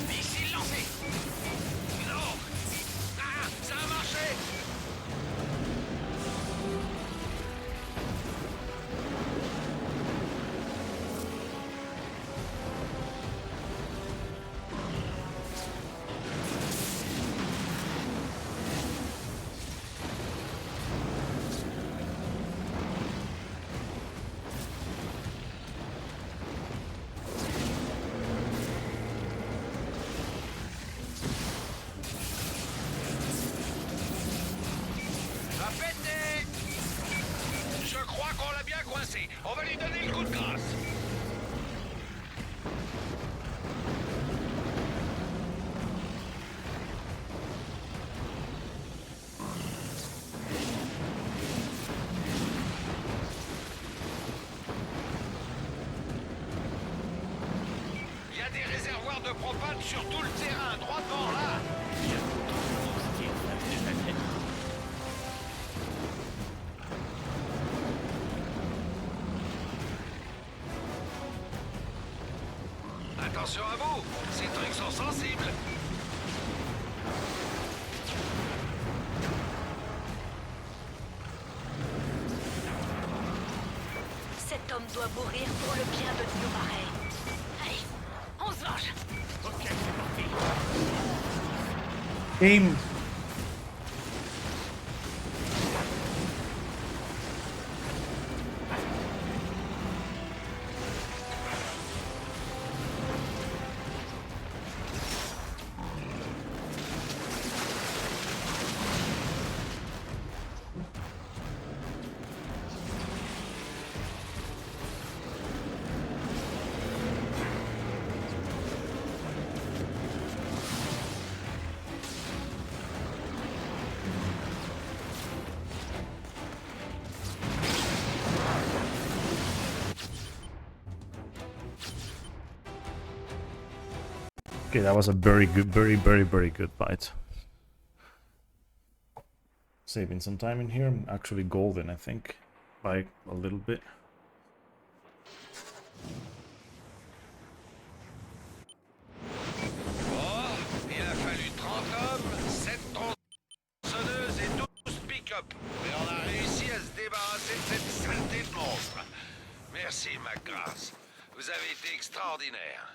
Missile lancé. Non. Ah, ça a marché. Va péter. Je crois qu'on l'a bien coincé. On va lui donner le coup de grâce. Il y a des réservoirs de propane sur tout le terrain, droit devant là. Il y a trop de style, des années. Attention à vous, ces trucs sont sensibles. Cet homme doit mourir pour le bien de nos marais. Allez, on se venge. Ok, c'est parti. Aim. Okay, that was a very good, very good fight. Saving some time in here. I'm actually golden, I think, by a little bit. Oh, il a fallu 30 hommes, 7 tronçonneuses et 12 pick-up. Mais on a réussi à se débarrasser de cette saleté de monstre. Merci, McGrath. Vous avez été extraordinaire.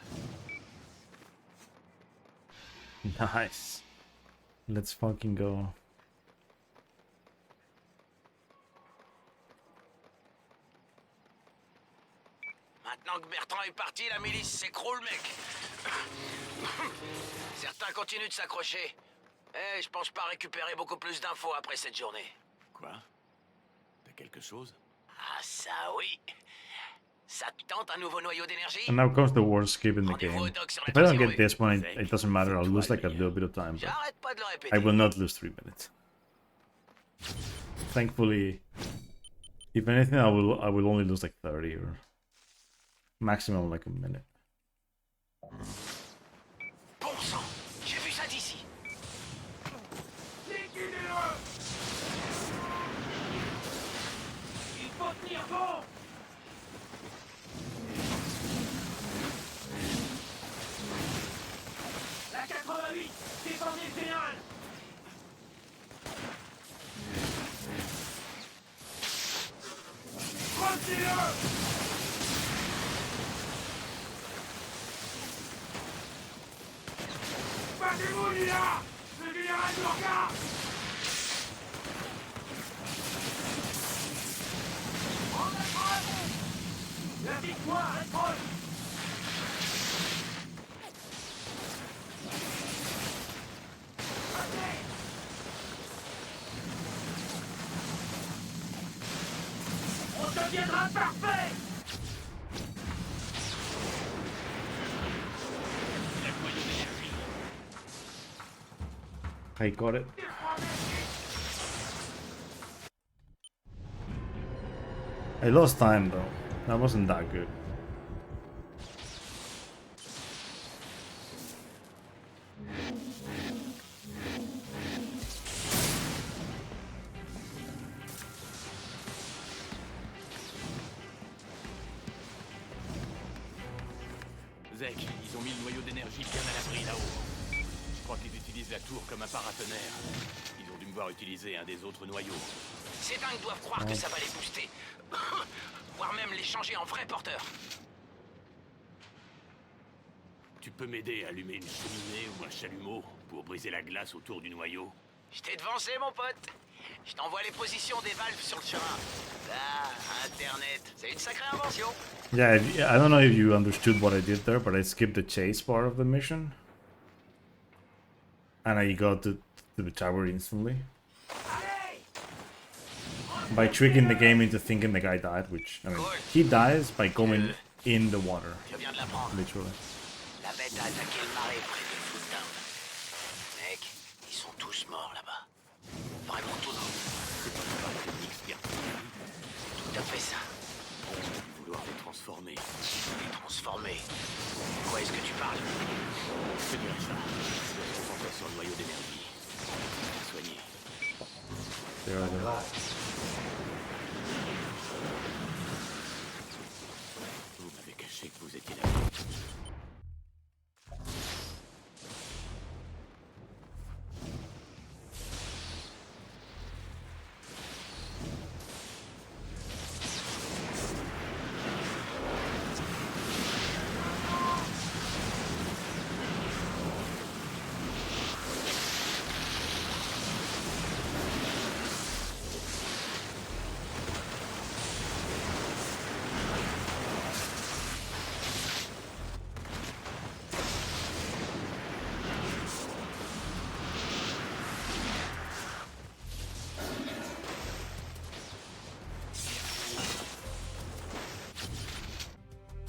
Nice. Let's fucking go. Maintenant que Bertrand est parti, la milice s'écroule, mec. Certains continuent de s'accrocher. Eh, je pense pas récupérer beaucoup plus d'infos après cette journée. Quoi? T'as quelque chose? Ah ça oui. Ça te tente un nouveau noyau d'énergie? And now comes the worst skip in the Rendez-vous game. au dock sur la If I don't troisième get rue. this one, it doesn't matter. I'll lose like a little bit of time, but J'arrête pas de le répéter. I will not lose 3 minutes. Thankfully, if anything, I will only lose like 30 or maximum like a minute. Bon sang, j'ai vu ça d'ici. Décachez-vous, lui, là! Le général nous regarde! La victoire est proche! On deviendra parfait! I got it. I lost time though. That wasn't that good. Zek, ils ont mis le noyau d'énergie bien à l'abri là-haut. Je crois qu'ils utilisent la tour comme un paratonnerre. Ils ont dû me voir utiliser un des autres noyaux. Ces dingues doivent croire que ça va les booster. Voire même les changer en vrais porteurs. Tu peux m'aider à allumer une cheminée ou un chalumeau pour briser la glace autour du noyau? Je t'ai devancé, mon pote. Je t'envoie les positions des valves sur le chemin. Ah, Internet, c'est une sacrée invention. Yeah, I don't know if you understood what I did there, but I skipped the chase part of the mission. And I got to the tower instantly. By tricking the game into thinking the guy died, which, I mean, he dies by going in the water. Je viens de l'apprendre. Literally. La bête a attaqué le marais près de Footdown. Mec, ils sont tous morts là-bas. Vraiment tous. C'est tout à fait ça. Vouloir les transformer. Les transformer. De quoi est-ce que tu parles? C'est bien ça. Je dois se concentrer sur le noyau d'énergie. Soigner. There I go. Vous m'avez caché que vous étiez là.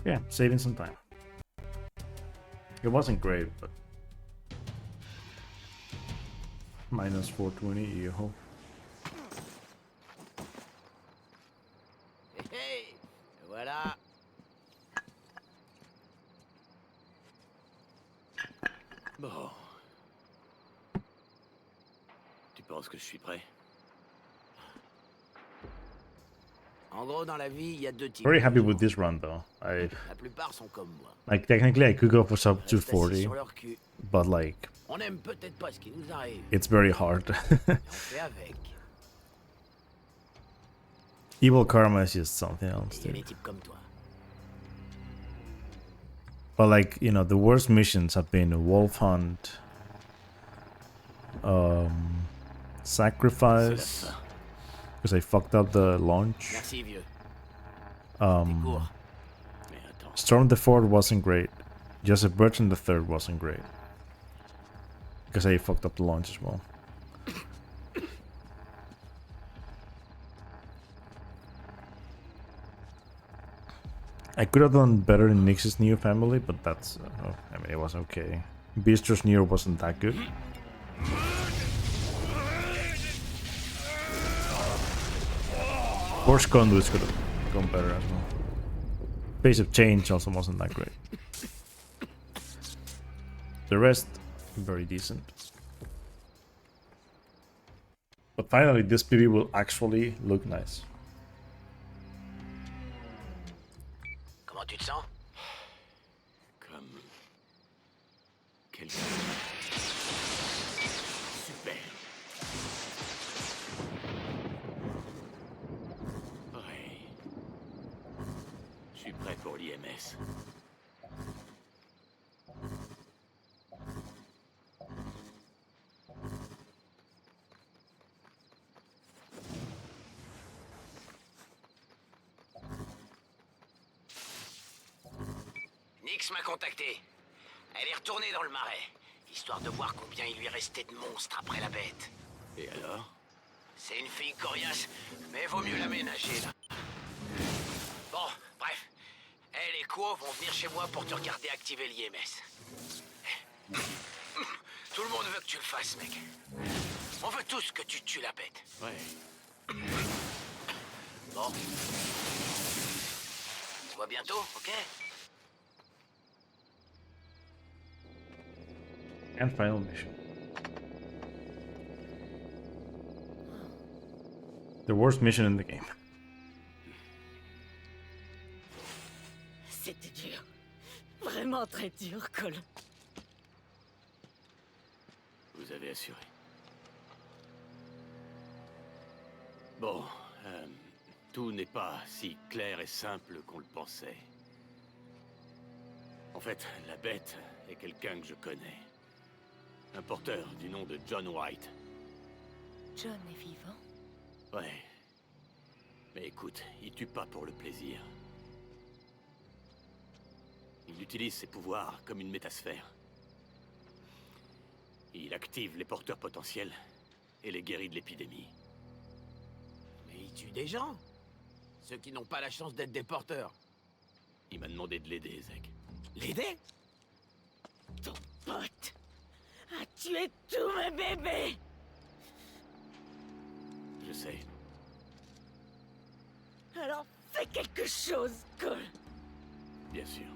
Yeah, saving some time. It wasn't great, but minus 420, yo. Hey, voilà. Bon. Tu penses que je suis prêt? En gros, dans la vie, il y a deux types. Very happy with this run though. La plupart sont comme moi. Like technically I could go for sub Restent assis 240, sur leur cul. but like On n'aime peut-être pas ce qui nous arrive. it's very hard. Mais on fait avec. Evil karma is just something else, Et il y a dude. des types comme toi. But like, you know, the worst missions have been Wolf Hunt, Sacrifice, because I fucked up the launch. Merci, vieux. Um, Mais attends. Storm the Fort wasn't great. Joseph Bertrand the Third wasn't great, because I fucked up the launch as well. I could have done better in Nix's Neo family, but that's, I mean, it was okay. Bistro's Neo wasn't that good. Force Conduits could have gone better as well. Pace of Change also wasn't that great. The rest, very decent. But finally, this PV will actually look nice. Comment tu te sens? Comme... quelqu'un... Super. Ouais. Je suis prêt pour l'IMS. Nix m'a contacté. Elle est retournée dans le marais, histoire de voir combien il lui restait de monstres après la bête. Et alors? C'est une fille coriace, mais vaut mieux la ménager, là. Bon, bref. Elle et Quo vont venir chez moi pour te regarder activer l'IMS. Tout le monde veut que tu le fasses, mec. On veut tous que tu tues la bête. Ouais. Bon. On se voit bientôt, ok? And final mission. The worst mission in the game. C'était dur. Vraiment très dur, Cole. Vous avez assuré. Bon, tout n'est pas si clair et simple qu'on le pensait. En fait, la bête est quelqu'un que je connais. Un porteur du nom de John White. John est vivant? Ouais. Mais écoute, il tue pas pour le plaisir. Il utilise ses pouvoirs comme une métasphère. Il active les porteurs potentiels et les guérit de l'épidémie. Mais il tue des gens. Ceux qui n'ont pas la chance d'être des porteurs. Il m'a demandé de l'aider, Zek. L'aider? Ton pote a tué tous mes bébés. Je sais. Alors fais quelque chose, Cole. Bien sûr.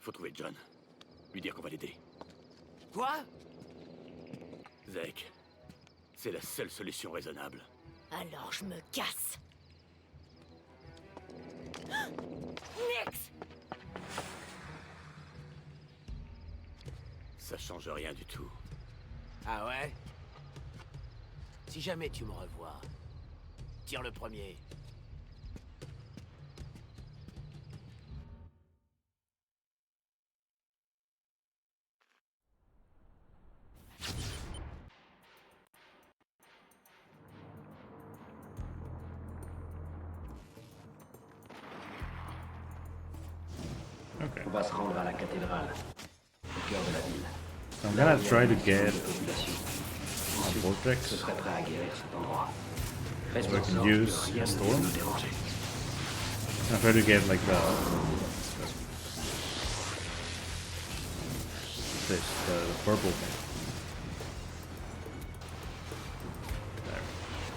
Faut trouver John. Lui dire qu'on va l'aider. Quoi? Zek, c'est la seule solution raisonnable. Alors je me casse. Nix! Ça change rien du tout. Ah ouais? Si jamais tu me revois, tire le premier. Okay. On va se rendre à la cathédrale, au cœur de la ville. So I'm gonna try to get Population. a Ensuite, vortex ce serait prêt à guérir cet endroit. Faites so I en can sorte use que rien a ne storm. puisse nous déranger. I try to get like this, the purple thing. There.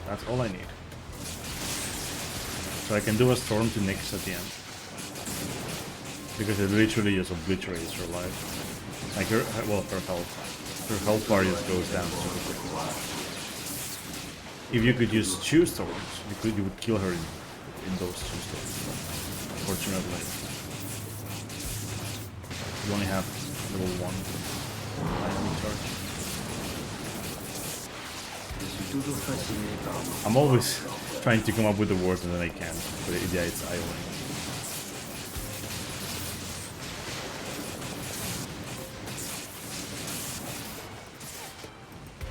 That's all I need. So I can do a storm to Nyx at the end. Because it literally just obliterates her life. Like her health. Her health bar just goes down super quick. If you could just choose storms, you would kill her in those 2 storms. But unfortunately, you only have level 1 lightning charge. I'm always trying to come up with the words and then I can't. But yeah, it's eye-opening.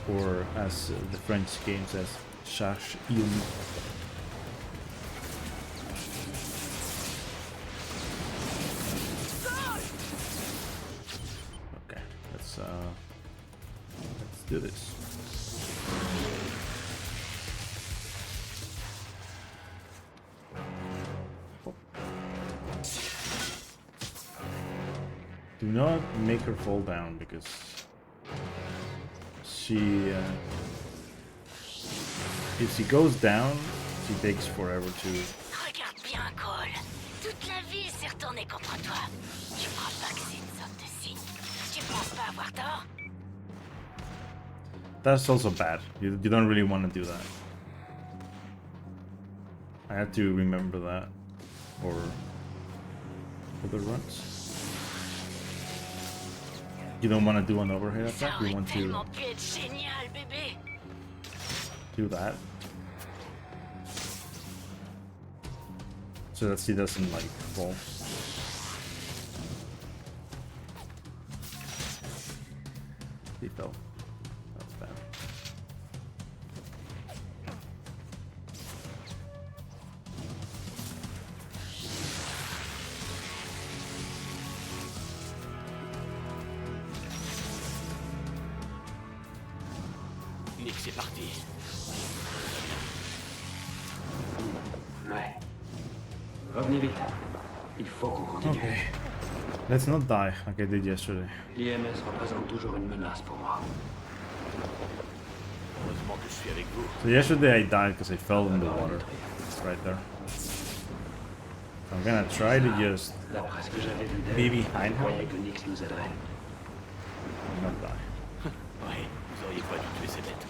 Or as the French game says, cherche une. Okay, let's do this. Oh. Do not make her fall down because if she goes down, she takes forever to. Regarde bien, Cole. Toute la ville s'est retournée contre toi. Tu crois pas que c'est une sorte de signe? Tu penses pas avoir tort? That's also bad. You don't really want to do that. I had to remember that for other runs. You don't want to do an overhead attack. You want to do that so that she doesn't like fall. He fell. That's bad. Nick, c'est parti. Ouais. Revenez vite. Il faut qu'on continue. Okay. Let's not die like I did yesterday. L'IMS représente toujours une menace pour moi. Heureusement que je suis avec vous. So yesterday I died because I fell in the water. It's right there. So I'm gonna try to just D'après ce que j'avais vu d'elle, be behind je her croyais que Nyx nous aiderait. and not die. Ouais, vous auriez pas dû tuer ces bêtes.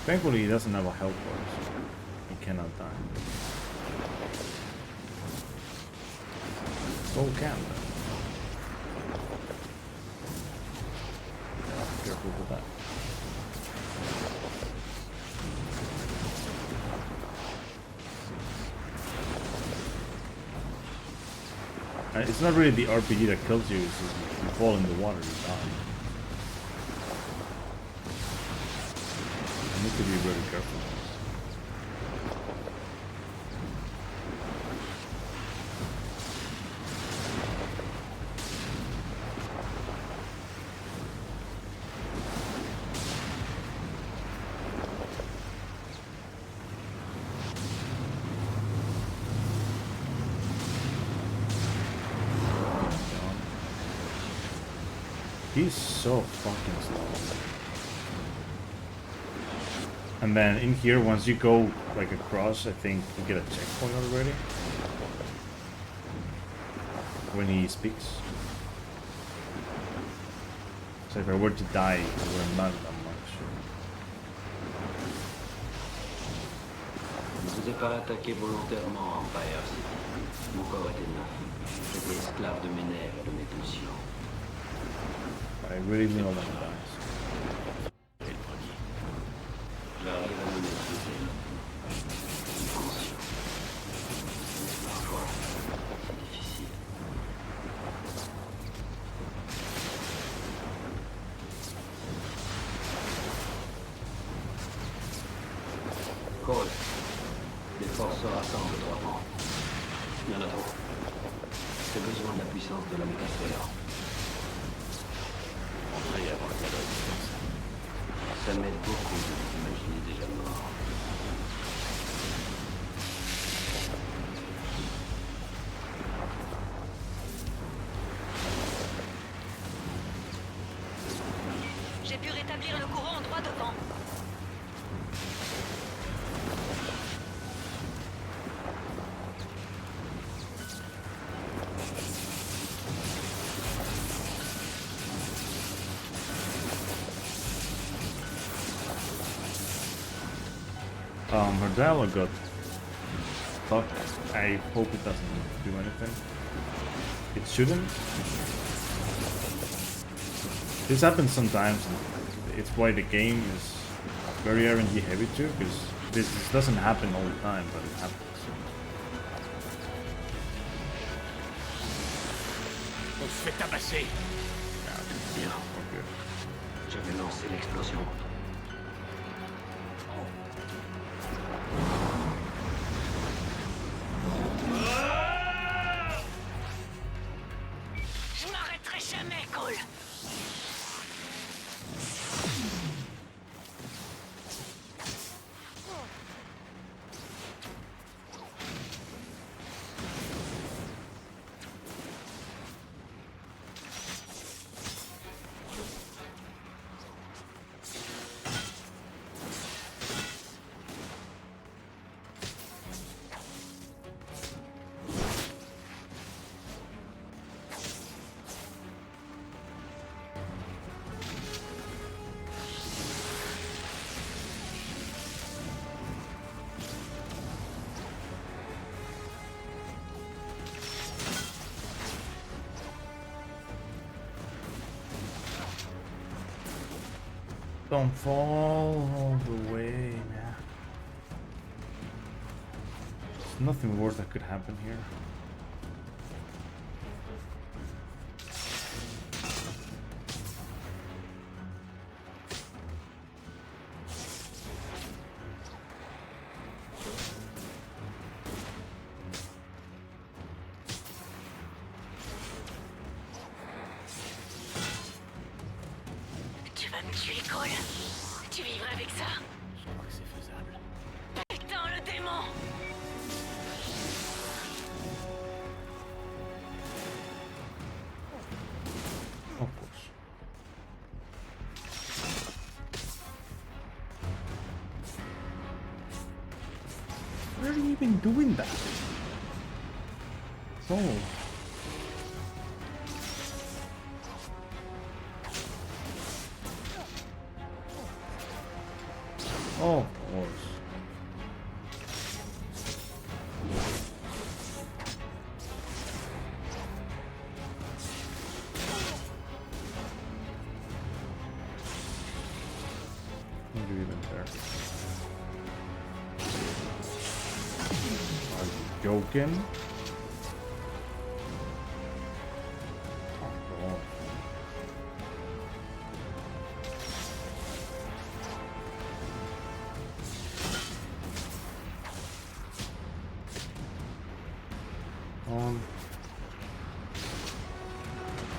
Thankfully he doesn't have a health bar, so he cannot die. So can then. Careful with that. It's not really the RPG that kills you, it's just you fall in the water, you die. You need to be very careful. He's so fucking slow. And then in here, once you go like across, I think you get a checkpoint already. When he speaks. So if I were to die, it wouldn't matter that much. Je ne vous ai pas attaqué volontairement, Empire. Mon corps était neuf. J'étais esclave de mes nerfs et de mes pulsions. But I really don't want to die. J'arrive à me maîtriser. Conscient. Parfois, c'est difficile. Cole, les forces se rassemblent autrement. Il y en a trop. J'ai besoin de la puissance de la métasphère. Entrez avant le cas de résistance. Ça m'aide beaucoup de m'imaginer déjà mort. Her dialogue got stuck. I hope it doesn't do anything. It shouldn't. This happens sometimes, and it's why the game is very RNG heavy too, because this doesn't happen all the time, but it happens. On se fait tabasser. Bien. Okay. Je vais lancer l'explosion. Je m'arrêterai jamais, Cole. Don't fall all the way, man. There's nothing worse that could happen here. Tu vas me tuer, Cole. Tu vivras avec ça. Je crois que c'est faisable. Putain, le démon. Of course. Why are you even doing that? Oh. Oh, of course. Maybe even there. Are you joking? Oh, God.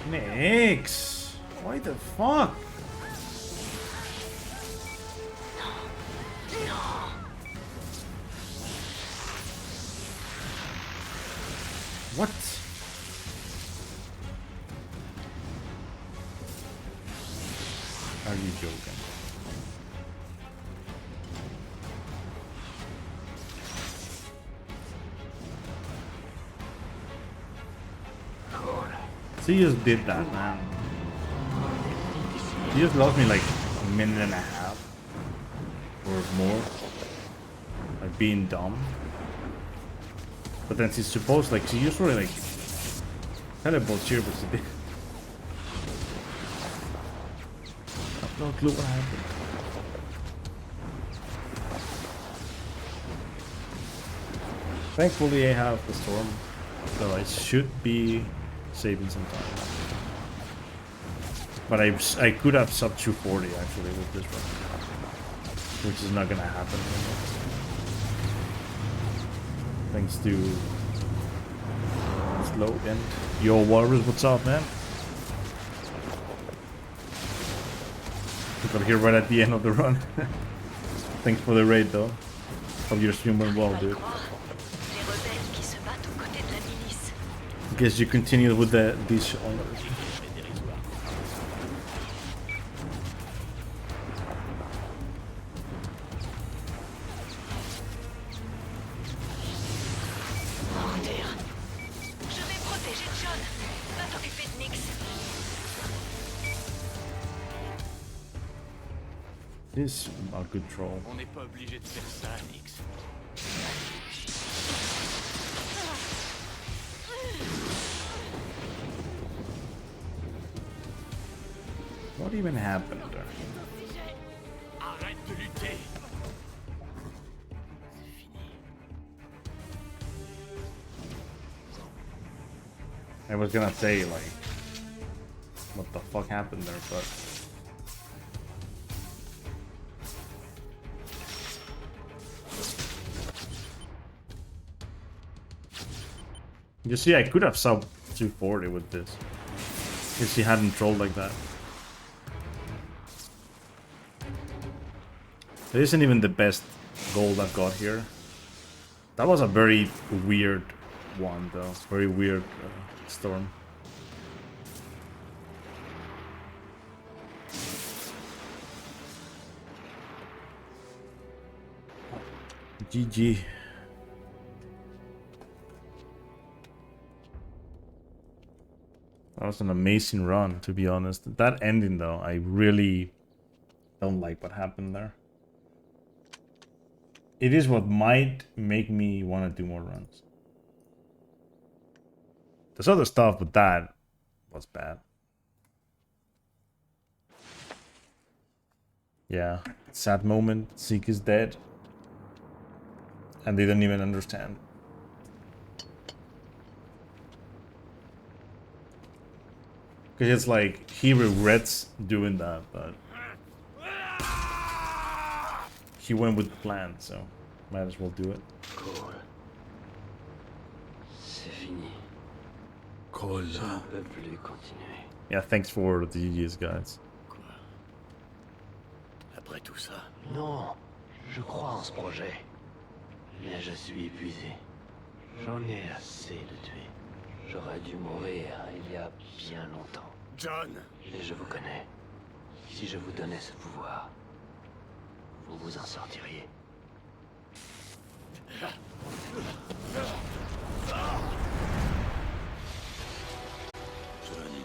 Next. Why the fuck? What? Are you joking? She just did that, man. She just lost me like a minute and a half or more, like being dumb. But then she's supposed, like, she usually like teleports here, but she did. I have no clue what happened. Thankfully, I have the storm, so I should be saving some time. But I could have sub 240 actually with this one, which is not gonna happen anymore. Thanks to slow end. Yo, Walrus, what's up, man? We got here right at the end of the run. Thanks for the raid, though. Hope your stream went well, dude. Guess you continue with the dish honors. This is a good troll. On n'est pas obligé de faire ça, Nix. What even happened there? Arrête de lutter. C'est fini. I was gonna say, like, what the fuck happened there, but... You see, I could have sub 240 with this. If he hadn't trolled like that. It isn't even the best gold I've got here. That was a very weird one, though. Very weird storm. GG. That was an amazing run, to be honest. That ending, though, I really don't like what happened there. It is what might make me want to do more runs. There's other stuff, but that was bad. Yeah, sad moment. Zeke is dead. And they don't even understand. Because it's like, he regrets doing that, but... he went with the plan, so might as well do it. Cool. C'est fini. Cool. Je ne peux plus continuer. Yeah, thanks for the GG's, guys. Quoi? Après tout ça? Non, je crois en ce projet. Mais je suis épuisé. J'en ai assez de tuer. J'aurais dû mourir il y a bien longtemps. John! Et je vous connais. Si je vous donnais ce pouvoir, vous vous en sortiriez.